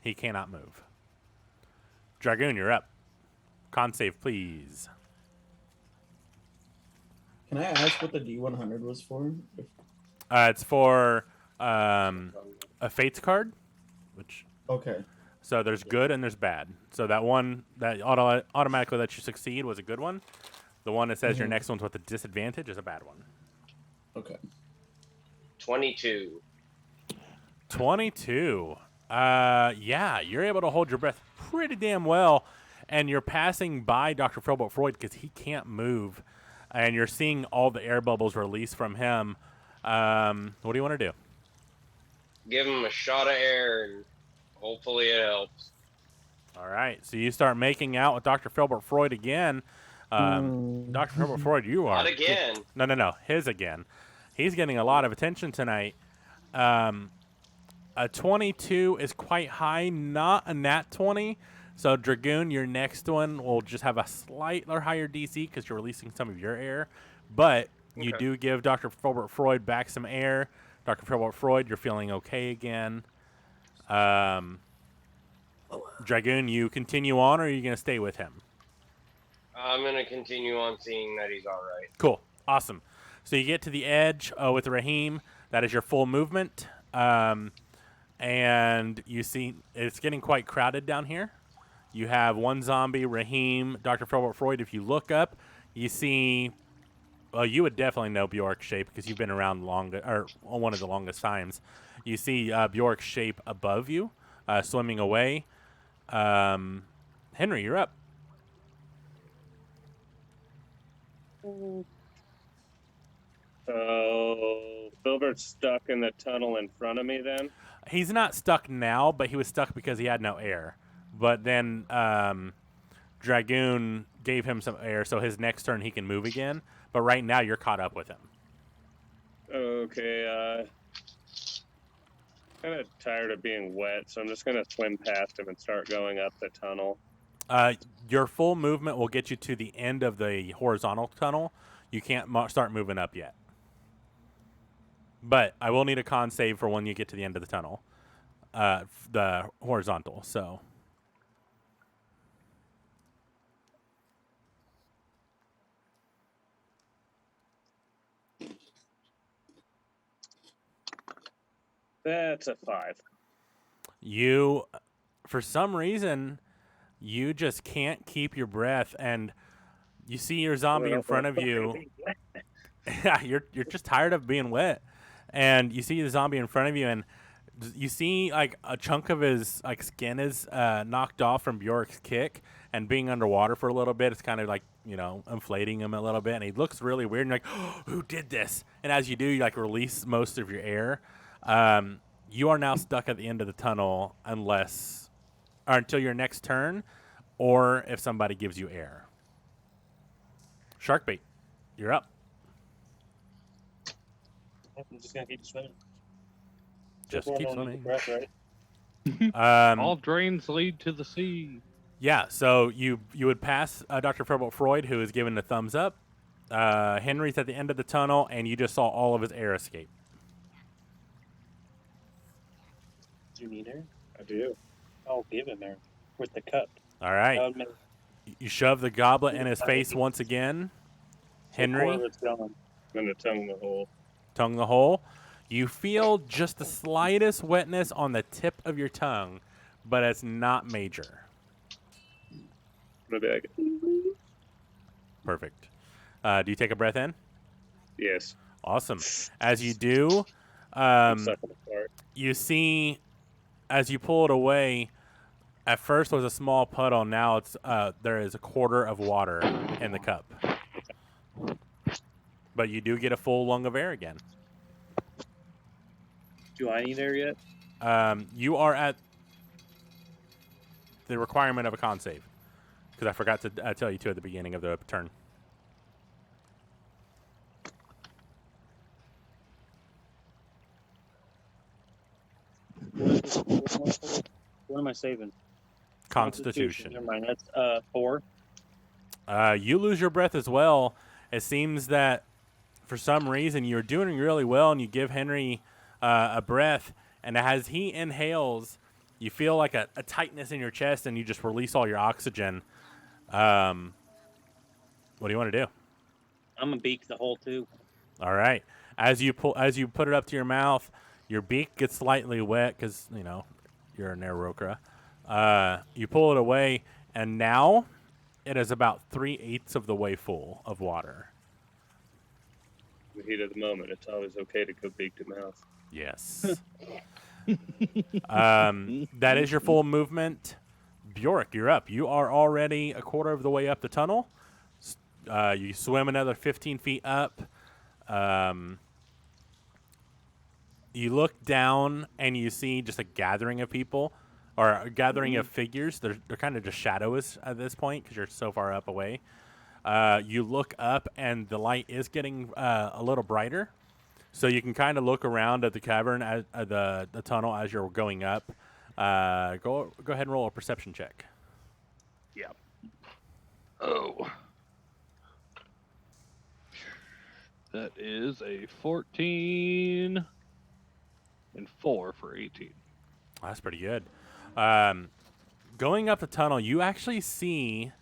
He cannot move. Dragoon, you're up. Con save, please.
Can I ask what the D100 was for?
It's for a Fates card, which
Okay.
so there's good and there's bad. So that one that automatically lets you succeed was a good one. The one that says your next one's with a disadvantage is a bad one.
Okay.
22.
22. Yeah, you're able to hold your breath pretty damn well, and you're passing by Dr. Filbert Freud because he can't move, and you're seeing all the air bubbles release from him. What do you want to do?
Give him a shot of air, and hopefully it helps.
All right, so you start making out with Dr. Filbert Freud again. Dr. Filbert Freud, you are.
Not again.
No. His again. He's getting a lot of attention tonight. A 22 is quite high, not a nat 20. So, Dragoon, your next one will just have a slightly higher DC because you're releasing some of your air. But you do give Dr. Filbert Freud back some air. Dr. Filbert Freud, you're feeling okay again. Dragoon, you continue on, or are you going to stay with him?
I'm going to continue on seeing that he's all right.
Cool. Awesome. So you get to the edge with Raheem. That is your full movement. And you see it's getting quite crowded down here. You have one zombie, Raheem, Dr. Filbert Freud. If you look up, you see... Well, you would definitely know Bjork's shape because you've been around one of the longest times. You see Bjork's shape above you, swimming away. Henry, you're up.
So Filbert's stuck in the tunnel in front of me then?
He's not stuck now, but he was stuck because he had no air. But then Dragoon gave him some air, so his next turn he can move again. But right now you're caught up with him.
Okay, kind of tired of being wet, so I'm just going to swim past him and start going up the tunnel.
Your full movement will get you to the end of the horizontal tunnel. You can't start moving up yet. But I will need a con save for when you get to the end of the tunnel. The horizontal, so...
That's a 5.
You, for some reason, you just can't keep your breath, and you see your zombie in front of you. Yeah, you're just tired of being wet, and you see the zombie in front of you, and you see like a chunk of his like skin is knocked off from Bjork's kick, and being underwater for a little bit, it's kind of like inflating him a little bit, and he looks really weird. And you're like, oh, who did this? And as you do, you like release most of your air. You are now stuck at the end of the tunnel until your next turn, or if somebody gives you air. Sharkbait, you're up.
I'm just gonna keep swimming.
Just keep swimming.
Breath, right?
All drains lead to the sea.
Yeah, so you would pass Dr. Frederick Freud, who is giving the thumbs up. Henry's at the end of the tunnel, and you just saw all of his air escape.
Do you need her?
I do.
I'll give him her with the cup.
All right. You shove the goblet in his face once again. Henry,
I'm gonna tongue the hole.
tongue the hole. You feel just the slightest wetness on the tip of your tongue, but it's not major.
I'm gonna be like,
Perfect. Do you take a breath in?
yes.
Awesome. As you do,
I'm sucking apart.
you see, as you pull it away, at first was a small puddle. Now there is a quarter of water in the cup. But you do get a full lung of air again.
Do I need air yet?
You are at the requirement of a con save, because I forgot to tell you at the beginning of the turn.
What am I saving?
Constitution.
Never mind. That's 4.
You lose your breath as well. It seems that for some reason you're doing really well, and you give Henry a breath, and as he inhales, you feel like a tightness in your chest, and you just release all your oxygen. What do you want to do?
I'm gonna beak the hole too.
All right. As you put it up to your mouth, your beak gets slightly wet because you're an Aerocra. You pull it away, and now it is about 3/8 of the way full of water.
In the heat of the moment, it's always okay to go beak to mouth.
Yes. That is your full movement. Bjork, you're up. You are already a quarter of the way up the tunnel. You swim another 15 feet up. You look down and you see just a gathering of people, or a gathering of figures. They're kind of just shadows at this point because you're so far up away. You look up and the light is getting a little brighter. So you can kind of look around at the cavern, at the tunnel as you're going up. Go ahead and roll a perception check.
Yeah. Oh. That is a 14 and 4 for 18.
That's pretty good. Going up the tunnel, you actually see...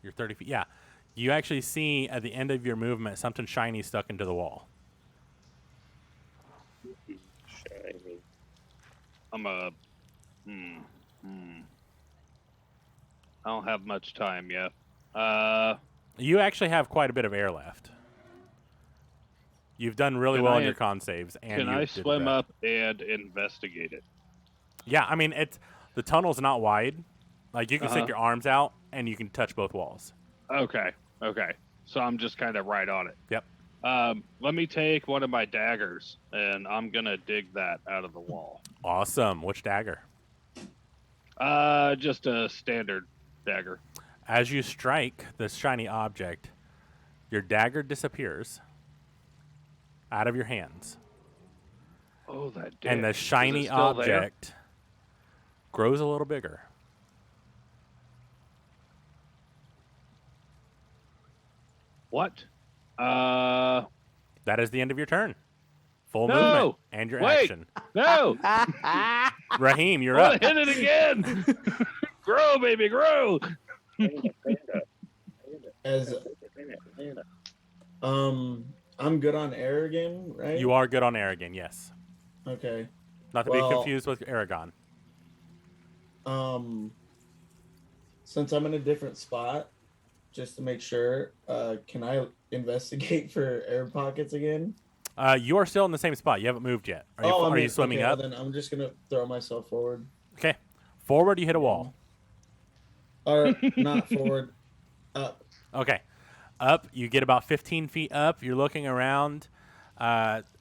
You're 30 feet. Yeah. You actually see at the end of your movement something shiny stuck into the wall.
Shiny.
I'm a... I don't have much time yet.
You actually have quite a bit of air left. You've done really well on your con saves. And
can I swim up and investigate it?
Yeah, I mean, the tunnel's not wide. Like, you can stick your arms out, and you can touch both walls.
Okay. So I'm just kind of right on it.
Yep.
Let me take one of my daggers, and I'm going to dig that out of the wall.
Awesome. Which dagger?
Just a standard dagger.
As you strike this shiny object, your dagger disappears out of your hands.
Oh, that
and the shiny object grows a little bigger.
What?
That is the end of your turn. Full movement and your action.
No.
Raheem, you're up.
Hit it again. Grow, baby, grow.
I'm good on air again, right?
You are good on air again, yes.
Okay.
Not to be confused with Aragon.
since I'm in a different spot, just to make sure, can I investigate for air pockets again?
You are still in the same spot. You haven't moved yet. Are you swimming
okay,
up?
Well, then I'm just gonna throw myself forward.
Okay. Forward, you hit a wall.
Or not forward, up.
Okay. Up, you get about 15 feet up. You're looking around.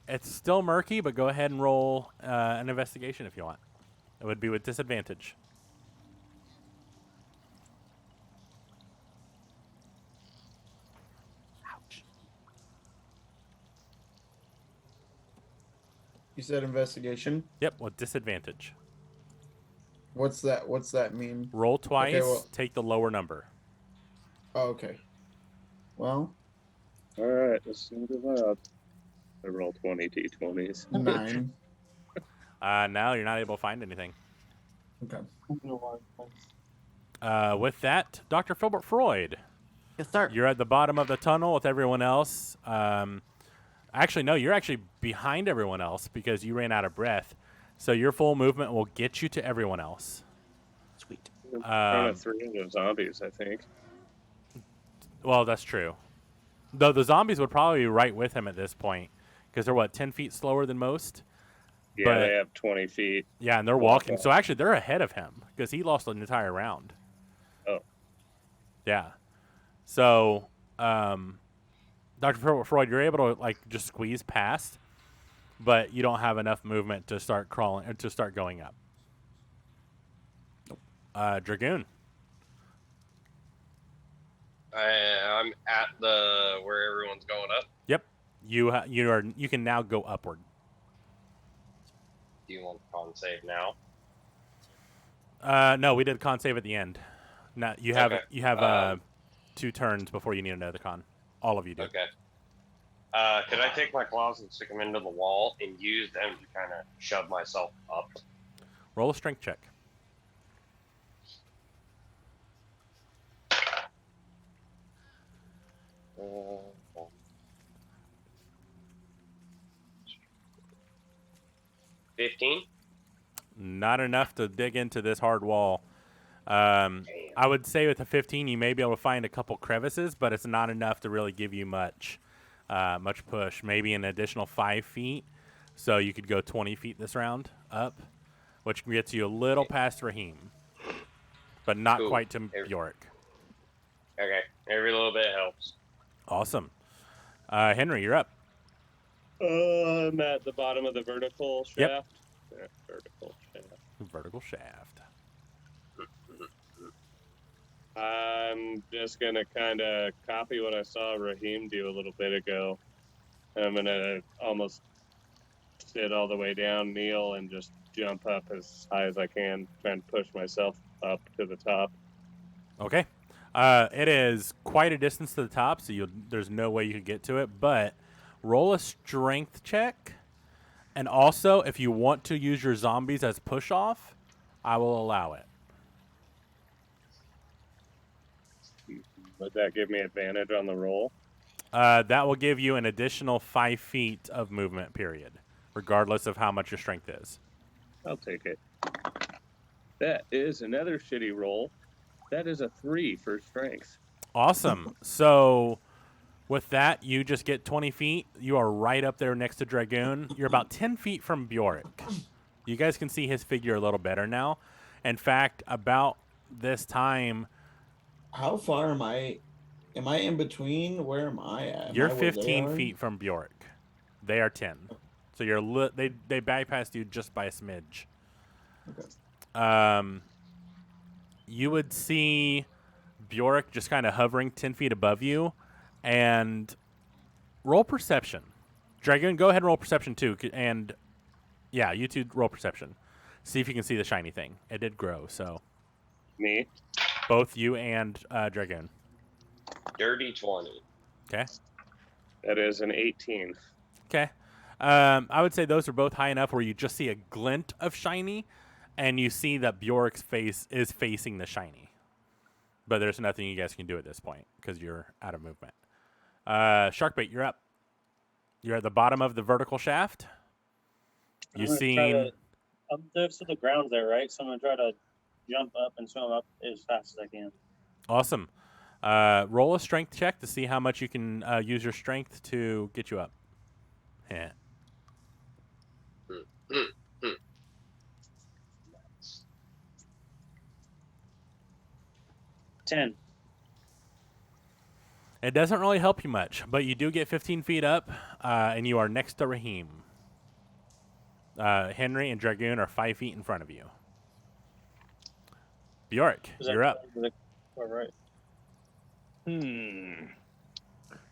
It's still murky, but go ahead and roll an investigation if you want. It would be with disadvantage.
Ouch.
You said investigation.
Yep, with disadvantage.
What's that? What's that mean?
Roll twice.
Okay, well,
take the lower number.
oh, okay. Well,
All right, let's see that. I roll 20 d20s.
9.
Now you're not able to find anything.
Okay.
With that, Dr. Filbert Freud,
Yes, sir.
you're at the bottom of the tunnel with everyone else. Actually, no, you're actually behind everyone else because you ran out of breath. So your full movement will get you to everyone else.
Sweet.
In front of 3 of the zombies, I think.
Well, that's true. Though the zombies would probably be right with him at this point because they're, 10 feet slower than most?
Yeah,
But-
they have 20 feet.
Yeah, and they're walking. So actually, they're ahead of him because he lost an entire round.
Oh.
Yeah. So, Dr. Freud, you're able to just squeeze past, but you don't have enough movement to start crawling or to start going up. Dragoon.
I'm at the where everyone's going up.
Yep. You can now go upward.
Do you want the con save now?
No, we did con save at the end. Now you have
Okay.
2 turns before you need another con. All of you do.
Okay. Could I take my claws and stick them into the wall and use them to kind of shove myself up?
Roll a strength check.
Uh, 15?
Not enough to dig into this hard wall. I would say with a 15, you may be able to find a couple crevices, but it's not enough to really give you much push. Maybe an additional 5 feet, so you could go 20 feet this round up, which gets you a little past Raheem, but not
Cool.
quite to Bjork.
Okay, every little bit helps.
Awesome. Henry, you're up.
I'm at the bottom of the vertical shaft.
Yep.
Yeah, vertical shaft.
Vertical shaft.
I'm just going to kind of copy what I saw Raheem do a little bit ago. I'm going to almost sit all the way down, kneel, and just jump up as high as I can, trying to push myself up to the top.
Okay. It is quite a distance to the top, so there's no way you could get to it, but roll a strength check. And also, if you want to use your zombies as push-off, I will allow it.
Would that give me advantage on the roll?
That will give you an additional 5 feet of movement, period, regardless of how much your strength is.
I'll take it. That is another shitty roll. That is a 3 for strength.
Awesome. So with that, you just get 20 feet. You are right up there next to Dragoon. You're about 10 feet from Bjork. You guys can see his figure a little better now. In fact, about this time...
How far am I? Am I in between? Where am I at? Am
You're
I where they
15
are?
feet from Bjork. They are 10. So you're they bypassed you just by a smidge.
Okay.
You would see Bjork just kind of hovering 10 feet above you, and roll perception. Dragoon, go ahead and roll perception too, and yeah, you two roll perception. See if you can see the shiny thing. It did grow, so
Me?
both you and Dragoon.
Dirty 20.
Okay.
That is an 18.
Okay. I would say those are both high enough where you just see a glint of shiny, and you see that Bjork's face is facing the shiny. But there's nothing you guys can do at this point because you're out of movement. Sharkbait, you're up. You're at the bottom of the vertical shaft. You
I'm gonna
see...
try to- I'm next to the ground there, right? So I'm gonna try to jump up and swim up as fast as I can.
Awesome. Roll a strength check to see how much you can use your strength to get you up. Yeah.
Mm.
10.
It doesn't really help you much, but you do get 15 feet up, and you are next to Raheem. Henry and Dragoon are 5 feet in front of you. Bjork, you're up.
All right.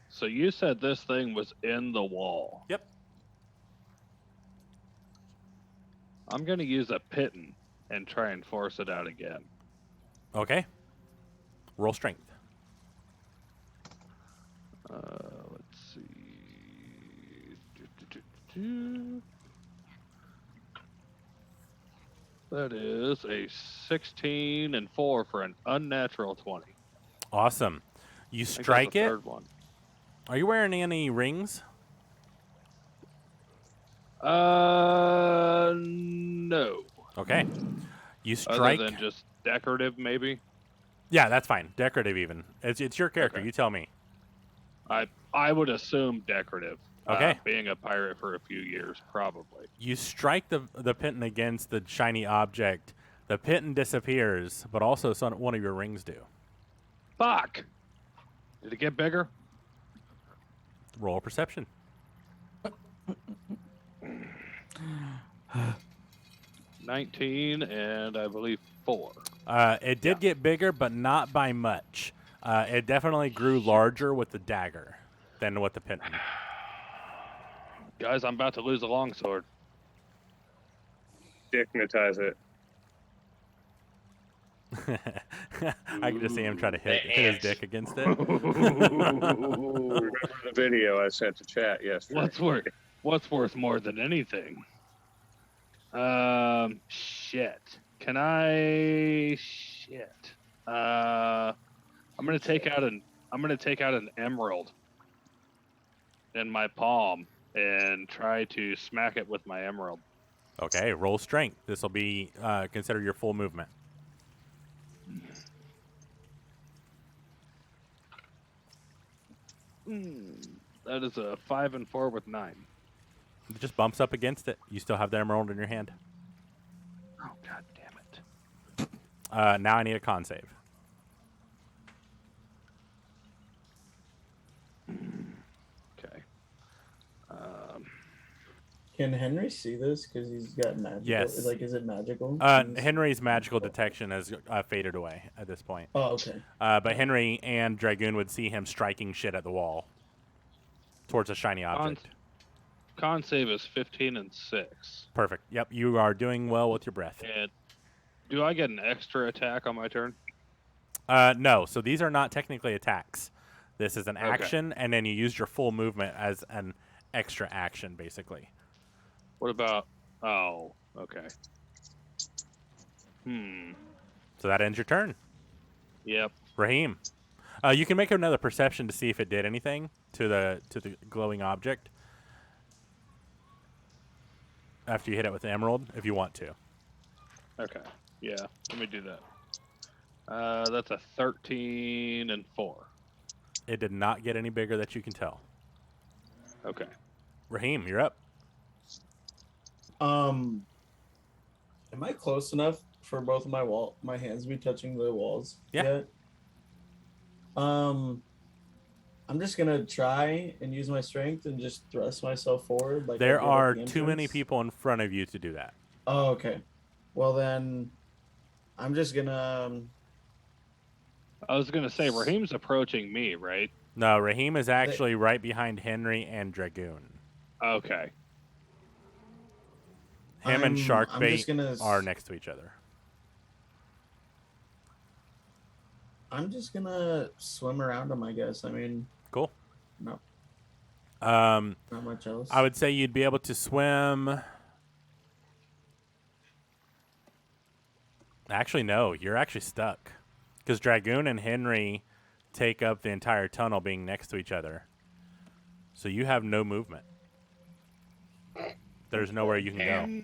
So you said this thing was in the wall.
Yep.
I'm going to use a pitten and try and force it out again.
Okay. Roll strength.
Let's see. That is a 16 and 4 for an unnatural 20.
Awesome. You
I think that's
strike
the
it.
third one.
Are you wearing any rings?
No.
Okay. You strike.
Other than just decorative, maybe.
Yeah, that's fine. Decorative even. It's your character.
Okay.
You tell me.
I would assume decorative.
Okay.
Being a pirate for a few years, probably.
You strike the pitten against the shiny object. The pitten disappears, but also one of your rings do.
Fuck! Did it get bigger?
Roll a perception.
19 and I believe 4.
It did get bigger, but not by much. It definitely grew larger with the dagger than with the pitten.
Guys, I'm about to lose a longsword.
Dignitize it.
I can just see him try to hit his dick against it.
Remember the video I sent to chat yesterday?
What's worth more than anything? Shit. Can I? Shit. I'm gonna take out an emerald in my palm and try to smack it with my emerald.
Okay, roll strength. This will be considered your full movement.
That is a 5 and 4 with 9.
It just bumps up against it. You still have the emerald in your hand.
Oh, god damn it.
Now I need a con save.
Okay.
Can Henry see this? Because he's got magical.
Yes.
Like, is it magical?
Henry's magical detection has faded away at this point.
Oh, okay.
But Henry and Dragoon would see him striking shit at the wall towards a shiny object.
Con save is 15 and 6.
Perfect. Yep, you are doing well with your breath.
And do I get an extra attack on my turn?
No, so these are not technically attacks. This is an
Okay.
action, and then you use your full movement as an extra action, basically.
What about... Oh, okay.
So that ends your turn.
Yep.
Raheem. You can make another perception to see if it did anything to the glowing object after you hit it with the emerald, if you want to.
Okay. Yeah, let me do that. That's a 13 and 4.
It did not get any bigger that you can tell.
Okay.
Raheem, you're up.
Am I close enough for both of my hands to be touching the walls yet? I'm just gonna try and use my strength and just thrust myself forward. Like
There
I did at
are
the
too many
entrance.
people in front of you to do that.
Oh, okay. Well then, I'm just gonna.
I was going to say, Raheem's approaching me, right?
No, Raheem is actually right behind Henry and Dragoon.
Okay.
Him and
I'm
Sharkbait
just gonna
are next to each other.
I'm just gonna swim around them, I guess. I mean,
Cool.
no,
Not
much else.
I would say you'd be able to swim. Actually, no. You're actually stuck. Because Dragoon and Henry take up the entire tunnel being next to each other. So you have no movement. There's nowhere you can go.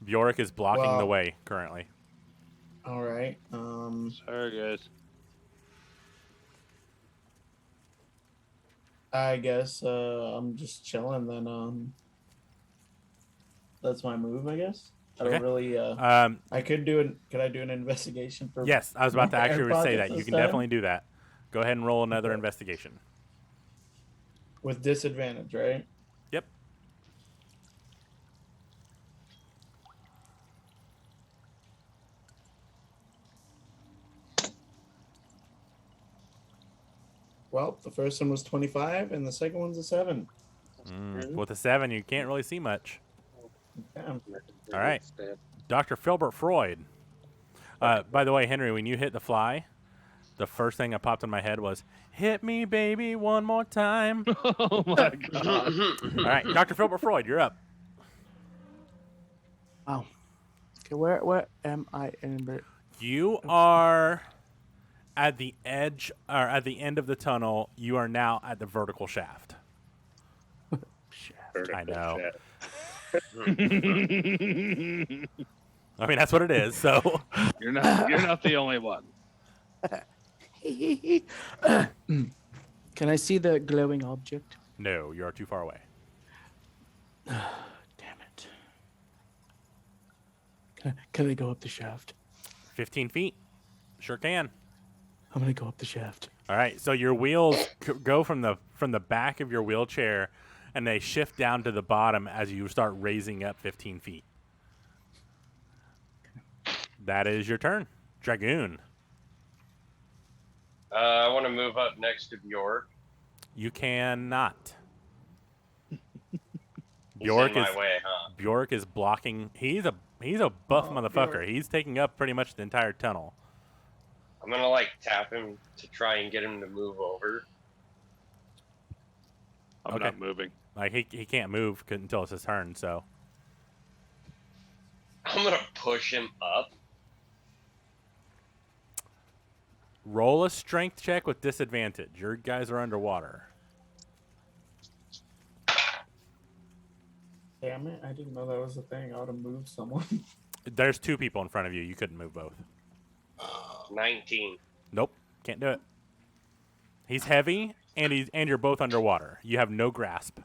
Bjork is blocking the way currently.
All right.
Sorry, guys.
I guess I'm just chilling then. That's my move, I guess. I don't
Okay.
really I could I do an investigation for
Yes, I was about to
more air
actually say
pockets
that. You
this
can
time?
definitely do that. Go ahead and roll another
Okay.
investigation.
With disadvantage, right?
Yep.
Well, the first one was 25 and the second one's a 7.
With a 7, you can't really see much.
Damn.
All right. Dr. Filbert Freud. By the way, Henry, when you hit the fly, the first thing that popped in my head was, hit me, baby, one more time.
Oh my god.
All right, Dr. Filbert Freud, you're up.
Wow. Okay, where am I in?
You are at the edge, or at the end of the tunnel. You are now at the vertical shaft. I know. I mean, that's what it is. So
You're not the only one.
Can I see the glowing object?
no, you are too far away.
Damn it. Can I go up the shaft?
15 feet. Sure can.
I'm gonna go up the shaft.
All right, so your wheels go from the back of your wheelchair, and they shift down to the bottom as you start raising up 15 feet. That is your turn, Dragoon.
I want to move up next to Bjork.
You cannot.
He's in my way, huh?
Bjork is blocking. He's a buff motherfucker.
Bjork.
He's taking up pretty much the entire tunnel.
I'm gonna tap him to try and get him to move over.
I'm not moving.
Like he can't move until it's his turn. So
I'm gonna push him up.
roll a strength check with disadvantage. Your guys are underwater.
Damn it, I didn't know that was a thing. I would have moved someone.
There's 2 people in front of you. You couldn't move both.
19.
Nope, can't do it. He's heavy, and you're both underwater. You have no grasp.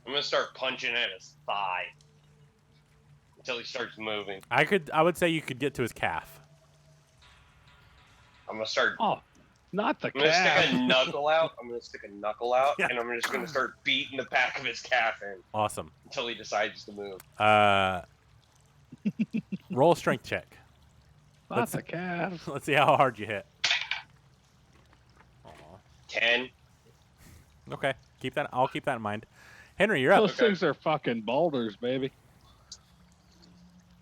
I'm gonna start punching at his thigh until he starts moving.
I would say you could get to his calf.
I'm gonna start.
Oh, not the
I'm gonna
calf.
stick a knuckle out.
Yeah.
And I'm just gonna start beating the back of his calf in
Awesome.
until he decides to move.
Roll a strength check.
Not the calf.
Let's see how hard you hit.
10.
Okay, I'll keep that in mind. Henry, you're up.
Those things are fucking boulders, baby.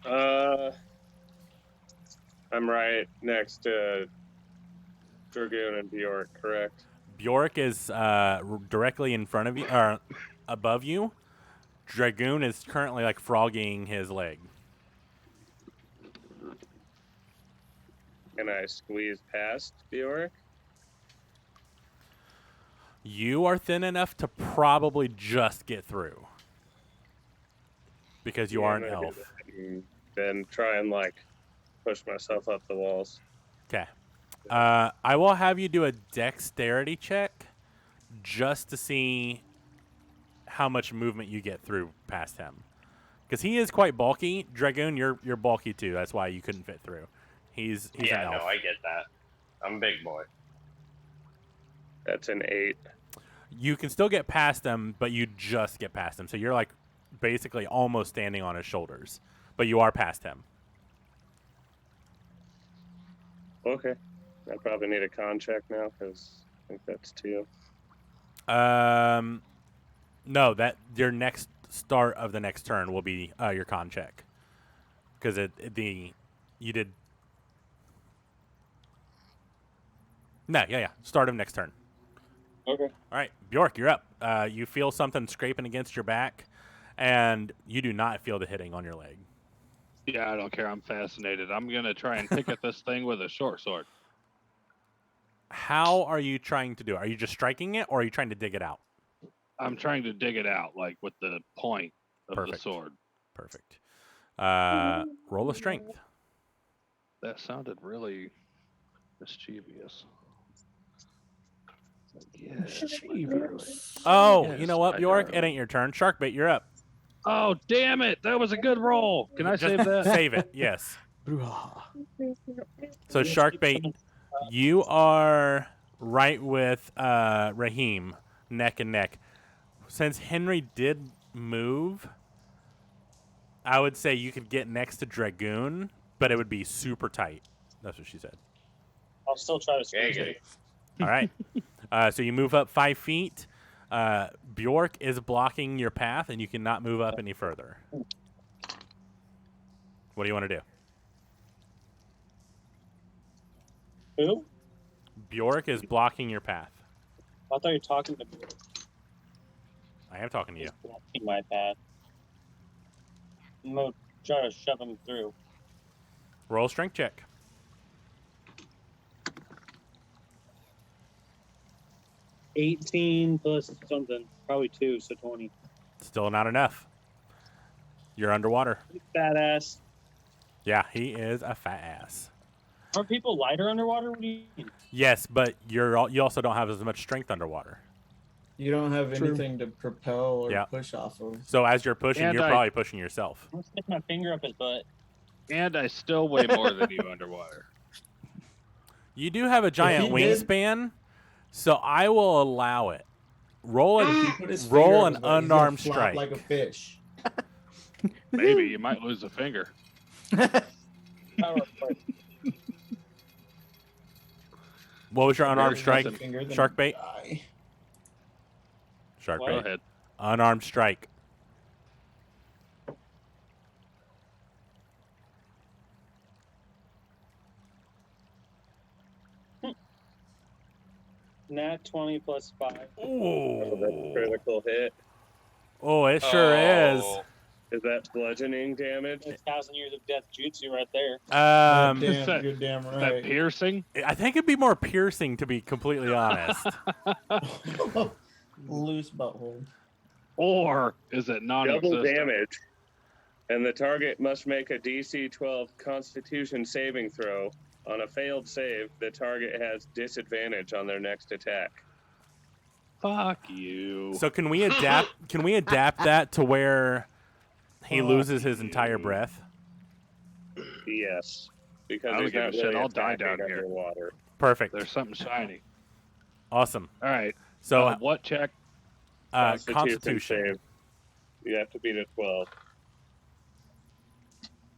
I'm right next to Dragoon and Bjork, correct?
Bjork is directly in front of you, or above you. Dragoon is currently frogging his leg.
Can I squeeze past Bjork?
You are thin enough to probably just get through. Because you are an elf.
Then try and push myself up the walls.
Okay. I will have you do a dexterity check just to see how much movement you get through past him. Because he is quite bulky. Dragoon, you're bulky too. That's why you couldn't fit through. He's an elf.
No, I get that. I'm a big boy.
That's an 8.
You can still get past him, but you just get past him. So you're basically almost standing on his shoulders. But you are past him.
Okay. I probably need a con check now because I think that's 2.
No, that your next start of the next turn will be your con check. Because you did. No, yeah. Start of next turn.
Okay.
All right, Bjork, you're up. You feel something scraping against your back, and you do not feel the hitting on your leg.
Yeah, I don't care. I'm fascinated. I'm gonna try and pick at this thing with a short sword.
How are you trying to do it? Are you just striking it, or are you trying to dig it out?
I'm trying to dig it out, with the point of the sword.
Perfect. Roll a strength.
That sounded really mischievous. Yes, my druid.
Oh,
Yes,
you know what,
my
Bjork? It
darling.
ain't your turn. Sharkbait, you're up.
Oh, damn it! That was a good roll. Can I
Just
save that?
Save it, yes.
Brouhaha.
So, Sharkbait, you are right with Raheem, neck and neck. Since Henry did move, I would say you could get next to Dragoon, but it would be super tight. That's what she said.
I'll still try to
Yeah,
squeeze
good.
it.
All right. So you move up 5 feet. Bjork is blocking your path, and you cannot move up any further. What do you want to do?
Who?
Bjork is blocking your path.
I thought you were talking to me.
I am talking to you.
He's blocking my path. I'm gonna try to shove him through.
Roll a strength check.
18 plus something, probably 2, so 20.
Still not enough. You're underwater.
Badass.
Yeah, he is a fat ass.
Aren't people lighter underwater? What do you mean?
Yes, but you also don't have as much strength underwater.
You don't have
True.
anything to propel or
Yeah.
push off of.
So as you're pushing,
And
you're
I-
probably pushing yourself.
I'm gonna stick my finger up his butt.
And I still weigh more than you underwater.
You do have a giant
he did-
wingspan, so I will allow it. Roll
If you
it.
put his
Roll
finger
an
up his butt, he's gonna
unarmed
flop
strike.
like a fish.
Maybe you might lose a finger.
Power play.
What was your unarmed
If he
strike?
has a finger, then
Shark bait?
die.
Shark
Go
bait.
ahead.
Unarmed strike.
Nat 20 plus 5.
Oh, that's a
Ooh.
critical hit.
Oh, it sure is.
Oh,
Is that bludgeoning damage?
1,000 years of death jutsu right there.
Um,
Damn,
that-
you're damn
Is that
right.
piercing?
I think it'd be more piercing, to be completely honest.
Loose butthole.
Or is it
Double
non-existent?
damage. And the target must make a DC 12 Constitution saving throw. On a failed save, the target has disadvantage on their next attack.
Fuck you.
So can we adapt? Can we adapt that to where he
Fuck
loses his entire
you.
breath?
Yes. Because
I don't
he's
give a
not
shit,
really
I'll die
attacking
down here.
underwater.
Perfect.
There's something shiny.
Awesome.
All right.
So
What check?
Constitution.
save. You have to beat a 12.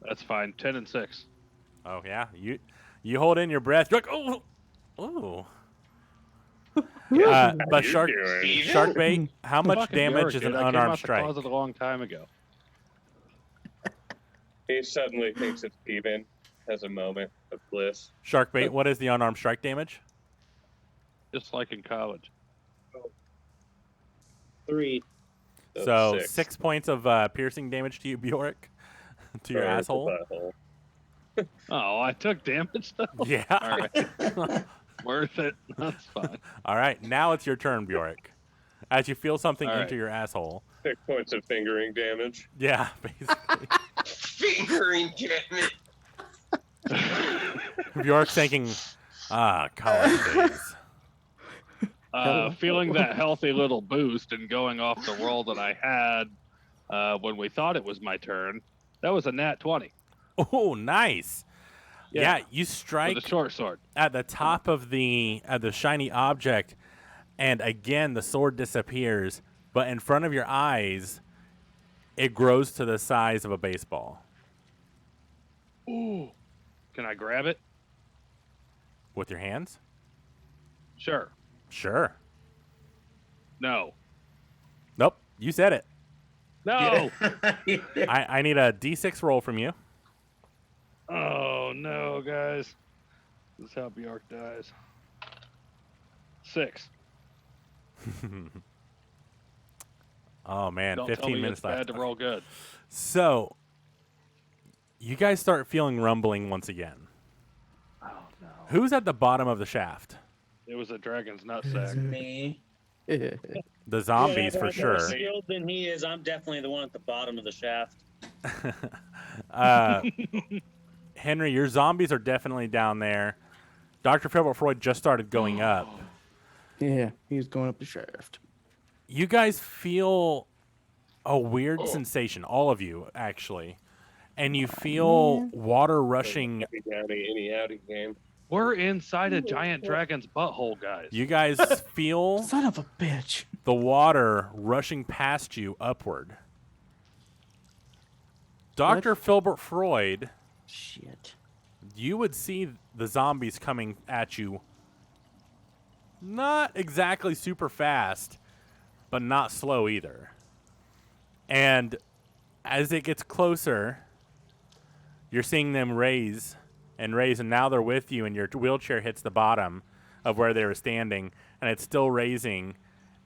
That's fine. 10 and 6.
Oh yeah, you hold in your breath. You're like, oh. But
you
shark
doing?
shark bait. How much
Fucking
damage
Bjork,
is
dude.
an
I came
unarmed
out
strike?
the closet a long time ago.
He suddenly thinks it's even, has a moment of bliss.
Shark bait. What is the unarmed strike damage?
Just like in college.
3.
So 6 points of piercing damage to you, Bjork, to your
Or the
asshole.
butthole.
Oh, I took damage though.
Yeah.
All right. Worth it. That's fine.
All right. Now it's your turn, Bjork. As you feel something
All right.
into your asshole.
6 points of fingering damage.
Yeah, basically.
fingering, damn it.
Bjork's thinking, college days.
Feeling that healthy little boost and going off the roll that I had when we thought it was my turn, that was a nat 20.
Oh, nice. Yeah, you
With
strike
a short sword.
at the top of the shiny object, and again the sword disappears, but in front of your eyes it grows to the size of a baseball.
Ooh. Can I grab it?
With your hands?
Sure.
Sure.
No.
Nope, you said it.
No.
I need a d6 roll from you.
Oh no, guys. This is how Bjork dies. 6.
Oh man,
Don't tell
15
me
minutes
it's bad
left.
to roll good.
So you guys start feeling rumbling once again.
Oh no.
Who's at the bottom of the shaft?
It was a dragon's
It's
nutsack.
me.
The zombies for
More
sure.
skilled than he is. I'm definitely the one at the bottom of the shaft.
Henry, your zombies are definitely down there. Dr. Philbert Freud just started going up.
Yeah, he's going up the shaft.
You guys feel a weird sensation, all of you, actually. And you feel water rushing.
Any howdy game.
We're inside a giant dragon's butthole, guys.
You guys feel
Son of a bitch.
the water rushing past you upward. Dr. Philbert Freud,
Shit.
you would see the zombies coming at you not exactly super fast, but not slow either. And as it gets closer, you're seeing them raise, and now they're with you, and your wheelchair hits the bottom of where they were standing, and it's still raising,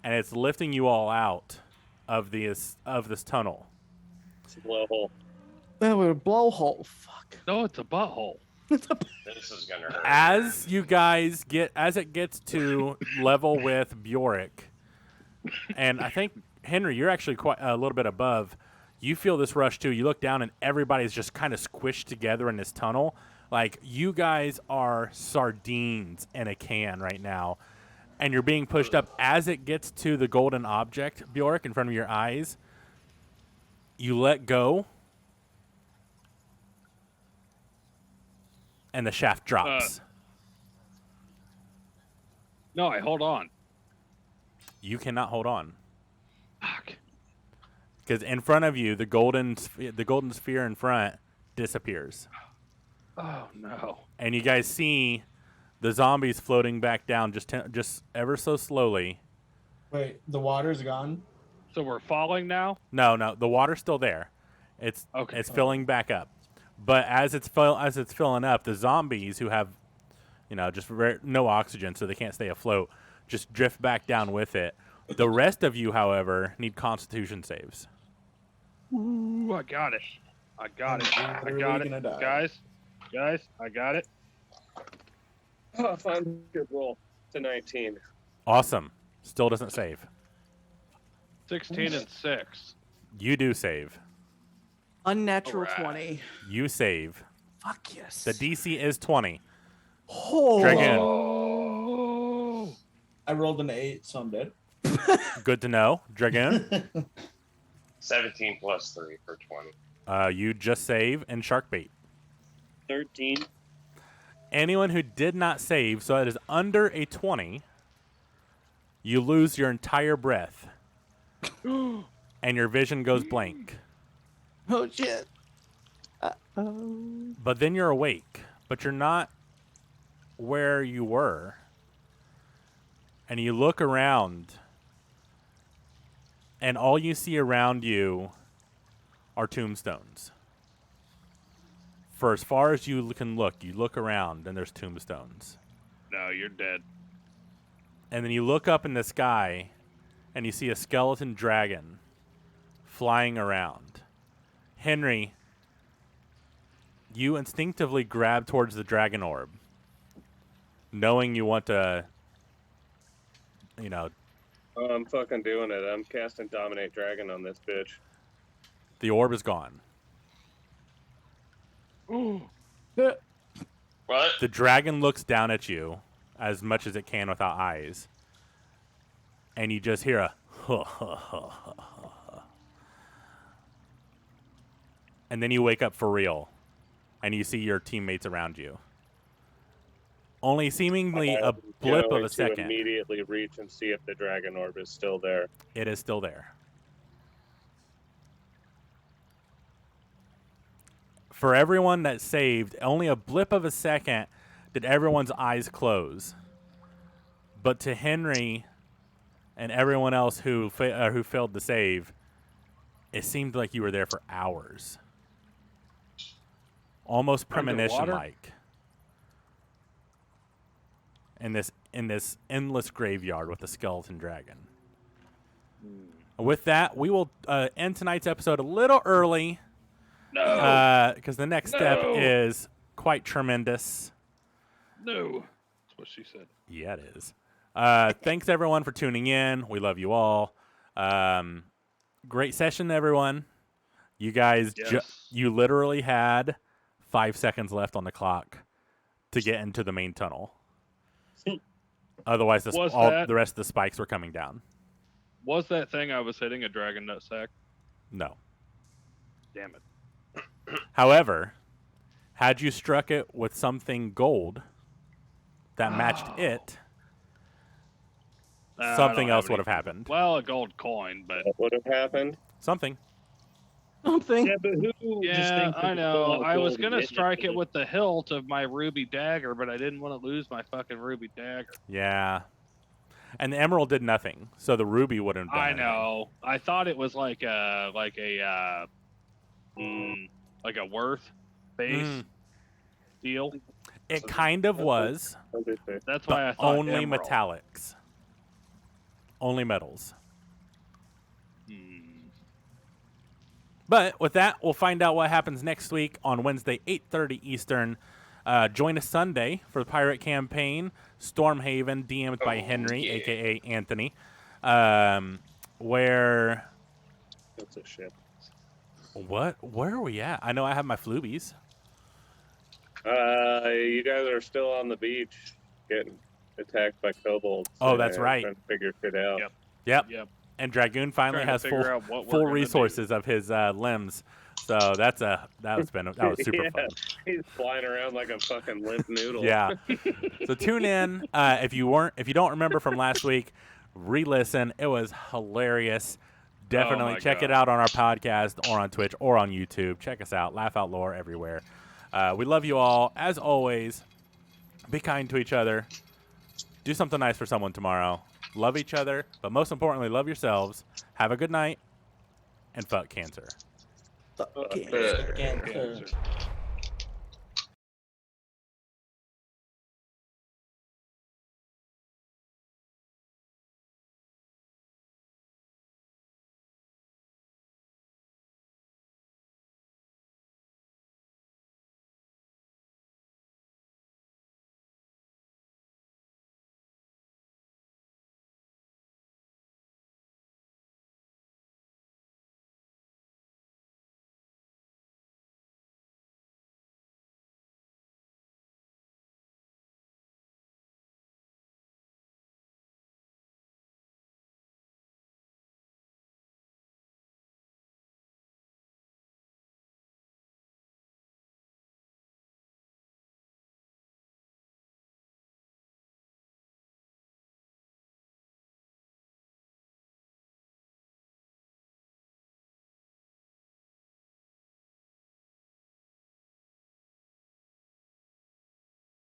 and it's lifting you all out of this tunnel.
It's a blowhole.
That was a blowhole. Fuck.
No, it's a butthole.
This is gonna hurt.
As it gets to level with Bjork, and I think Henry, you're actually quite a little bit above. You feel this rush too. You look down and everybody's just kind of squished together in this tunnel. Like you guys are sardines in a can right now, and you're being pushed up. As it gets to the golden object, Bjork, in front of your eyes, you let go, and the shaft drops.
No, I hold on.
You cannot hold on.
Fuck.
Because in front of you, the golden sphere in front disappears.
Oh no!
And you guys see the zombies floating back down just ever so slowly.
Wait, the water's gone?
So we're falling now?
No, the water's still there. It's filling back up. But as it's filling up, the zombies who have, just no oxygen, so they can't stay afloat, just drift back down with it. The rest of you, however, need Constitution saves.
Ooh, I got it. I got it. Guys, I got it.
Oh, fine. Good roll to 19.
Awesome. Still doesn't save.
16 and 6.
You do save.
Unnatural
Alright.
20.
You save.
Fuck yes.
The DC is 20.
Oh.
Dragoon.
Oh.
I rolled an 8, so I'm dead.
Good to know. Dragoon.
17 plus 3 for 20.
You just save and Sharkbait.
13.
Anyone who did not save, so that is under a 20, you lose your entire breath. And your vision goes blank.
Oh shit. Uh-oh.
But then you're awake. But you're not where you were. And you look around. And all you see around you are tombstones. For as far as you can look, you look around and there's tombstones.
No, you're dead.
And then you look up in the sky and you see a skeleton dragon flying around. Henry, you instinctively grab towards the dragon orb, knowing you want to,
Oh, I'm fucking doing it. I'm casting Dominate Dragon on this bitch.
the orb is gone.
Ooh.
What?
The dragon looks down at you as much as it can without eyes. And you just hear a and then you wake up for real. And you see your teammates around you. Only seemingly a blip of a second.
Immediately reach and see if the dragon orb is still there.
It is still there. For everyone that saved, only a blip of a second did everyone's eyes close. But to Henry and everyone else who failed to save, it seemed like you were there for hours. Almost premonition-like. In this endless graveyard with a skeleton dragon. With that, we will end tonight's episode a little early.
No.
Because the next step is quite tremendous.
No. That's what she said.
Yeah, it is. Thanks, everyone, for tuning in. We love you all. Great session, everyone. You guys,
Yes.
you literally had 5 seconds left on the clock to get into the main tunnel. Otherwise, the rest of the spikes were coming down.
Was that thing I was hitting a dragon nut sack?
No.
Damn it.
However, had you struck it with something gold that matched it, something else would have happened.
Well, a gold coin, but
What would have happened?
Something.
Something.
Yeah, but who just
yeah,
thinks
I
that
know.
the
I was
gold
gonna
hit
strike it
the-
with the hilt of my ruby dagger, but I didn't want to lose my fucking ruby dagger.
Yeah. And the emerald did nothing, so the ruby wouldn't have done
I
anything.
know. I thought it was like a worth base deal.
It kind of was.
That's why I
But
thought
only
emerald.
metallics. Only metals. But with that, we'll find out what happens next week on Wednesday, 8:30 Eastern. Join us Sunday for the Pirate Campaign, Stormhaven, DM'd by Henry, a.k.a. Anthony, where...
That's a ship.
What? Where are we at? I know I have my floobies.
You guys are still on the beach getting attacked by kobolds.
Oh, that's right.
Trying to figure shit out.
Yep.
Yep.
And Dragoon finally
Trying to
has
figure out what we're
full
gonna
resources of his limbs. So that was super
Yeah.
fun.
He's flying around like a fucking limp noodle.
Yeah. So tune in. If you don't remember from last week, re-listen. It was hilarious. Definitely
my
check it
God.
out on our podcast or on Twitch or on YouTube. Check us out. Laugh Out Lore everywhere. We love you all. As always, be kind to each other. Do something nice for someone tomorrow. Love each other, but most importantly, love yourselves. Have a good night, and fuck cancer.
Fuck
Cancer.
cancer.